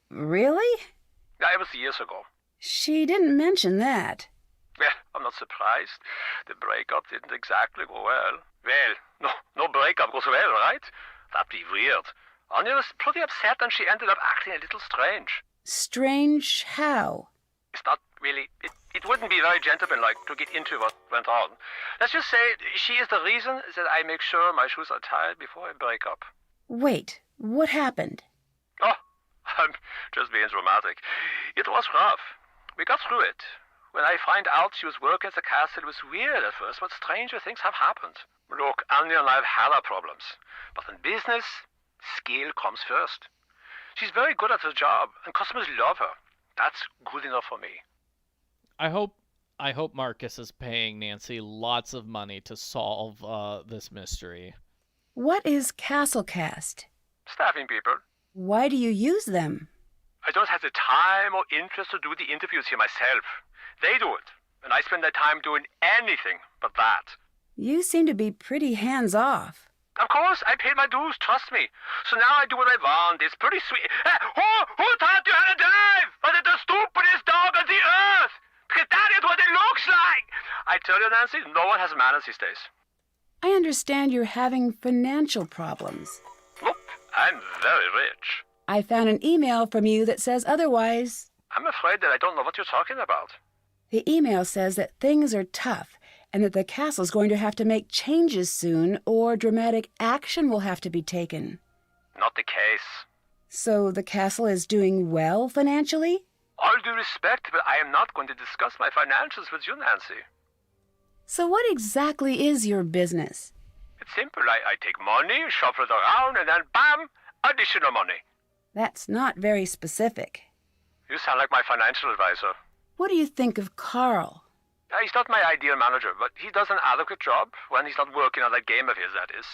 Really? Yeah, it was years ago. She didn't mention that. Well, I'm not surprised. The breakup didn't exactly go well. Well, no breakup goes well, right? That'd be weird. Anya was pretty upset and she ended up acting a little strange. Strange how? It's not really... It wouldn't be very gentlemanlike to get into what went on. Let's just say she is the reason that I make sure my shoes are tied before I break up. Wait, what happened? Oh, I'm just being dramatic. It was rough. We got through it. When I find out she was working at the castle, it was weird at first, but stranger things have happened. Look, Anya and I have had our problems. But in business, skill comes first. She's very good at her job, and customers love her. That's good enough for me. I hope Marcus is paying Nancy lots of money to solve this mystery. What is Castlecast? Staffing people. Why do you use them? I don't have the time or interest to do the interviews here myself. They do it, and I spend their time doing anything but that. You seem to be pretty hands-off. Of course, I paid my dues, trust me. So now I do what I want. It's pretty sweet. Who taught you how to drive? Was it the stupidest dog on the earth? Because that is what it looks like. I tell you, Nancy, no one has manners these days. I understand you're having financial problems. Nope, I'm very rich. I found an email from you that says otherwise. I'm afraid that I don't know what you're talking about. The email says that things are tough and that the castle's going to have to make changes soon or dramatic action will have to be taken. Not the case. So the castle is doing well financially? All due respect, but I am not going to discuss my financials with you, Nancy. So what exactly is your business? It's simple. I take money, shuffle it around, and then bam, additional money. That's not very specific. You sound like my financial advisor. What do you think of Carl? He's not my ideal manager, but he does an adequate job when he's not working on that game of his, that is.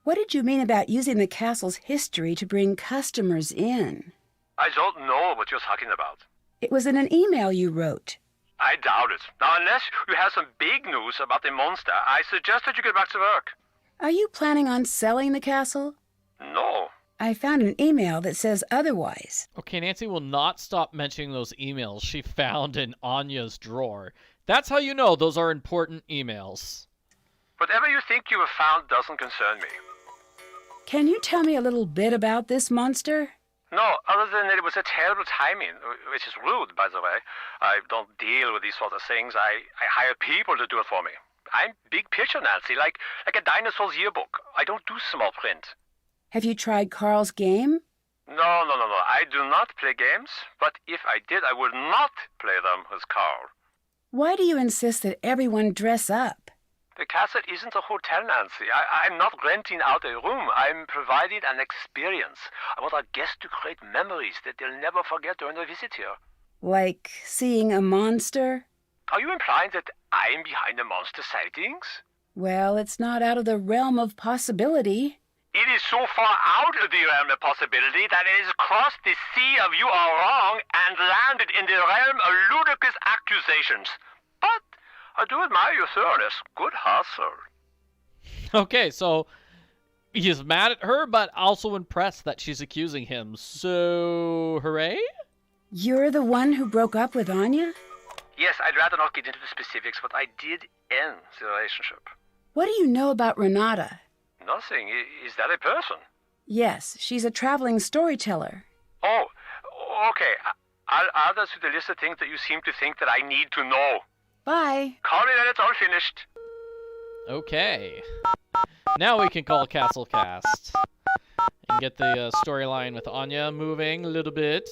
What did you mean about using the castle's history to bring customers in? I don't know what you're talking about. It was in an email you wrote. I doubt it. Now, unless you have some big news about the monster, I suggest that you get back to work. Are you planning on selling the castle? No. I found an email that says otherwise. Okay, Nancy will not stop mentioning those emails she found in Anya's drawer. That's how you know those are important emails. Whatever you think you have found doesn't concern me. Can you tell me a little bit about this monster? No, other than it was a terrible timing, which is rude, by the way. I don't deal with these sort of things. I hire people to do it for me. I'm big picture, Nancy, like a dinosaur's yearbook. I don't do small print. Have you tried Carl's game? No. I do not play games, but if I did, I would not play them with Carl. Why do you insist that everyone dress up? The castle isn't a hotel, Nancy. I'm not renting out a room. I'm providing an experience. I want our guests to create memories that they'll never forget during their visit here. Like seeing a monster? Are you implying that I'm behind the monster sightings? Well, it's not out of the realm of possibility. It is so far out of the realm of possibility that it has crossed the sea of you are wrong and landed in the realm of ludicrous accusations. But I do admire your thoroughness. Good hustle. Okay, so he's mad at her, but also impressed that she's accusing him. So, hooray? You're the one who broke up with Anya? Yes, I'd rather not get into the specifics, but I did end the relationship. What do you know about Renata? Nothing. Is that a person? Yes, she's a traveling storyteller. Oh, okay. I'll add that to the list of things that you seem to think that I need to know. Bye. Call me when it's all finished. Okay. Now we can call Castlecast and get the storyline with Anya moving a little bit.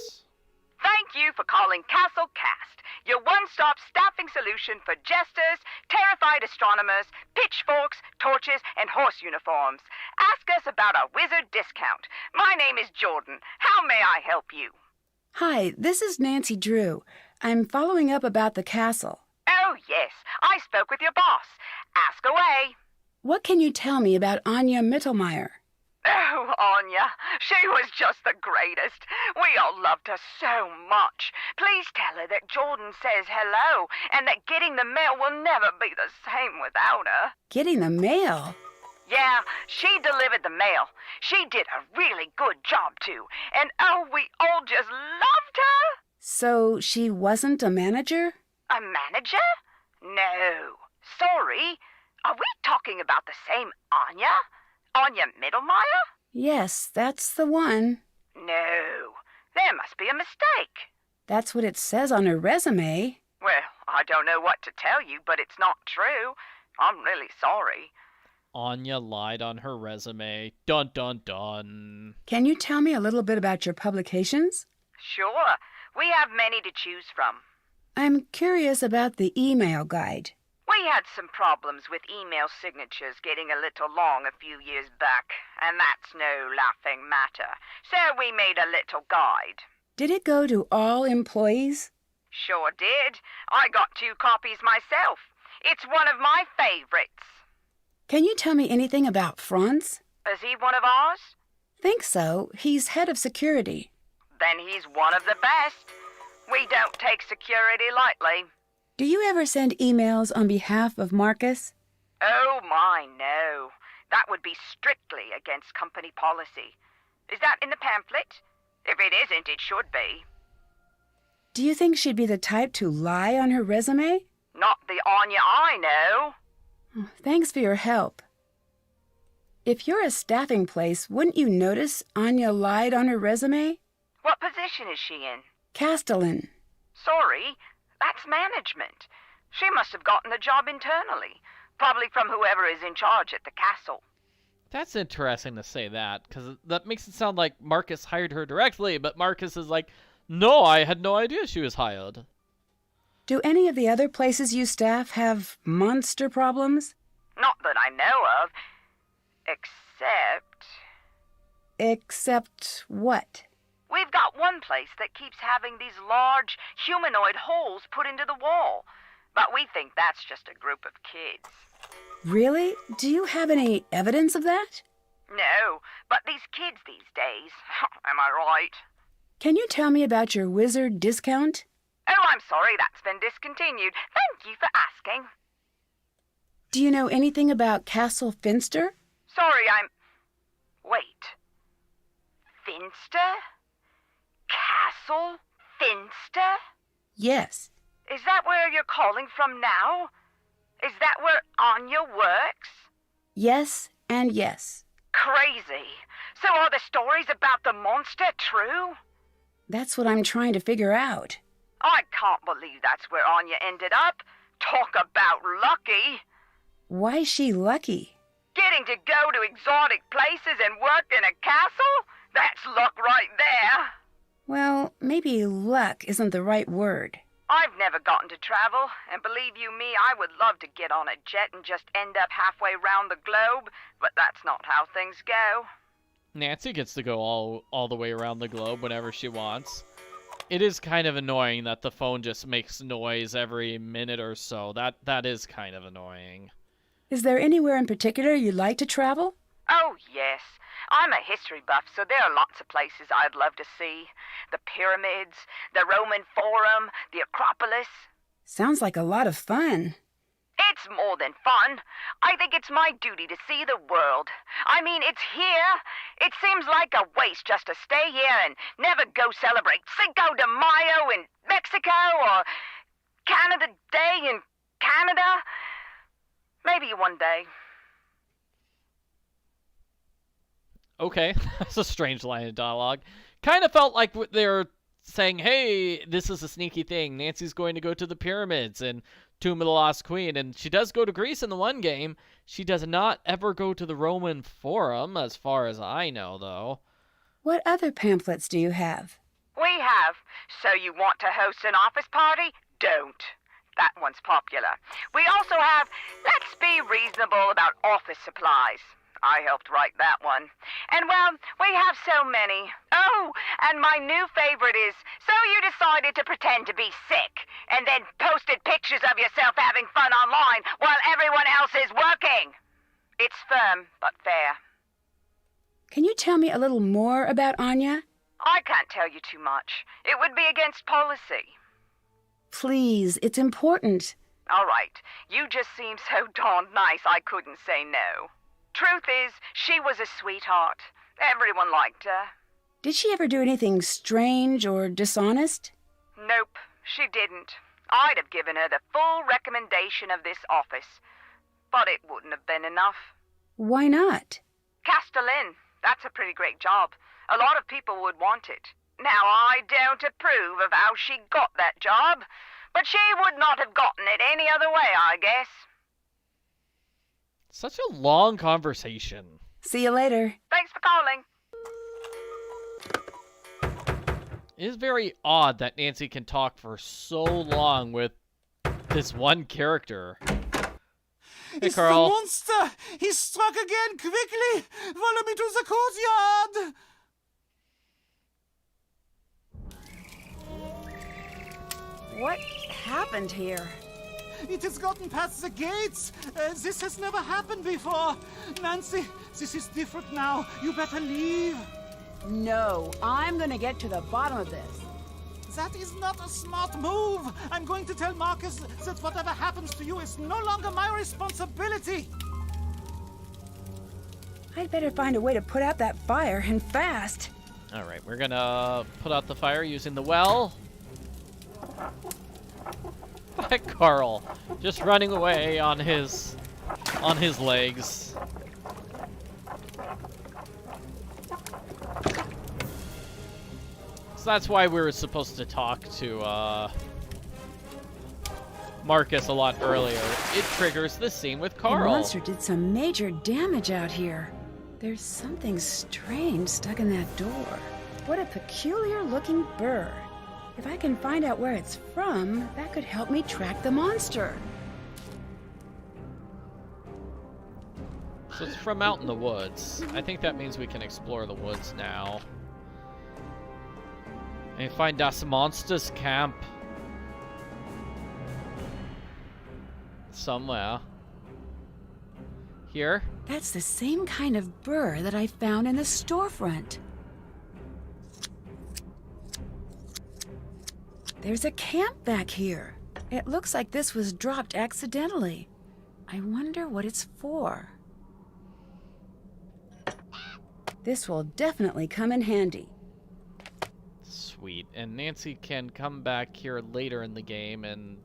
Thank you for calling Castlecast, your one-stop staffing solution for jesters, terrified astronomers, pitchforks, torches, and horse uniforms. Ask us about our wizard discount. My name is Jordan. How may I help you? Hi, this is Nancy Drew. I'm following up about the castle. Oh, yes. I spoke with your boss. Ask away. What can you tell me about Anya Mittelmeier? Oh, Anya, she was just the greatest. We all loved her so much. Please tell her that Jordan says hello and that getting the mail will never be the same without her. Getting the mail? Yeah, she delivered the mail. She did a really good job, too. And oh, we all just loved her. So she wasn't a manager? A manager? No. Sorry. Are we talking about the same Anya? Anya Mittelmeier? Yes, that's the one. No. There must be a mistake. That's what it says on her resume. Well, I don't know what to tell you, but it's not true. I'm really sorry. Anya lied on her resume. Dun dun dun. Can you tell me a little bit about your publications? Sure. We have many to choose from. I'm curious about the email guide. We had some problems with email signatures getting a little long a few years back, and that's no laughing matter. So we made a little guide. Did it go to all employees? Sure did. I got 2 copies myself. It's one of my favorites. Can you tell me anything about Franz? Is he one of ours? Think so. He's head of security. Then he's one of the best. We don't take security lightly. Do you ever send emails on behalf of Marcus? Oh my, no. That would be strictly against company policy. Is that in the pamphlet? If it isn't, it should be. Do you think she'd be the type to lie on her resume? Not the Anya I know. Thanks for your help. If you're a staffing place, wouldn't you notice Anya lied on her resume? What position is she in? Castellan. Sorry, that's management. She must have gotten the job internally, probably from whoever is in charge at the castle. That's interesting to say that, because that makes it sound like Marcus hired her directly, but Marcus is like, no, I had no idea she was hired. Do any of the other places you staff have monster problems? Not that I know of, except... Except what? We've got one place that keeps having these large humanoid holes put into the wall, but we think that's just a group of kids. Really? Do you have any evidence of that? No, but these kids these days, am I right? Can you tell me about your wizard discount? Oh, I'm sorry that's been discontinued. Thank you for asking. Do you know anything about Castle Finster? Sorry, Wait. Finster? Castle Finster? Yes. Is that where you're calling from now? Is that where Anya works? Yes and yes. Crazy. So are the stories about the monster true? That's what I'm trying to figure out. I can't believe that's where Anya ended up. Talk about lucky. Why's she lucky? Getting to go to exotic places and work in a castle? That's luck right there. Well, maybe luck isn't the right word. I've never gotten to travel, and believe you me, I would love to get on a jet and just end up halfway round the globe, but that's not how things go. Nancy gets to go all the way around the globe whenever she wants. It is kind of annoying that the phone just makes noise every minute or so. That is kind of annoying. Is there anywhere in particular you'd like to travel? Oh, yes. I'm a history buff, so there are lots of places I'd love to see. The pyramids, the Roman Forum, the Acropolis. Sounds like a lot of fun. It's more than fun. I think it's my duty to see the world. I mean, it's here. It seems like a waste just to stay here and never go celebrate Cinco de Mayo in Mexico or Canada Day in Canada. Maybe one day. Okay, that's a strange line of dialogue. Kind of felt like they were saying, hey, this is a sneaky thing. Nancy's going to go to the pyramids and Tomb of the Lost Queen, and she does go to Greece in the one game. She does not ever go to the Roman Forum, as far as I know, though. What other pamphlets do you have? We have. So you want to host an office party? Don't. That one's popular. We also have Let's Be Reasonable About Office Supplies. I helped write that one. And, well, we have so many. Oh, and my new favorite is, so you decided to pretend to be sick and then posted pictures of yourself having fun online while everyone else is working. It's firm, but fair. Can you tell me a little more about Anya? I can't tell you too much. It would be against policy. Please, it's important. All right. You just seem so darned nice I couldn't say no. Truth is, she was a sweetheart. Everyone liked her. Did she ever do anything strange or dishonest? Nope, she didn't. I'd have given her the full recommendation of this office. But it wouldn't have been enough. Why not? Castellan, that's a pretty great job. A lot of people would want it. Now, I don't approve of how she got that job, but she would not have gotten it any other way, I guess. Such a long conversation. See you later. Thanks for calling. It is very odd that Nancy can talk for so long with this one character. Hey, It's Carl. the monster! He struck again! Quickly! Follow me to the courtyard! What happened here? It has gotten past the gates. This has never happened before. Nancy, this is different now. You better leave. No, I'm gonna get to the bottom of this. That is not a smart move. I'm going to tell Marcus that whatever happens to you is no longer my responsibility. I'd better find a way to put out that fire, and fast. All right, we're gonna put out the fire using the well. Carl, just running away on his legs. So that's why we were supposed to talk to Marcus a lot earlier. It triggers the scene with Carl. The monster did some major damage out here. There's something strange stuck in that door. What a peculiar-looking burr. If I can find out where it's from, that could help me track the monster. So it's from out in the woods. I think that means we can explore the woods now. And find das Monsters camp. Somewhere. Here? That's the same kind of burr that I found in the storefront. There's a camp back here. It looks like this was dropped accidentally. I wonder what it's for. This will definitely come in handy. Sweet. And Nancy can come back here later in the game and...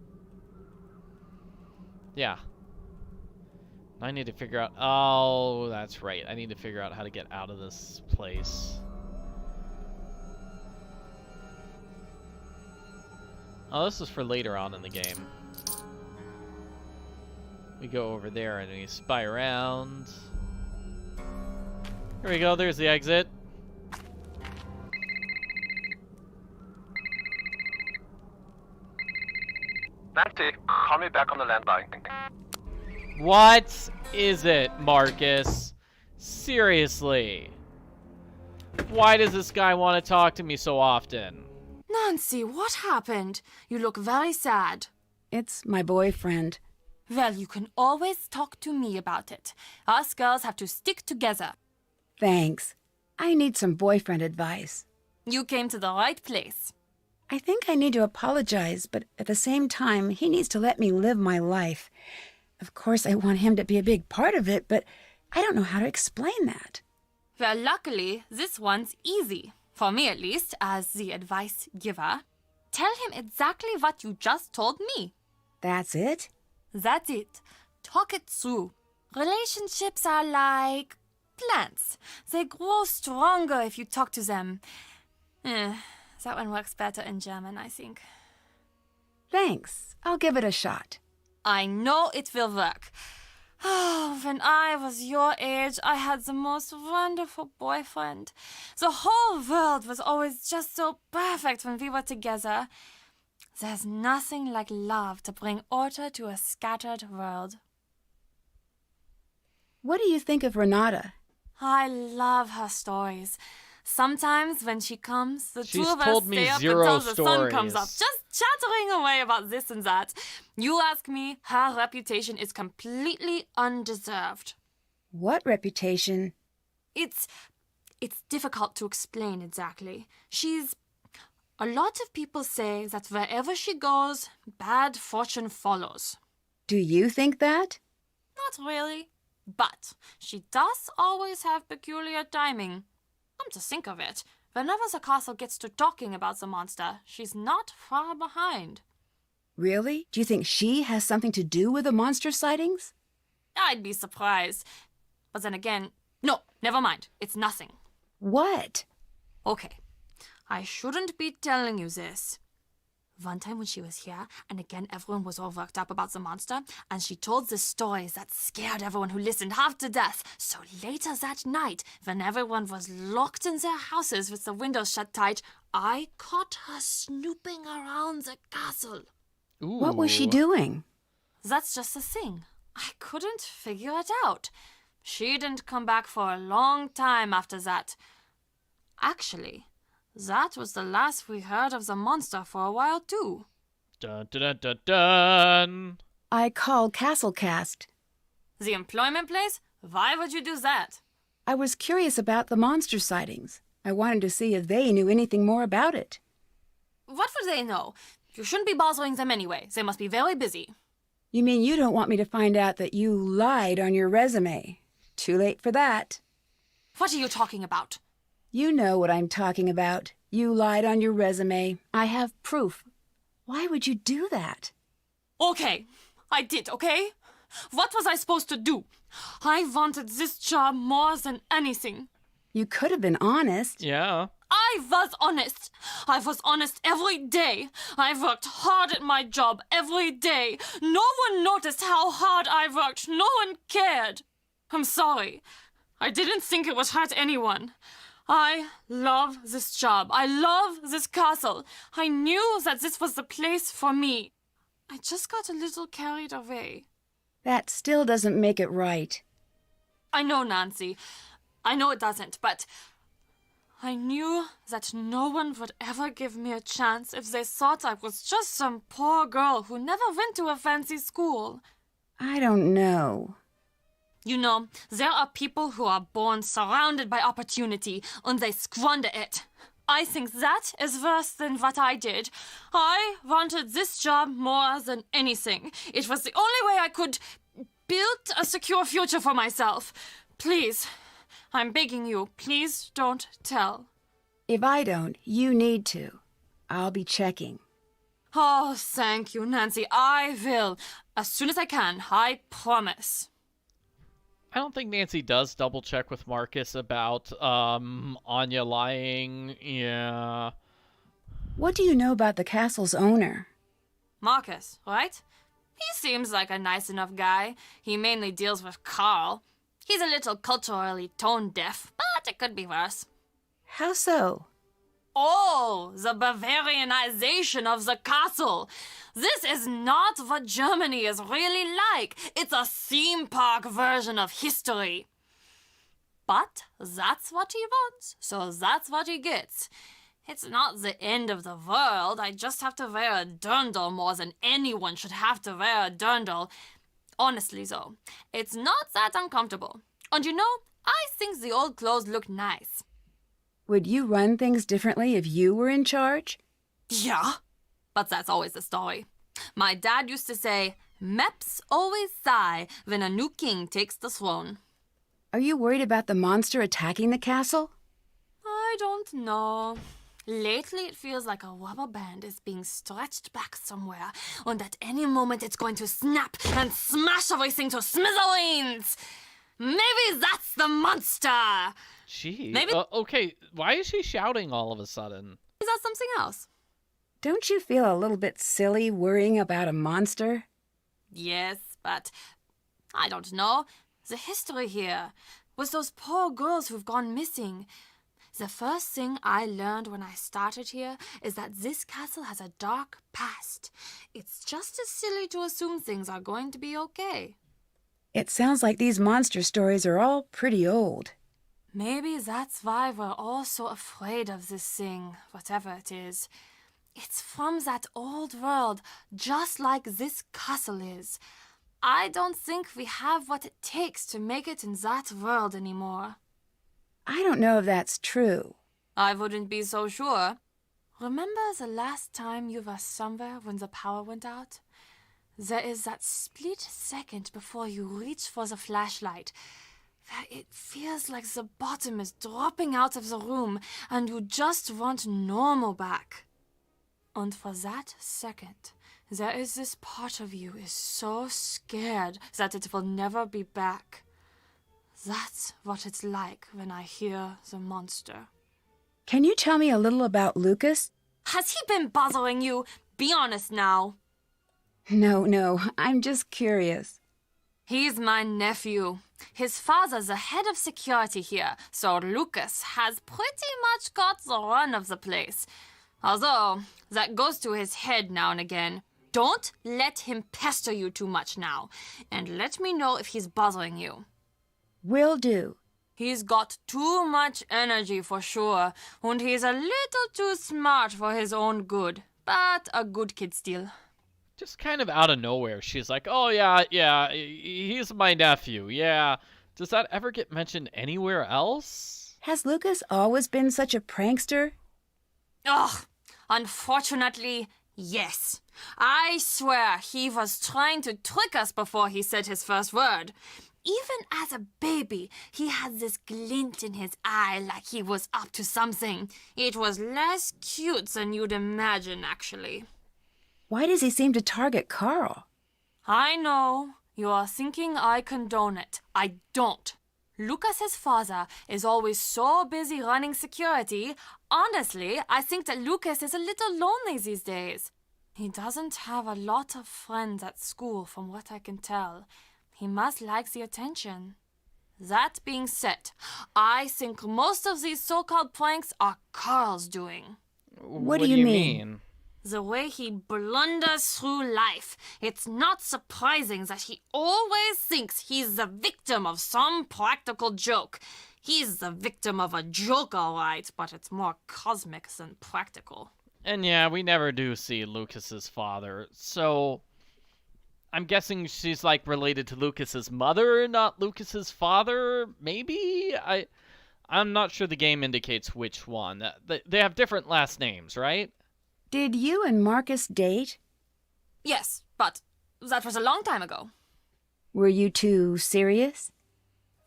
yeah. I need to figure out... oh, that's right. I need to figure out how to get out of this place. Oh, this is for later on in the game. We go over there and we spy around. Here we go, there's the exit. Nancy, call me back on the landline. What is it, Marcus? Seriously. Why does this guy want to talk to me so often? Nancy, what happened? You look very sad. It's my boyfriend. Well, you can always talk to me about it. Us girls have to stick together. Thanks. I need some boyfriend advice. You came to the right place. I think I need to apologize, but at the same time, he needs to let me live my life. Of course, I want him to be a big part of it, but I don't know how to explain that. Well, luckily, this one's easy. For me, at least, as the advice giver. Tell him exactly what you just told me. That's it? That's it. Talk it through. Relationships are like plants. They grow stronger if you talk to them. That one works better in German, I think. Thanks. I'll give it a shot. I know it will work. Oh, when I was your age, I had the most wonderful boyfriend. The whole world was always just so perfect when we were together. There's nothing like love to bring order to a scattered world. What do you think of Renata? I love her stories. Sometimes when she comes, the two of us told me stay up zero until the sun comes up, stories. just chattering away about this and that. You ask me, her reputation is completely undeserved. What reputation? It's difficult to explain exactly. A lot of people say that wherever she goes, bad fortune follows. Do you think that? Not really. But she does always have peculiar timing. Come to think of it, whenever the castle gets to talking about the monster, she's not far behind. Really? Do you think she has something to do with the monster sightings? I'd be surprised. But then again, no, never mind. It's nothing. What? Okay, I shouldn't be telling you this. One time when she was here, and again everyone was all worked up about the monster, and she told the stories that scared everyone who listened half to death. So later that night, when everyone was locked in their houses with the windows shut tight, I caught her snooping around the castle. Ooh. What was she doing? That's just the thing. I couldn't figure it out. She didn't come back for a long time after that. Actually, that was the last we heard of the monster for a while, too. Dun, dun, dun, dun, dun. I called Castlecast. The employment place? Why would you do that? I was curious about the monster sightings. I wanted to see if they knew anything more about it. What would they know? You shouldn't be bothering them anyway. They must be very busy. You mean you don't want me to find out that you lied on your resume? Too late for that. What are you talking about? You know what I'm talking about. You lied on your resume. I have proof. Why would you do that? Okay, I did, okay? What was I supposed to do? I wanted this job more than anything. You could have been honest. Yeah. I was honest. I was honest every day. I worked hard at my job every day. No one noticed how hard I worked. No one cared. I'm sorry. I didn't think it would hurt anyone. I love this job. I love this castle. I knew that this was the place for me. I just got a little carried away. That still doesn't make it right. I know, Nancy. I know it doesn't, but I knew that no one would ever give me a chance if they thought I was just some poor girl who never went to a fancy school. I don't know. You know, there are people who are born surrounded by opportunity, and they squander it. I think that is worse than what I did. I wanted this job more than anything. It was the only way I could build a secure future for myself. Please, I'm begging you, please don't tell. If I don't, you need to. I'll be checking. Oh, thank you, Nancy. I will. As soon as I can, I promise. I don't think Nancy does double check with Marcus about Anya lying. Yeah. What do you know about the castle's owner? Marcus, right? He seems like a nice enough guy. He mainly deals with Carl. He's a little culturally tone-deaf, but it could be worse. How so? Oh, the Bavarianization of the castle. This is not what Germany is really like. It's a theme park version of history. But that's what he wants, so that's what he gets. It's not the end of the world. I just have to wear a dirndl more than anyone should have to wear a dirndl. Honestly, though, it's not that uncomfortable. And you know, I think the old clothes look nice. Would you run things differently if you were in charge? Yeah, but that's always the story. My dad used to say, Meps always sigh when a new king takes the throne. Are you worried about the monster attacking the castle? I don't know. Lately, it feels like a rubber band is being stretched back somewhere, and at any moment it's going to snap and smash everything to smithereens. Maybe that's the monster. Gee. Maybe- Okay, why is she shouting all of a sudden? Is that something else? Don't you feel a little bit silly worrying about a monster? Yes, but I don't know. The history here, with those poor girls who've gone missing. The first thing I learned when I started here is that this castle has a dark past. It's just as silly to assume things are going to be okay. It sounds like these monster stories are all pretty old. Maybe that's why we're all so afraid of this thing, whatever it is. It's from that old world, just like this castle is. I don't think we have what it takes to make it in that world anymore. I don't know if that's true. I wouldn't be so sure. Remember the last time you were somewhere when the power went out? There is that split second before you reach for the flashlight, where it feels like the bottom is dropping out of the room and you just want normal back. And for that second, there is this part of you is so scared that it will never be back. That's what it's like when I hear the monster. Can you tell me a little about Lucas? Has he been bothering you? Be honest now. No, I'm just curious. He's my nephew. His father's the head of security here, so Lucas has pretty much got the run of the place. Although, that goes to his head now and again. Don't let him pester you too much now, and let me know if he's bothering you. Will do. He's got too much energy for sure, and he's a little too smart for his own good, but a good kid still. Just kind of out of nowhere, she's like, oh yeah, he's my nephew, yeah. Does that ever get mentioned anywhere else? Has Lucas always been such a prankster? Ugh, unfortunately, yes. I swear he was trying to trick us before he said his first word. Even as a baby, he had this glint in his eye like he was up to something. It was less cute than you'd imagine, actually. Why does he seem to target Carl? I know. You are thinking I condone it. I don't. Lucas's father is always so busy running security. Honestly, I think that Lucas is a little lonely these days. He doesn't have a lot of friends at school, from what I can tell. He must like the attention. That being said, I think most of these so-called pranks are Carl's doing. What do you mean? The way he blunders through life. It's not surprising that he always thinks he's the victim of some practical joke. He's the victim of a joke, all right, but it's more cosmic than practical. And yeah, we never do see Lucas's father, so I'm guessing she's like related to Lucas's mother, not Lucas's father, maybe? I'm not sure the game indicates which one. They have different last names, right? Did you and Marcus date? Yes, but that was a long time ago. Were you two serious?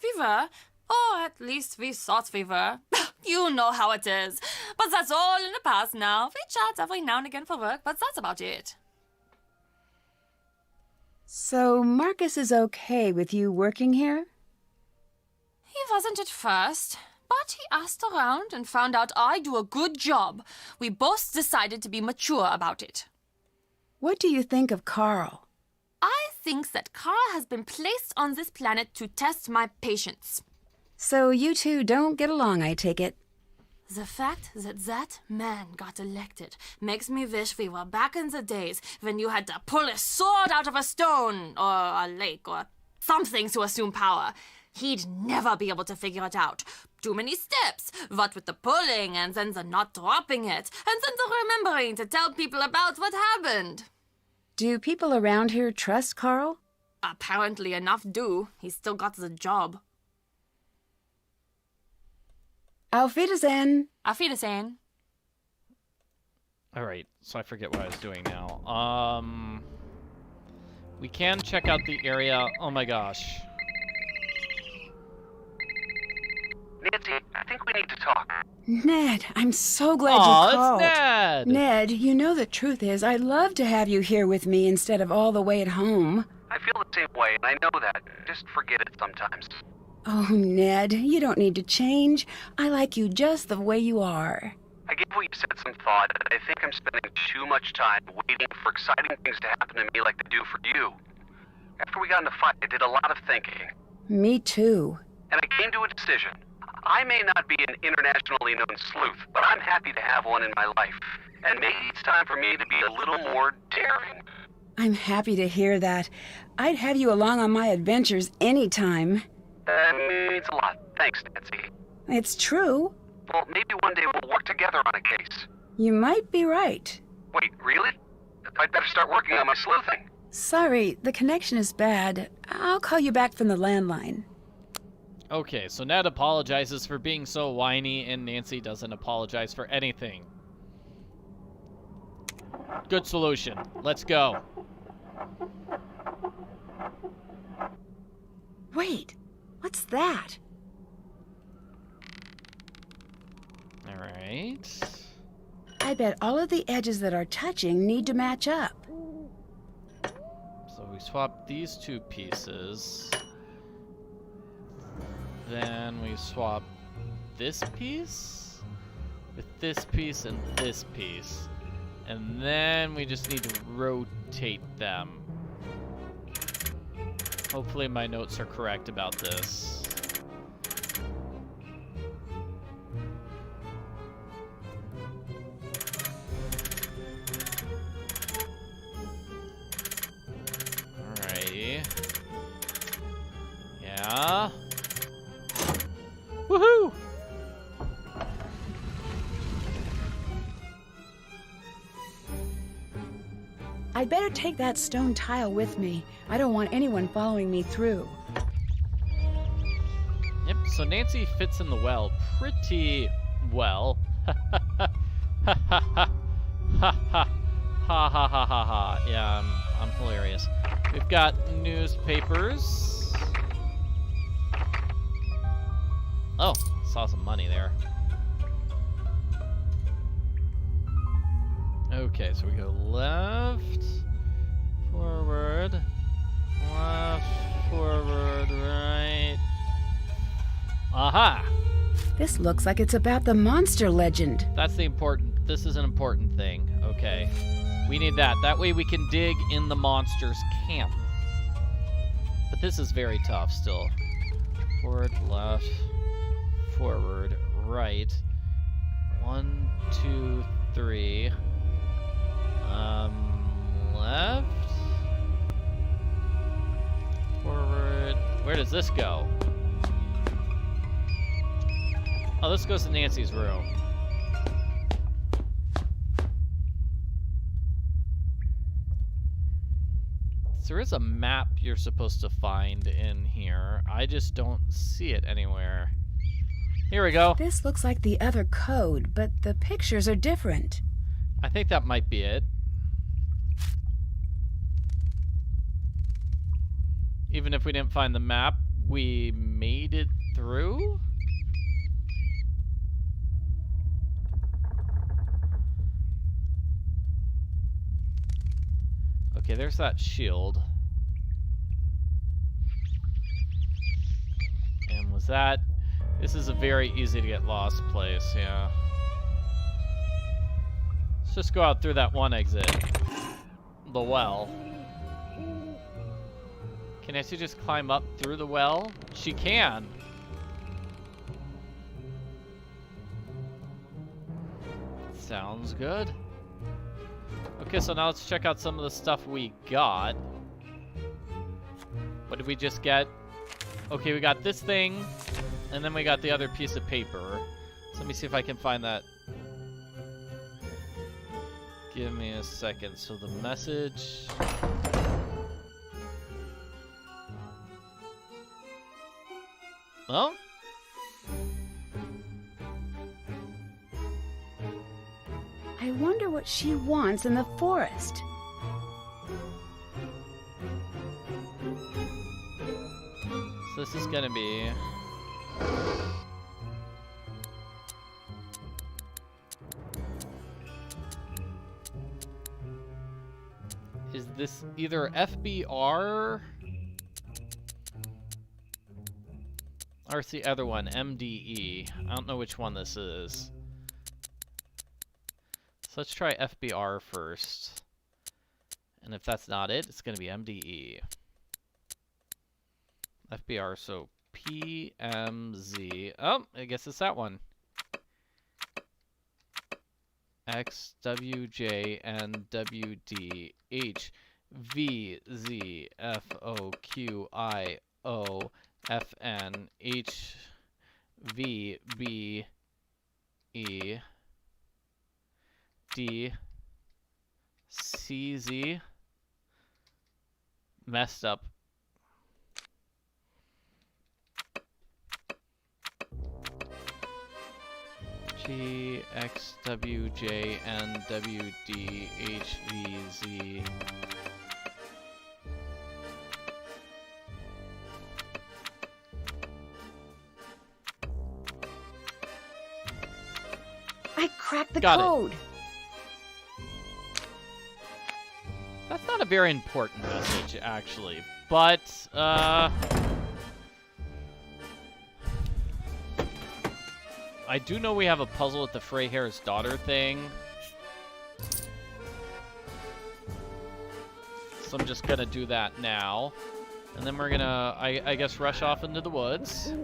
We were. Or at least we thought we were. You know how it is. But that's all in the past now. We chat every now and again for work, but that's about it. So Marcus is okay with you working here? He wasn't at first, but he asked around and found out I do a good job. We both decided to be mature about it. What do you think of Carl? I think that Carl has been placed on this planet to test my patience. So you two don't get along, I take it. The fact that man got elected makes me wish we were back in the days when you had to pull a sword out of a stone or a lake or something to assume power. He'd never be able to figure it out. Too many steps, what with the pulling and then the not dropping it, and then the remembering to tell people about what happened. Do people around here trust Carl? Apparently enough do. He's still got the job. Auf Wiedersehen. Auf Wiedersehen. Alright, so I forget what I was doing now. We can check out the area. Oh my gosh. Nancy, I think we need to talk. Ned, I'm so glad you called. It's Ned! Ned, you know the truth is, I'd love to have you here with me instead of all the way at home. I feel the same way, and I know that. Just forget it sometimes. Oh, Ned, you don't need to change. I like you just the way you are. I gave what you said some thought, and I think I'm spending too much time waiting for exciting things to happen to me like they do for you. After we got in a fight, I did a lot of thinking. Me too. And I came to a decision. I may not be an internationally known sleuth, but I'm happy to have one in my life. And maybe it's time for me to be a little more daring. I'm happy to hear that. I'd have you along on my adventures anytime. That means a lot. Thanks, Nancy. It's true. Well, maybe one day we'll work together on a case. You might be right. Wait, really? I'd better start working on my sleuthing. Sorry, the connection is bad. I'll call you back from the landline. Okay, so Ned apologizes for being so whiny, and Nancy doesn't apologize for anything. Good solution. Let's go. Wait, what's that? Alright. I bet all of the edges that are touching need to match up. So we swap these two pieces. Then we swap this piece with this piece and this piece. And then we just need to rotate them. Hopefully my notes are correct about this. Alrighty. Yeah. Woohoo! I'd better take that stone tile with me. I don't want anyone following me through. Yep, so Nancy fits in the well pretty well. Ha ha ha ha ha ha ha ha ha. Yeah, I'm hilarious. We've got newspapers. Oh, saw some money there. Okay, so we go left, forward, right. Aha! This looks like it's about the monster legend. This is an important thing. Okay. We need that. That way we can dig in the monster's camp. But this is very tough still. Forward, left, forward, right. 1, 2, 3. Left. Forward. Where does this go? Oh, this goes to Nancy's room. So there is a map you're supposed to find in here. I just don't see it anywhere. Here we go. This looks like the other code, but the pictures are different. I think that might be it. Even if we didn't find the map, we made it through? Okay, there's that shield. And was that... This is a very easy to get lost place, yeah. Let's just go out through that one exit. The well. Can Nancy just climb up through the well? She can. Sounds good. Okay, so now let's check out some of the stuff we got. What did we just get? Okay, we got this thing, and then we got the other piece of paper. So let me see if I can find that. Give me a second. So the message... Well... I wonder what she wants in the forest. So this is gonna be... Is this either FBR? Or it's the other one, MDE. I don't know which one this is. So let's try FBR first. And if that's not it, it's going to be MDE. FBR, so PMZ. Oh, I guess it's that one. X, W, J, N, W, D, H, V, Z, F, O, Q, I, O, F, N, H, V, B, E, D, C, Z. Messed up. G, X, W, J, N, W, D, H, V, Z. I cracked the Got it. code. That's not a very important message, actually. But, I do know we have a puzzle with the Freyhair's daughter thing. So I'm just gonna do that now. And then we're gonna, I guess, rush off into the woods.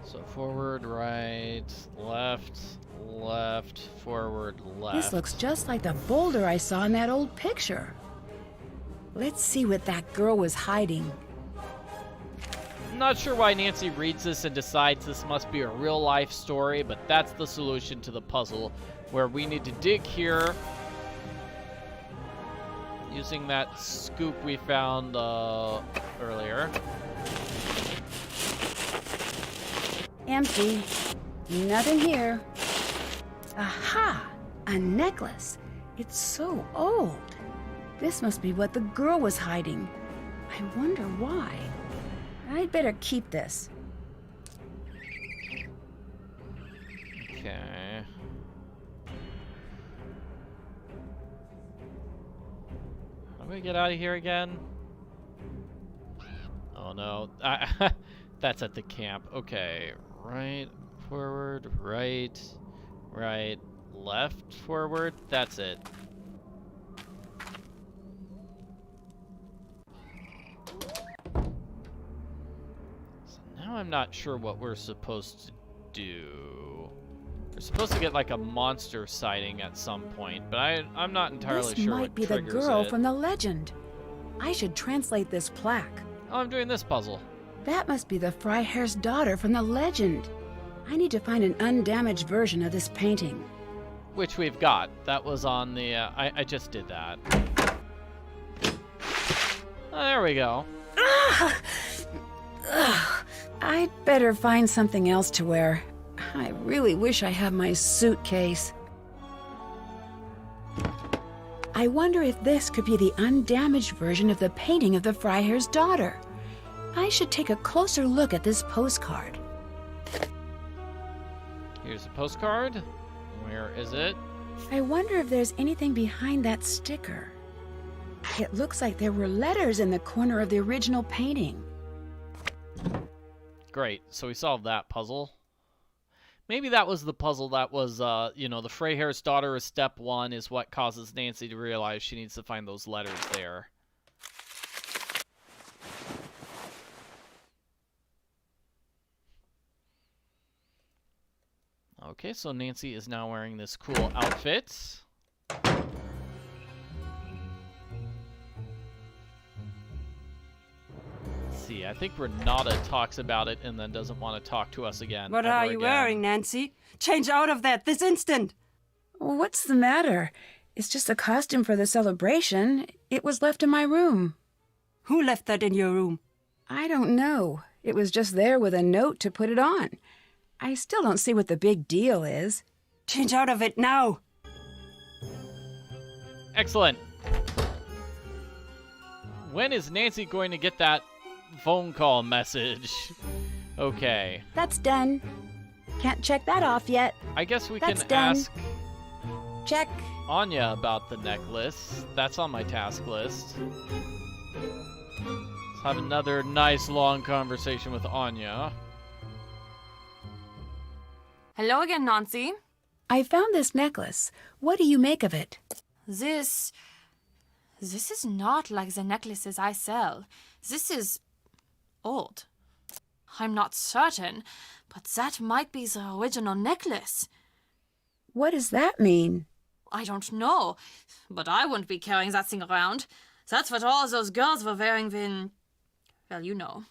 So forward, right, left, left, forward, left. This looks just like the boulder I saw in that old picture. Let's see what that girl was hiding. I'm not sure why Nancy reads this and decides this must be a real-life story, but that's the solution to the puzzle, where we need to dig here using that scoop we found earlier. Empty. Nothing here. Aha! A necklace. It's so old. This must be what the girl was hiding. I wonder why. I'd better keep this. Okay. How do we get out of here again? Oh no. That's at the camp. Okay. Right, forward, right, right, left, forward. That's it. So now I'm not sure what we're supposed to do. We're supposed to get like a monster sighting at some point, but I'm not entirely This sure might what be the triggers girl it. from the legend. I should translate this plaque. Oh, I'm doing this puzzle. That must be the Freiherr's daughter from the legend. I need to find an undamaged version of this painting. Which we've got. That was on the, I just did that. Oh, there we go. I'd better find something else to wear. I really wish I had my suitcase. I wonder if this could be the undamaged version of the painting of the Freiherr's daughter. I should take a closer look at this postcard. Here's a postcard. Where is it? I wonder if there's anything behind that sticker. It looks like there were letters in the corner of the original painting. Great. So we solved that puzzle. Maybe that was the puzzle that was, you know, the Freiherr's daughter is step 1 is what causes Nancy to realize she needs to find those letters there. Okay, so Nancy is now wearing this cool outfit. Let's see, I think Renata talks about it and then doesn't want to talk to us again. What ever are you again. wearing, Nancy? Change out of that this instant! What's the matter? It's just a costume for the celebration. It was left in my room. Who left that in your room? I don't know. It was just there with a note to put it on. I still don't see what the big deal is. Change out of it now! Excellent. When is Nancy going to get that phone call message? Okay. That's done. Can't check that off yet. I guess we That's can done. ask Check. Anya about the necklace. That's on my task list. Let's have another nice long conversation with Anya. Hello again, Nancy. I found this necklace. What do you make of it? This is not like the necklaces I sell. This is old. I'm not certain, but that might be the original necklace. What does that mean? I don't know, but I wouldn't be carrying that thing around. That's what all those girls were wearing when... well, you know.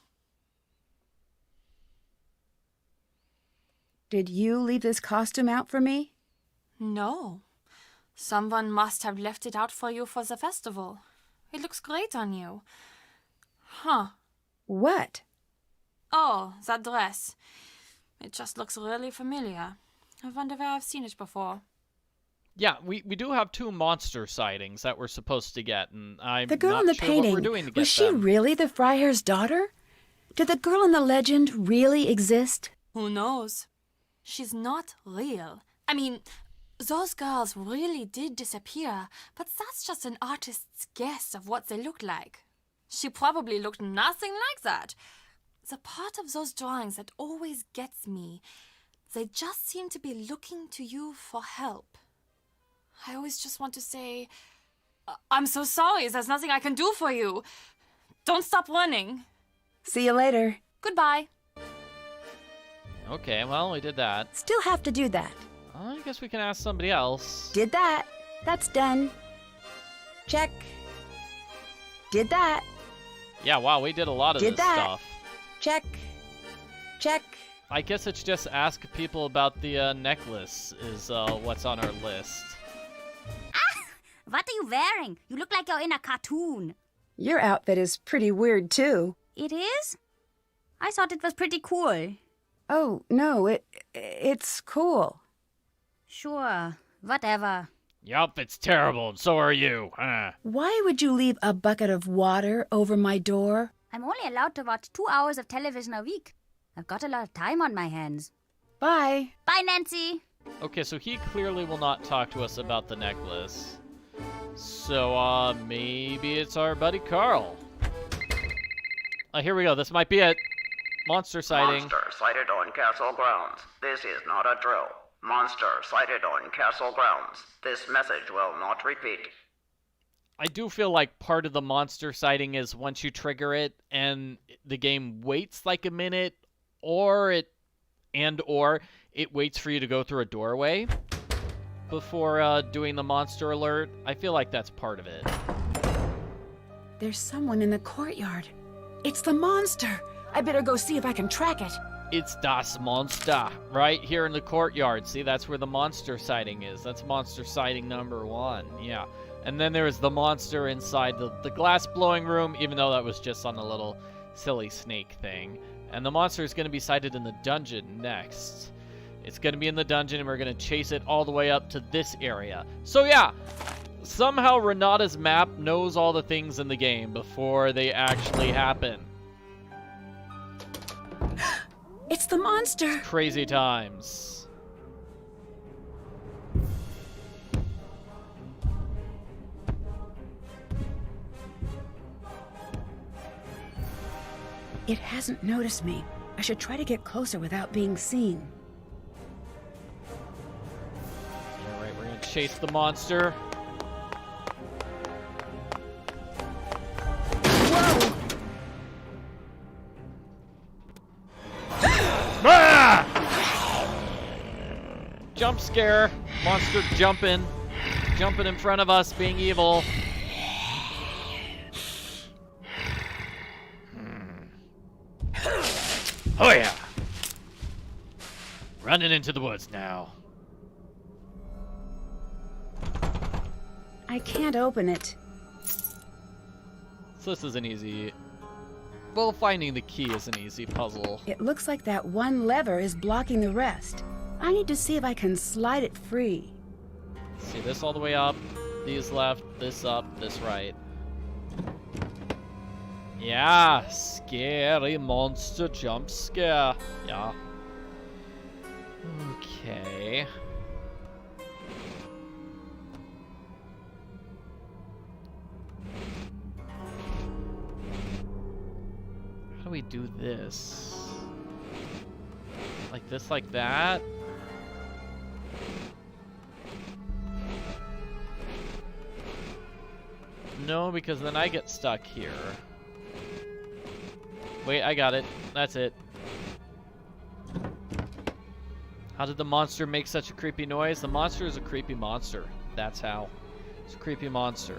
Did you leave this costume out for me? No. Someone must have left it out for you for the festival. It looks great on you. Huh. What? Oh, that dress. It just looks really familiar. I wonder where I've seen it before. Yeah, we do have 2 monster sightings that we're supposed to get, and I'm The girl not in the sure painting, what we're doing to get was she them. really the Freiherr's daughter? Did the girl in the legend really exist? Who knows? She's not real. I mean, those girls really did disappear, but that's just an artist's guess of what they looked like. She probably looked nothing like that. The part of those drawings that always gets me, they just seem to be looking to you for help. I always just want to say, I'm so sorry, there's nothing I can do for you. Don't stop running. See you later. Goodbye. Okay, well, we did that. Still have to do that. I guess we can ask somebody else. Did that. That's done. Check. Did that. Yeah, wow, we did a lot of Did this that. stuff. Check. Check. I guess it's just ask people about the necklace is what's on our list. What are you wearing? You look like you're in a cartoon. Your outfit is pretty weird, too. It is? I thought it was pretty cool. Oh, no, it's cool. Sure, whatever. Your outfit's terrible, and so are you. Why would you leave a bucket of water over my door? I'm only allowed to watch 2 hours of television a week. I've got a lot of time on my hands. Bye. Bye, Nancy. Okay, so he clearly will not talk to us about the necklace. So, maybe it's our buddy Carl. Here we go. This might be it. Monster sighting. Monster sighted on castle grounds. This is not a drill. Monster sighted on castle grounds. This message will not repeat. I do feel like part of the monster sighting is once you trigger it and the game waits like a minute, or it waits for you to go through a doorway before doing the monster alert. I feel like that's part of it. There's someone in the courtyard. It's the monster. I better go see if I can track it. It's das Monster, right here in the courtyard. See, that's where the monster sighting is. That's monster sighting number 1, yeah. And then there is the monster inside the glass blowing room, even though that was just on a little silly snake thing. And the monster is going to be sighted in the dungeon next. It's going to be in the dungeon, and we're going to chase it all the way up to this area. So yeah, somehow Renata's map knows all the things in the game before they actually happen. It's the monster. Crazy times. It hasn't noticed me. I should try to get closer without being seen. Alright, we're gonna chase the monster. Whoa! Ah! Jump scare. Monster jumping in front of us, being evil. Oh yeah! Running into the woods now. I can't open it. So this is an easy... Well, finding the key is an easy puzzle. It looks like that one lever is blocking the rest. I need to see if I can slide it free. See this all the way up, these left, this up, this right. Yeah, scary monster jump scare. Yeah. Okay. How do we do this? Like this, like that? No, because then I get stuck here. Wait, I got it. That's it. How did the monster make such a creepy noise? The monster is a creepy monster. That's how. It's a creepy monster.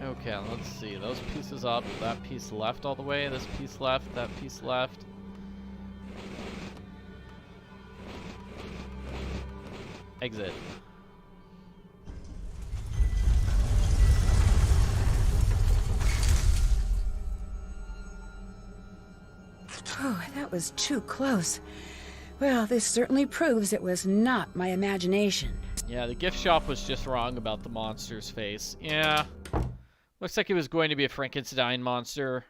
Okay, let's see. Those pieces up, that piece left all the way, this piece left, that piece left. Exit. Oh, that was too close. Well, this certainly proves it was not my imagination. Yeah, the gift shop was just wrong about the monster's face. Yeah. Looks like it was going to be a Frankenstein monster.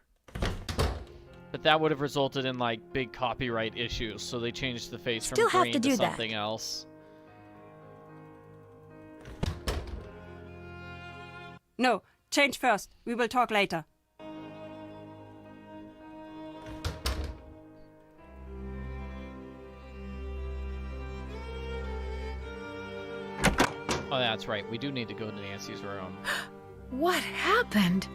But that would have resulted in, like, big copyright issues, so they changed the face Still from have green to do that. something else. No, change first. We will talk later. Oh, that's right. We do need to go to Nancy's room. What happened?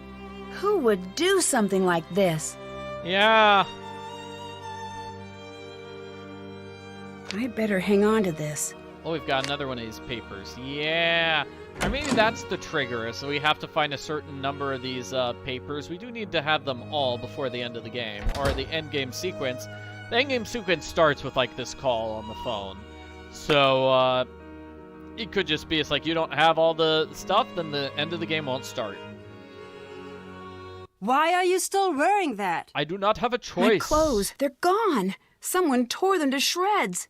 Who would do something like this? Yeah. I better hang on to this. Oh, we've got another one of these papers. Yeah. Or maybe that's the trigger, so we have to find a certain number of these papers. We do need to have them all before the end of the game, or the end game sequence. The end game sequence starts with, like, this call on the phone. So, it could just be, it's like you don't have all the stuff, then the end of the game won't start. Why are you still wearing that? I do not have a choice. My clothes, they're gone. Someone tore them to shreds.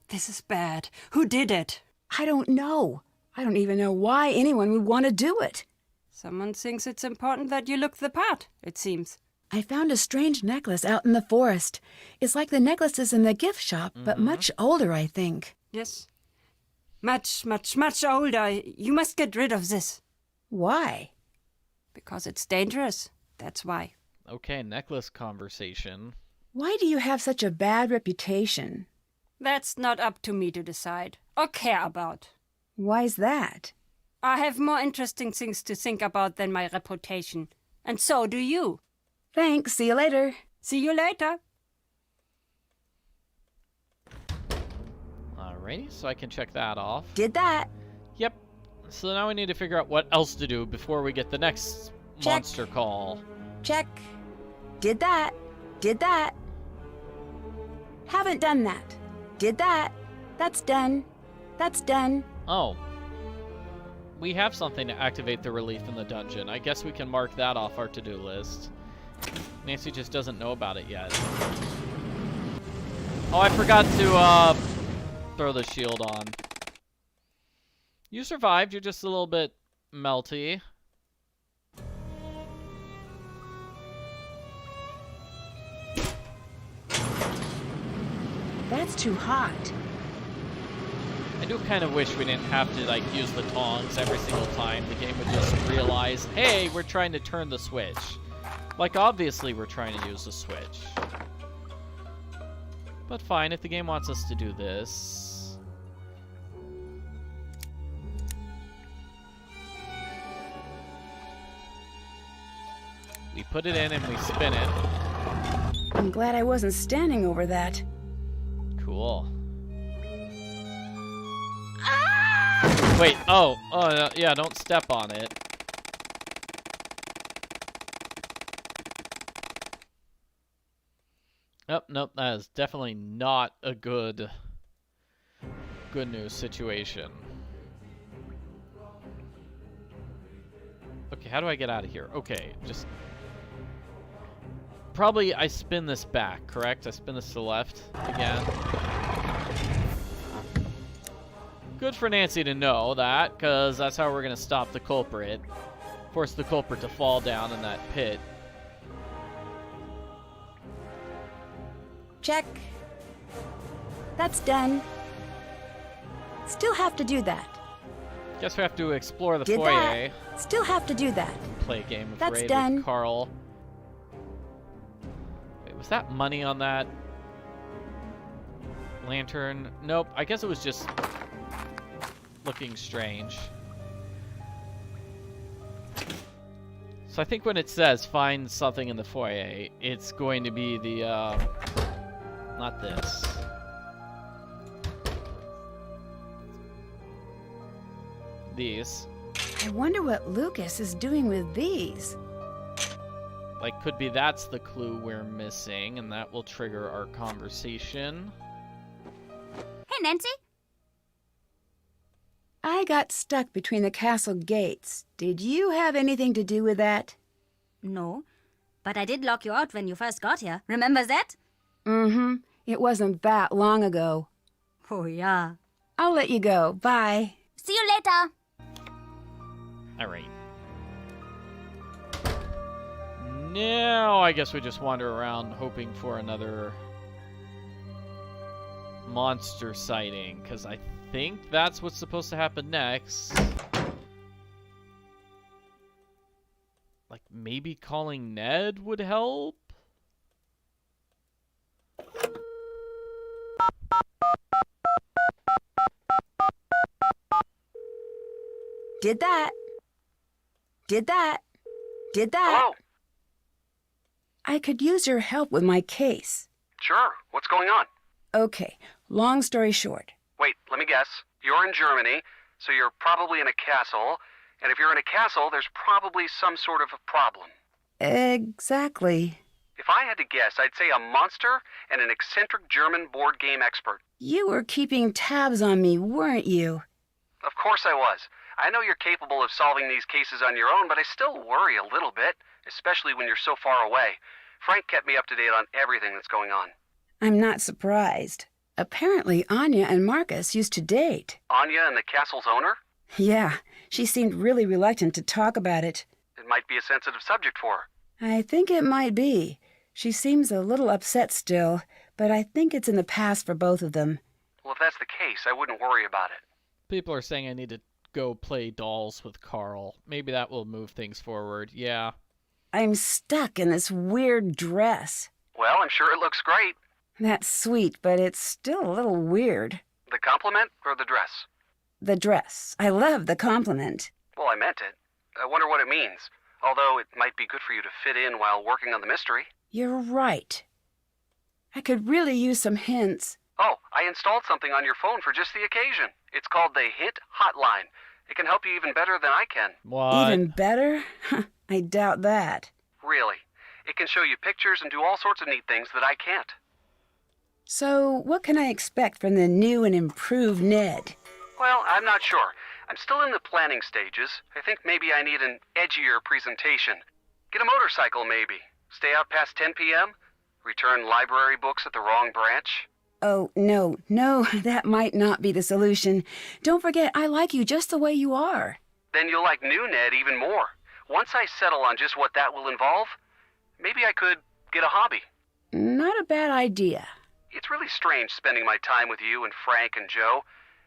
This is bad. Who did it? I don't know. I don't even know why anyone would want to do it. Someone thinks it's important that you look the part, it seems. I found a strange necklace out in the forest. It's like the necklaces in the gift shop, but much older, I think. Yes. Much, much, much older. You must get rid of this. Why? Because it's dangerous. That's why. Okay, necklace conversation. Why do you have such a bad reputation? That's not up to me to decide or care about. Why's that? I have more interesting things to think about than my reputation. And so do you. Thanks. See you later. See you later. Alrighty, so I can check that off. Did that. Yep. So now we need to figure out what else to do before we get the next Check. monster call. Check. Did that. Did that. Haven't done that. Did that. That's done. That's done. Oh. We have something to activate the relief in the dungeon. I guess we can mark that off our to-do list. Nancy just doesn't know about it yet. Oh, I forgot to throw the shield on. You survived. You're just a little bit melty. That's too hot. I do kind of wish we didn't have to, like, use the tongs every single time. The game would just realize, hey, we're trying to turn the switch. Like, obviously we're trying to use the switch. But fine, if the game wants us to do this. We put it in and we spin it. I'm glad I wasn't standing over that. Cool. Wait, yeah, don't step on it. Oh, nope, that is definitely not a good news situation. Okay, how do I get out of here? Okay, just... Probably I spin this back, correct? I spin this to the left again. Good for Nancy to know that, because that's how we're going to stop the culprit. Force the culprit to fall down in that pit. Check. That's done. Still have to do that. Guess we have to explore the Did foyer. that. Still have to do that. Play a game of That's Raid done. with Carl. Wait, was that money on that lantern? Nope, I guess it was just looking strange. So I think when it says find something in the foyer, it's going to be the, not this. These. I wonder what Lucas is doing with these. Like, could be that's the clue we're missing, and that will trigger our conversation. Hey, Nancy. I got stuck between the castle gates. Did you have anything to do with that? No, but I did lock you out when you first got here. Remember that? Mm-hmm. It wasn't that long ago. Oh, yeah. I'll let you go. Bye. See you later. Alright. Now, I guess we just wander around hoping for another monster sighting, because I think that's what's supposed to happen next. Like, maybe calling Ned would help? Did that. Did that. Did that. Hello? I could use your help with my case. Sure. What's going on? Okay, long story short. Wait, let me guess. You're in Germany, so you're probably in a castle. And if you're in a castle, there's probably some sort of a problem. Exactly. If I had to guess, I'd say a monster and an eccentric German board game expert. You were keeping tabs on me, weren't you? Of course I was. I know you're capable of solving these cases on your own, but I still worry a little bit, especially when you're so far away. Frank kept me up to date on everything that's going on. I'm not surprised. Apparently, Anya and Marcus used to date. Anya and the castle's owner? Yeah, she seemed really reluctant to talk about it. It might be a sensitive subject for her. I think it might be. She seems a little upset still, but I think it's in the past for both of them. Well, if that's the case, I wouldn't worry about it. People are saying I need to go play dolls with Carl. Maybe that will move things forward. Yeah. I'm stuck in this weird dress. Well, I'm sure it looks great. That's sweet, but it's still a little weird. The compliment or the dress? The dress. I love the compliment. Well, I meant it. I wonder what it means. Although it might be good for you to fit in while working on the mystery. You're right. I could really use some hints. Oh, I installed something on your phone for just the occasion. It's called the Hint Hotline. It can help you even better than I can. What? Even better? I doubt that. Really. It can show you pictures and do all sorts of neat things that I can't. So, what can I expect from the new and improved Ned? Well, I'm not sure. I'm still in the planning stages. I think maybe I need an edgier presentation. Get a motorcycle, maybe. Stay out past 10 p.m.? Return library books at the wrong branch? Oh, no, that might not be the solution. Don't forget, I like you just the way you are. Then you'll like new Ned even more. Once I settle on just what that will involve, maybe I could get a hobby. Not a bad idea. It's really strange spending my time with you and Frank and Joe.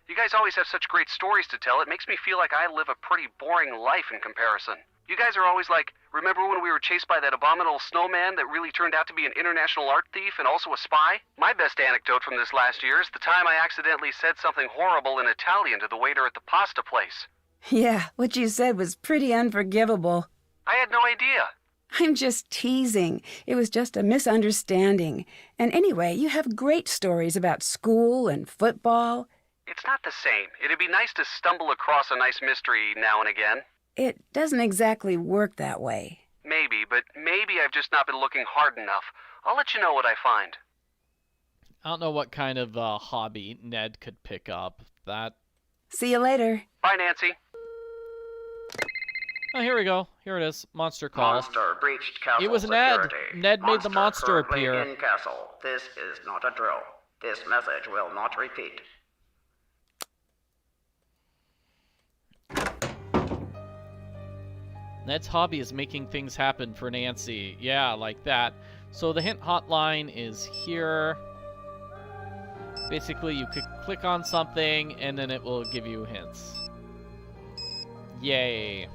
You guys always have such great stories to tell. It makes me feel like I live a pretty boring life in comparison. You guys are always like, remember when we were chased by that abominable snowman that really turned out to be an international art thief and also a spy? My best anecdote from this last year is the time I accidentally said something horrible in Italian to the waiter at the pasta place. Yeah, what you said was pretty unforgivable. I had no idea. I'm just teasing. It was just a misunderstanding. And anyway, you have great stories about school and football. It's not the same. It'd be nice to stumble across a nice mystery now and again. It doesn't exactly work that way. Maybe, but maybe I've just not been looking hard enough. I'll let you know what I find. I don't know what kind of hobby Ned could pick up. That. See you later. Bye, Nancy. Oh, here we go. Here it is. Monster call. Monster breached castle It was Ned. security. Ned made the monster currently appear. in castle. This is not a drill. This message will not repeat. Ned's hobby is making things happen for Nancy. Yeah, like that. So the hint hotline is here. Basically, you could click on something, and then it will give you hints. Yay.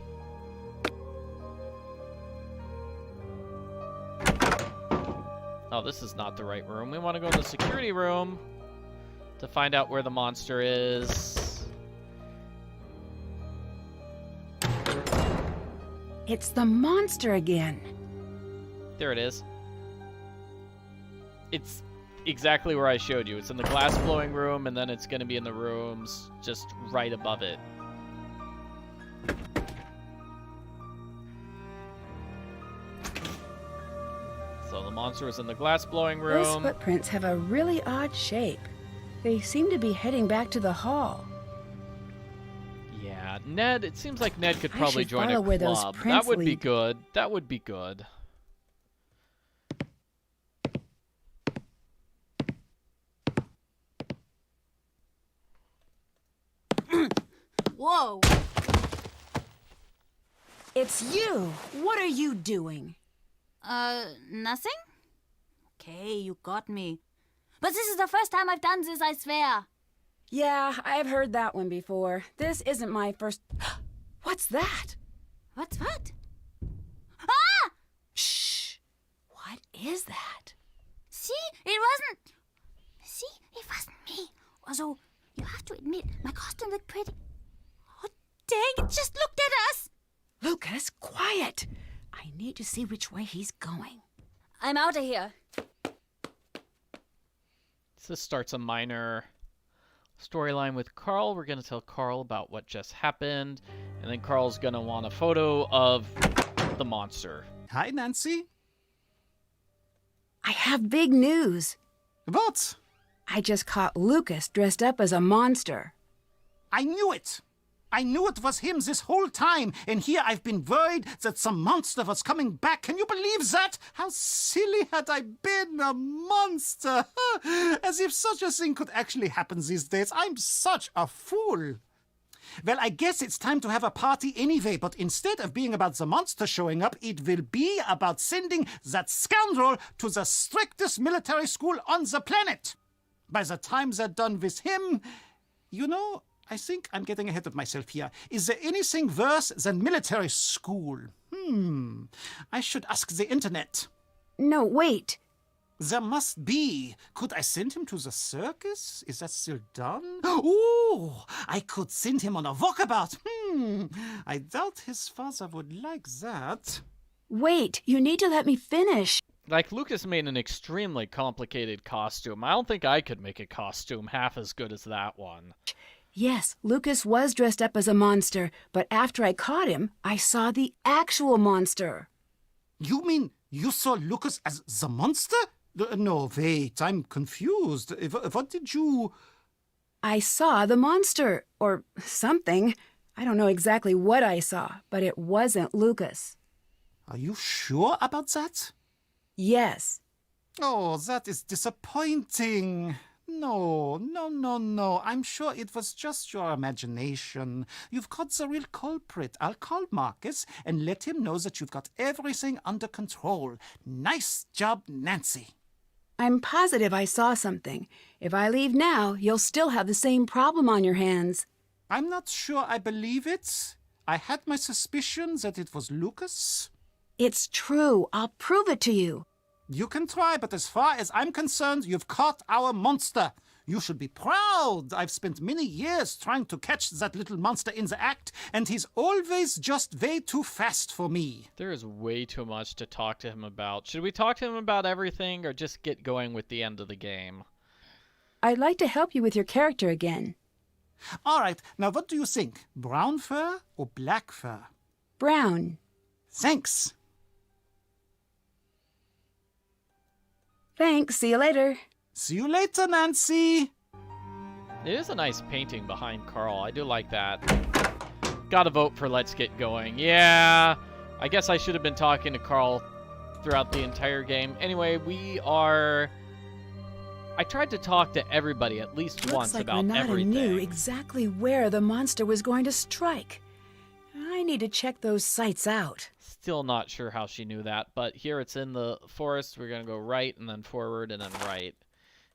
Oh, this is not the right room. We want to go in the security room to find out where the monster is. It's the monster again. There it is. It's exactly where I showed you. It's in the glass blowing room, and then it's going to be in the rooms just right above it. So the monster is in the glass blowing room. Those footprints have a really odd shape. They seem to be heading back to the hall. Yeah, Ned, it seems like Ned could I probably should join a follow where those club. That prints would be lead. good. That would be good. Whoa! It's you! What are you doing? Nothing? Okay, you got me. But this is the first time I've done this, I swear. Yeah, I've heard that one before. This isn't my first... What's that? What's what? Ah! Shh! What is that? See, it wasn't me. Also, you have to admit, my costume looked pretty. What Dang, it just looked at us! Lucas, quiet. I need to see which way he's going. I'm out of here. So this starts a minor storyline with Carl. We're going to tell Carl about what just happened. And then Carl's going to want a photo of the monster. Hi, Nancy. I have big news. What? I just caught Lucas dressed up as a monster. I knew it. I knew it was him this whole time, and here I've been worried that some monster was coming back. Can you believe that? How silly had I been, a monster! As if such a thing could actually happen these days. I'm such a fool. Well, I guess it's time to have a party anyway, but instead of being about the monster showing up, it will be about sending that scoundrel to the strictest military school on the planet. By the time they're done with him, you know, I think I'm getting ahead of myself here. Is there anything worse than military school? I should ask the internet. No, wait. There must be. Could I send him to the circus? Is that still done? Ooh, I could send him on a walkabout. I doubt his father would like that. Wait, you need to let me finish. Like, Lucas made an extremely complicated costume. I don't think I could make a costume half as good as that one. Yes, Lucas was dressed up as a monster, but after I caught him, I saw the actual monster. You mean you saw Lucas as the monster? No, wait, I'm confused. What did you... I saw the monster, or something. I don't know exactly what I saw, but it wasn't Lucas. Are you sure about that? Yes. Oh, that is disappointing. No. I'm sure it was just your imagination. You've caught the real culprit. I'll call Marcus and let him know that you've got everything under control. Nice job, Nancy. I'm positive I saw something. If I leave now, you'll still have the same problem on your hands. I'm not sure I believe it. I had my suspicions that it was Lucas. It's true. I'll prove it to you. You can try, but as far as I'm concerned, you've caught our monster. You should be proud. I've spent many years trying to catch that little monster in the act, and he's always just way too fast for me. There is way too much to talk to him about. Should we talk to him about everything, or just get going with the end of the game? I'd like to help you with your character again. All right, now what do you think? Brown fur or black fur? Brown. Thanks. Thanks. See you later. See you later, Nancy. It is a nice painting behind Carl. I do like that. Gotta vote for Let's Get Going. Yeah, I guess I should have been talking to Carl throughout the entire game. Anyway, I tried to talk to everybody at least once about Renata everything. knew exactly where the monster was going to strike. I need to check those sites out. Still not sure how she knew that, but here it's in the forest. We're going to go right and then forward and then right,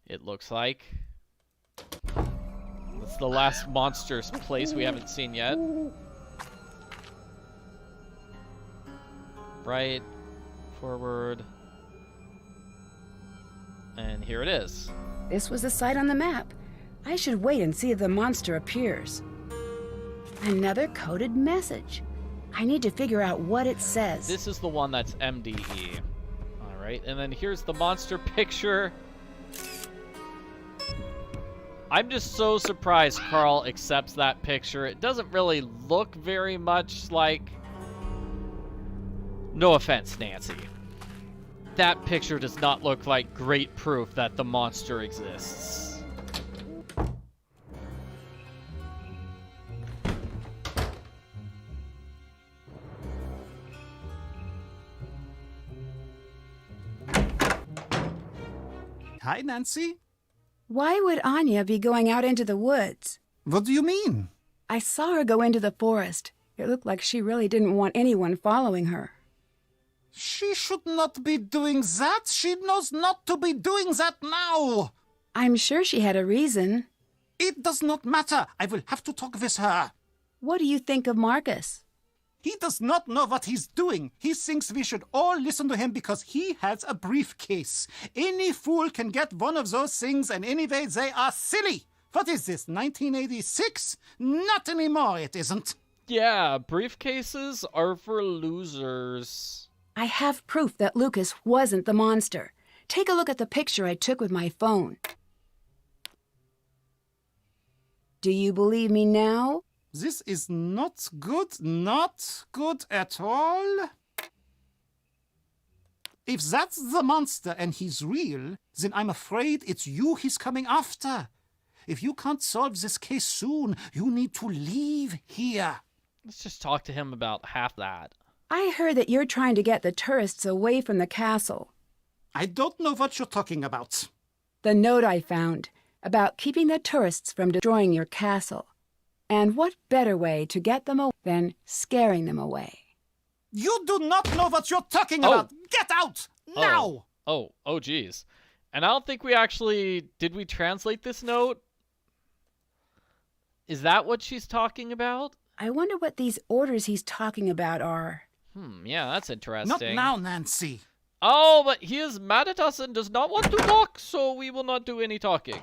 it looks like. It's the last monster's place we haven't seen yet. Right, forward, and here it is. This was the site on the map. I should wait and see if the monster appears. Another coded message. I need to figure out what it says. This is the one that's MDE. All right, and then here's the monster picture. I'm just so surprised Carl accepts that picture. It doesn't really look very much like... No offense, Nancy. That picture does not look like great proof that the monster exists. Hi, Nancy. Why would Anya be going out into the woods? What do you mean? I saw her go into the forest. It looked like she really didn't want anyone following her. She should not be doing that. She knows not to be doing that now. I'm sure she had a reason. It does not matter. I will have to talk with her. What do you think of Marcus? He does not know what he's doing. He thinks we should all listen to him because he has a briefcase. Any fool can get one of those things, and anyway, they are silly. What is this, 1986? Not anymore, it isn't. Yeah, briefcases are for losers. I have proof that Lucas wasn't the monster. Take a look at the picture I took with my phone. Do you believe me now? This is not good at all. If that's the monster and he's real, then I'm afraid it's you he's coming after. If you can't solve this case soon, you need to leave here. Let's just talk to him about half that. I heard that you're trying to get the tourists away from the castle. I don't know what you're talking about. The note I found about keeping the tourists from destroying your castle. And what better way to get them away than scaring them away? You do not know what you're talking about. Get out now. Oh, geez. And I don't think we actually... Did we translate this note? Is that what she's talking about? I wonder what these orders he's talking about are. Yeah, that's interesting. Not now, Nancy. Oh, but he is mad at us and does not want to talk, so we will not do any talking.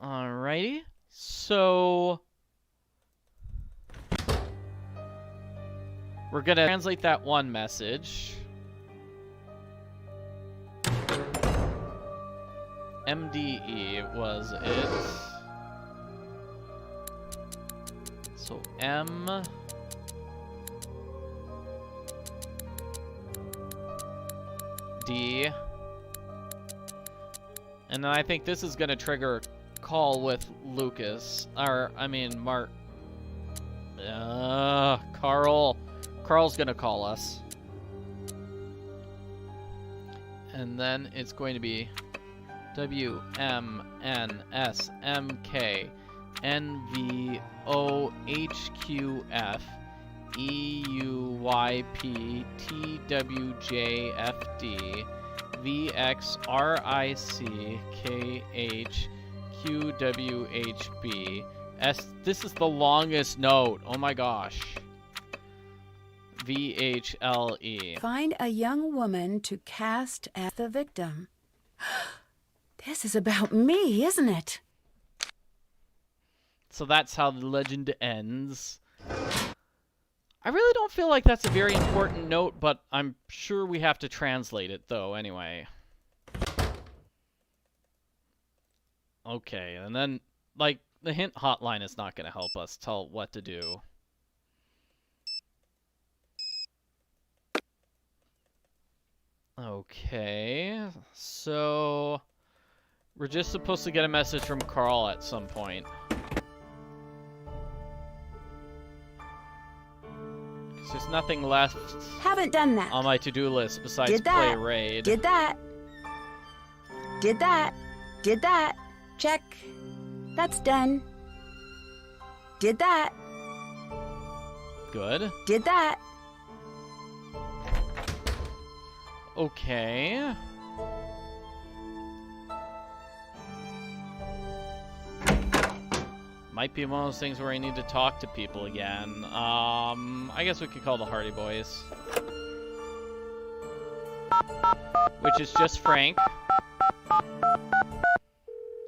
Alrighty. So... we're gonna translate that one message. MDE was it. So M D, and then I think this is gonna trigger a call with Lucas, or I mean Mark. Carl's gonna call us, and then it's going to be WMNSMK NVOHQF EUYPTWJFD VXRICKHQWHB S. This is the longest note. Oh my gosh. VHLE. Find a young woman to cast as the victim. This is about me, isn't it? So that's how the legend ends. I really don't feel like that's a very important note, but I'm sure we have to translate it, though, anyway. Okay, and then, like, the hint hotline is not going to help us tell what to do. Okay, so... we're just supposed to get a message from Carl at some point. There's nothing left Haven't done that. on my to-do list besides Did play that. Raid. Did that. Did that. Did that. Check. That's done. Did that. Good. Did that. Okay. Might be one of those things where I need to talk to people again. I guess we could call the Hardy Boys. Which is just Frank.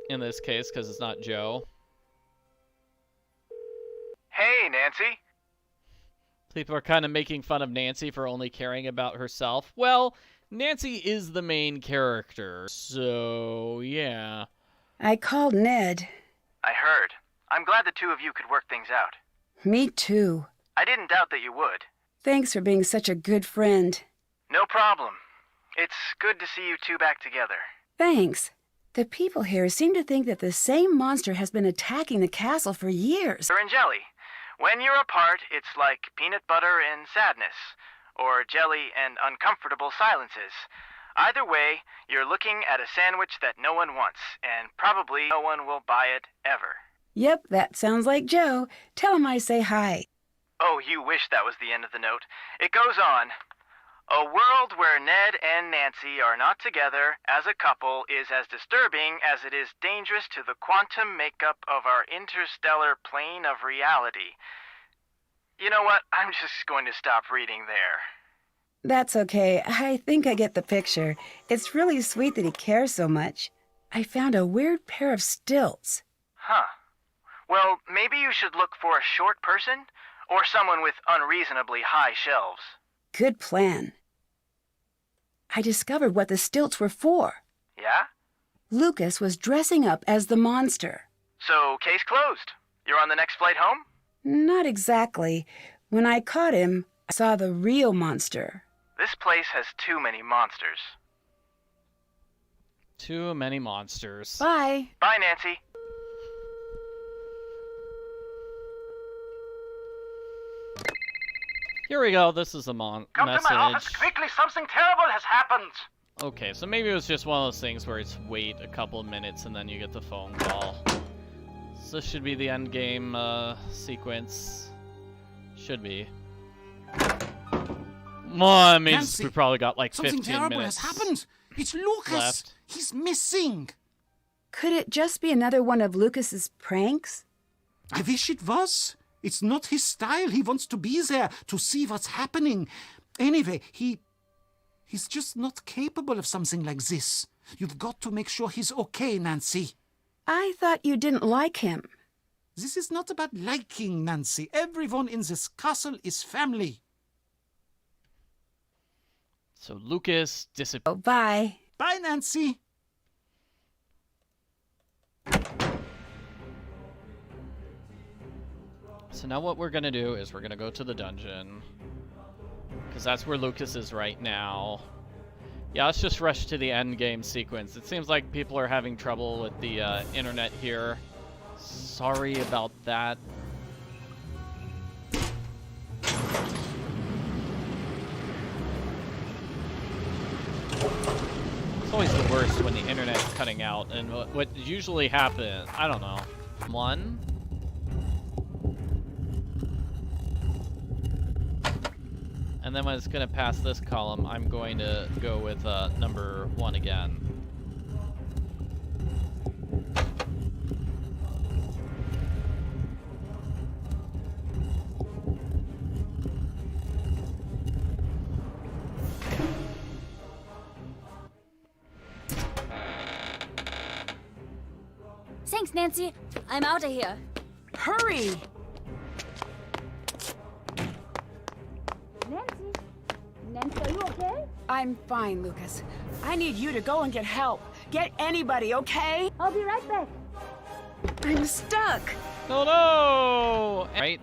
In this case, because it's not Joe. Hey, Nancy. People are kind of making fun of Nancy for only caring about herself. Well, Nancy is the main character, so yeah. I called Ned. I heard. I'm glad the two of you could work things out. Me too. I didn't doubt that you would. Thanks for being such a good friend. No problem. It's good to see you two back together. Thanks. The people here seem to think that the same monster has been attacking the castle for years. Butter and jelly. When you're apart, it's like peanut butter and sadness, or jelly and uncomfortable silences. Either way, you're looking at a sandwich that no one wants, and probably no one will buy it ever. Yep, that sounds like Joe. Tell him I say hi. Oh, you wish that was the end of the note. It goes on. A world where Ned and Nancy are not together as a couple is as disturbing as it is dangerous to the quantum makeup of our interstellar plane of reality. You know what? I'm just going to stop reading there. That's okay. I think I get the picture. It's really sweet that he cares so much. I found a weird pair of stilts. Huh. Well, maybe you should look for a short person or someone with unreasonably high shelves. Good plan. I discovered what the stilts were for. Yeah? Lucas was dressing up as the monster. So, case closed. You're on the next flight home? Not exactly. When I caught him, I saw the real monster. This place has too many monsters. Too many monsters. Bye. Bye, Nancy. Here we go. This is a Come message. to my office quickly, something terrible has happened. Okay, so maybe it was just one of those things where it's wait a couple of minutes and then you get the phone call. So this should be the end game sequence. Should be. Well, that means Nancy, we probably got like Something 15 terrible minutes. has happened. It's Lucas. left. He's missing. Could it just be another one of Lucas's pranks? I wish it was. It's not his style. He wants to be there to see what's happening. Anyway, he's just not capable of something like this. You've got to make sure he's okay, Nancy. I thought you didn't like him. This is not about liking, Nancy. Everyone in this castle is family. So Lucas disappeared. Oh, bye. Bye, Nancy. So now what we're gonna do is we're gonna go to the dungeon. Because that's where Lucas is right now. Yeah, let's just rush to the end game sequence. It seems like people are having trouble with the internet here. Sorry about that. It's always the worst when the internet's cutting out, and what usually happens, I don't know. One. And then when it's going to pass this column, I'm going to go with number 1 again. Thanks, Nancy. I'm out of here. Hurry! Nancy, are you okay? I'm fine, Lucas. I need you to go and get help. Get anybody, okay? I'll be right back. I'm stuck. Oh no! Right?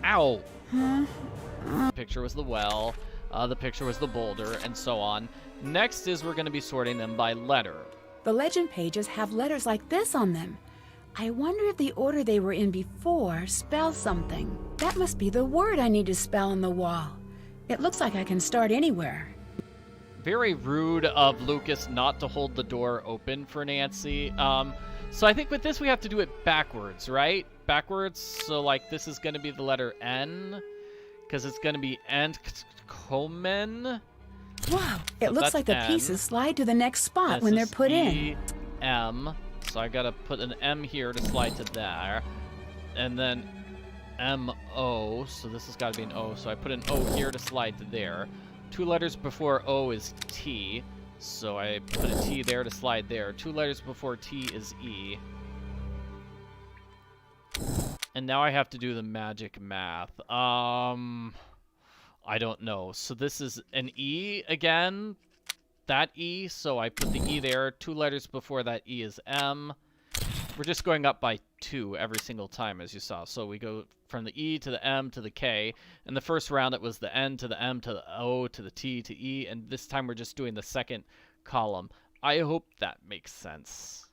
Ow! The picture was the well, the picture was the boulder, and so on. Next is we're going to be sorting them by letter. The legend pages have letters like this on them. I wonder if the order they were in before spells something. That must be the word I need to spell on the wall. It looks like I can start anywhere. Very rude of Lucas not to hold the door open for Nancy. So I think with this we have to do it backwards, right? Backwards, so like this is going to be the letter N, because it's going to be Entkomen. Wow, it looks like the N. pieces slide to the next spot This when they're is put in. E-M. So I gotta put an M here to slide to there. And then M-O. So this has gotta be an O. So I put an O here to slide to there. 2 letters before O is T. So I put a T there to slide there. 2 letters before T is E. And now I have to do the magic math. I don't know. So this is an E again. That E, so I put the E there. 2 letters before that E is M. We're just going up by 2 every single time, as you saw. So we go from the E to the M to the K. In the first round, it was the N to the M to the O to the T to E. And this time, we're just doing the second column. I hope that makes sense.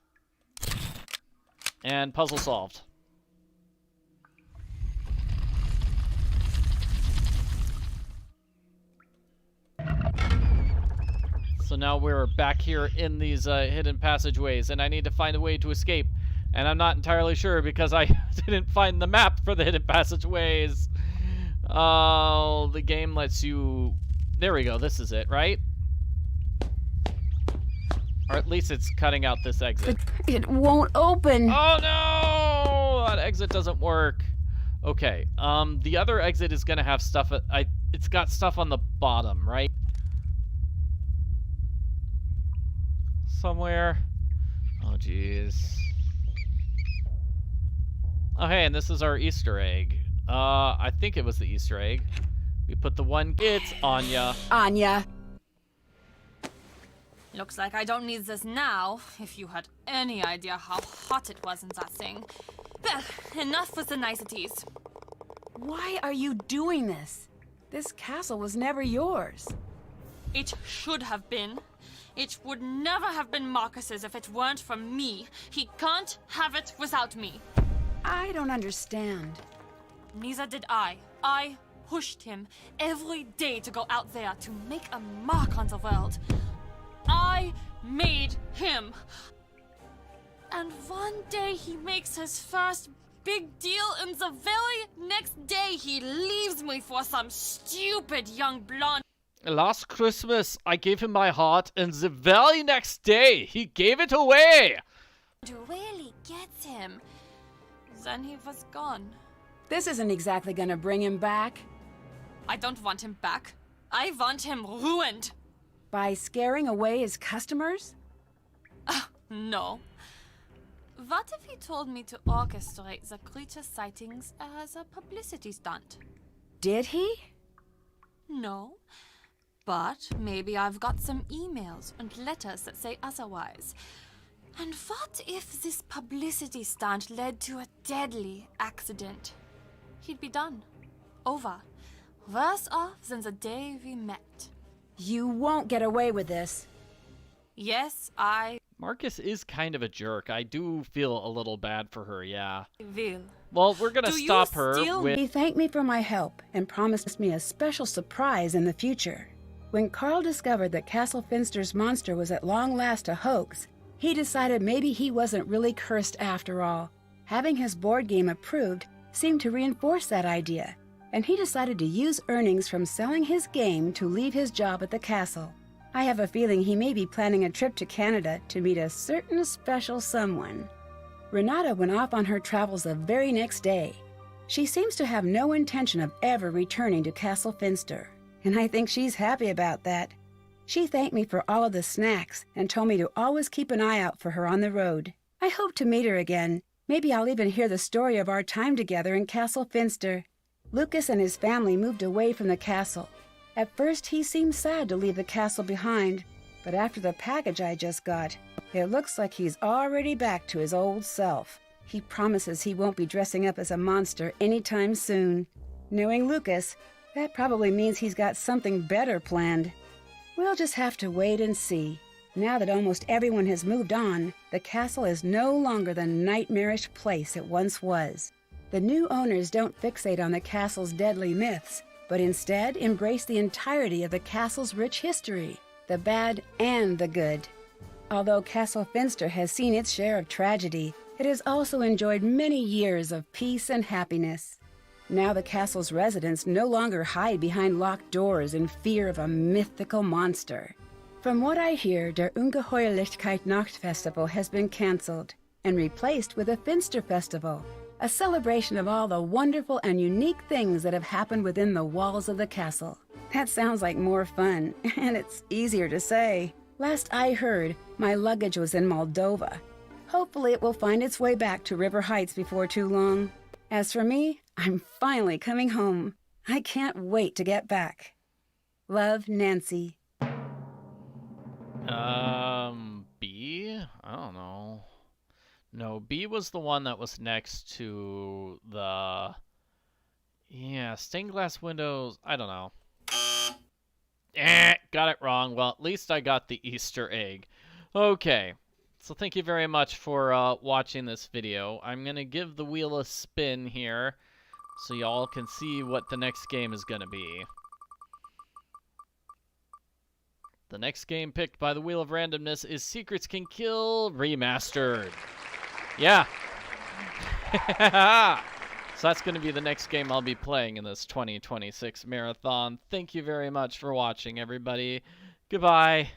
And puzzle solved. So now we're back here in these hidden passageways, and I need to find a way to escape. And I'm not entirely sure because I didn't find the map for the hidden passageways. Oh, the game lets you... There we go, this is it, right? Or at least it's cutting out this exit. It won't open. Oh no! That exit doesn't work. Okay, the other exit is gonna have stuff... It's got stuff on the bottom, right? somewhere. Oh, jeez. Oh, hey, and this is our Easter egg. I think it was the Easter egg. We put the one... It's Anya. Anya. Looks like I don't need this now. If you had any idea how hot it was in that thing. Well, enough with the niceties. Why are you doing this? This castle was never yours. It should have been. It would never have been Marcus's if it weren't for me. He can't have it without me. I don't understand. Neither did I. I pushed him every day to go out there to make a mark on the world. I made him. And one day he makes his first big deal, and the very next day he leaves me for some stupid young blonde. Last Christmas, I gave him my heart, and the very next day, he gave it away! Who really gets him. Then he was gone. This isn't exactly gonna bring him back. I don't want him back. I want him ruined. By scaring away his customers? No. What if he told me to orchestrate the creature sightings as a publicity stunt? Did he? No. But maybe I've got some emails and letters that say otherwise. And what if this publicity stunt led to a deadly accident? He'd be done. Over. Worse off than the day we met. You won't get away with this. Yes, Marcus is kind of a jerk. I do feel a little bad for her, yeah. will. Well, we're gonna stop her with... He thanked me for my help and promised me a special surprise in the future. When Carl discovered that Castle Finster's monster was at long last a hoax, he decided maybe he wasn't really cursed after all. Having his board game approved seemed to reinforce that idea, and he decided to use earnings from selling his game to leave his job at the castle. I have a feeling he may be planning a trip to Canada to meet a certain special someone. Renata went off on her travels the very next day. She seems to have no intention of ever returning to Castle Finster, and I think she's happy about that. She thanked me for all of the snacks and told me to always keep an eye out for her on the road. I hope to meet her again. Maybe I'll even hear the story of our time together in Castle Finster. Lucas and his family moved away from the castle. At first, he seemed sad to leave the castle behind, but after the package I just got, it looks like he's already back to his old self. He promises he won't be dressing up as a monster anytime soon. Knowing Lucas, that probably means he's got something better planned. We'll just have to wait and see. Now that almost everyone has moved on, the castle is no longer the nightmarish place it once was. The new owners don't fixate on the castle's deadly myths, but instead embrace the entirety of the castle's rich history, the bad and the good. Although Castle Finster has seen its share of tragedy, it has also enjoyed many years of peace and happiness. Now the castle's residents no longer hide behind locked doors in fear of a mythical monster. From what I hear, der Ungeheuerlichkeit Nachtfestival has been cancelled and replaced with a Finster Festival, a celebration of all the wonderful and unique things that have happened within the walls of the castle. That sounds like more fun, and it's easier to say. Last I heard, my luggage was in Moldova. Hopefully it will find its way back to River Heights before too long. As for me, I'm finally coming home. I can't wait to get back. Love, Nancy. B? I don't know. No, B was the one that was next to the... Yeah, stained glass windows. I don't know. Got it wrong. Well, at least I got the Easter egg. Okay. So thank you very much for watching this video. I'm going to give the wheel a spin here so y'all can see what the next game is going to be. The next game picked by the Wheel of Randomness is Secrets Can Kill Remastered. Yeah. So that's going to be the next game I'll be playing in this 2026 marathon. Thank you very much for watching, everybody. Goodbye.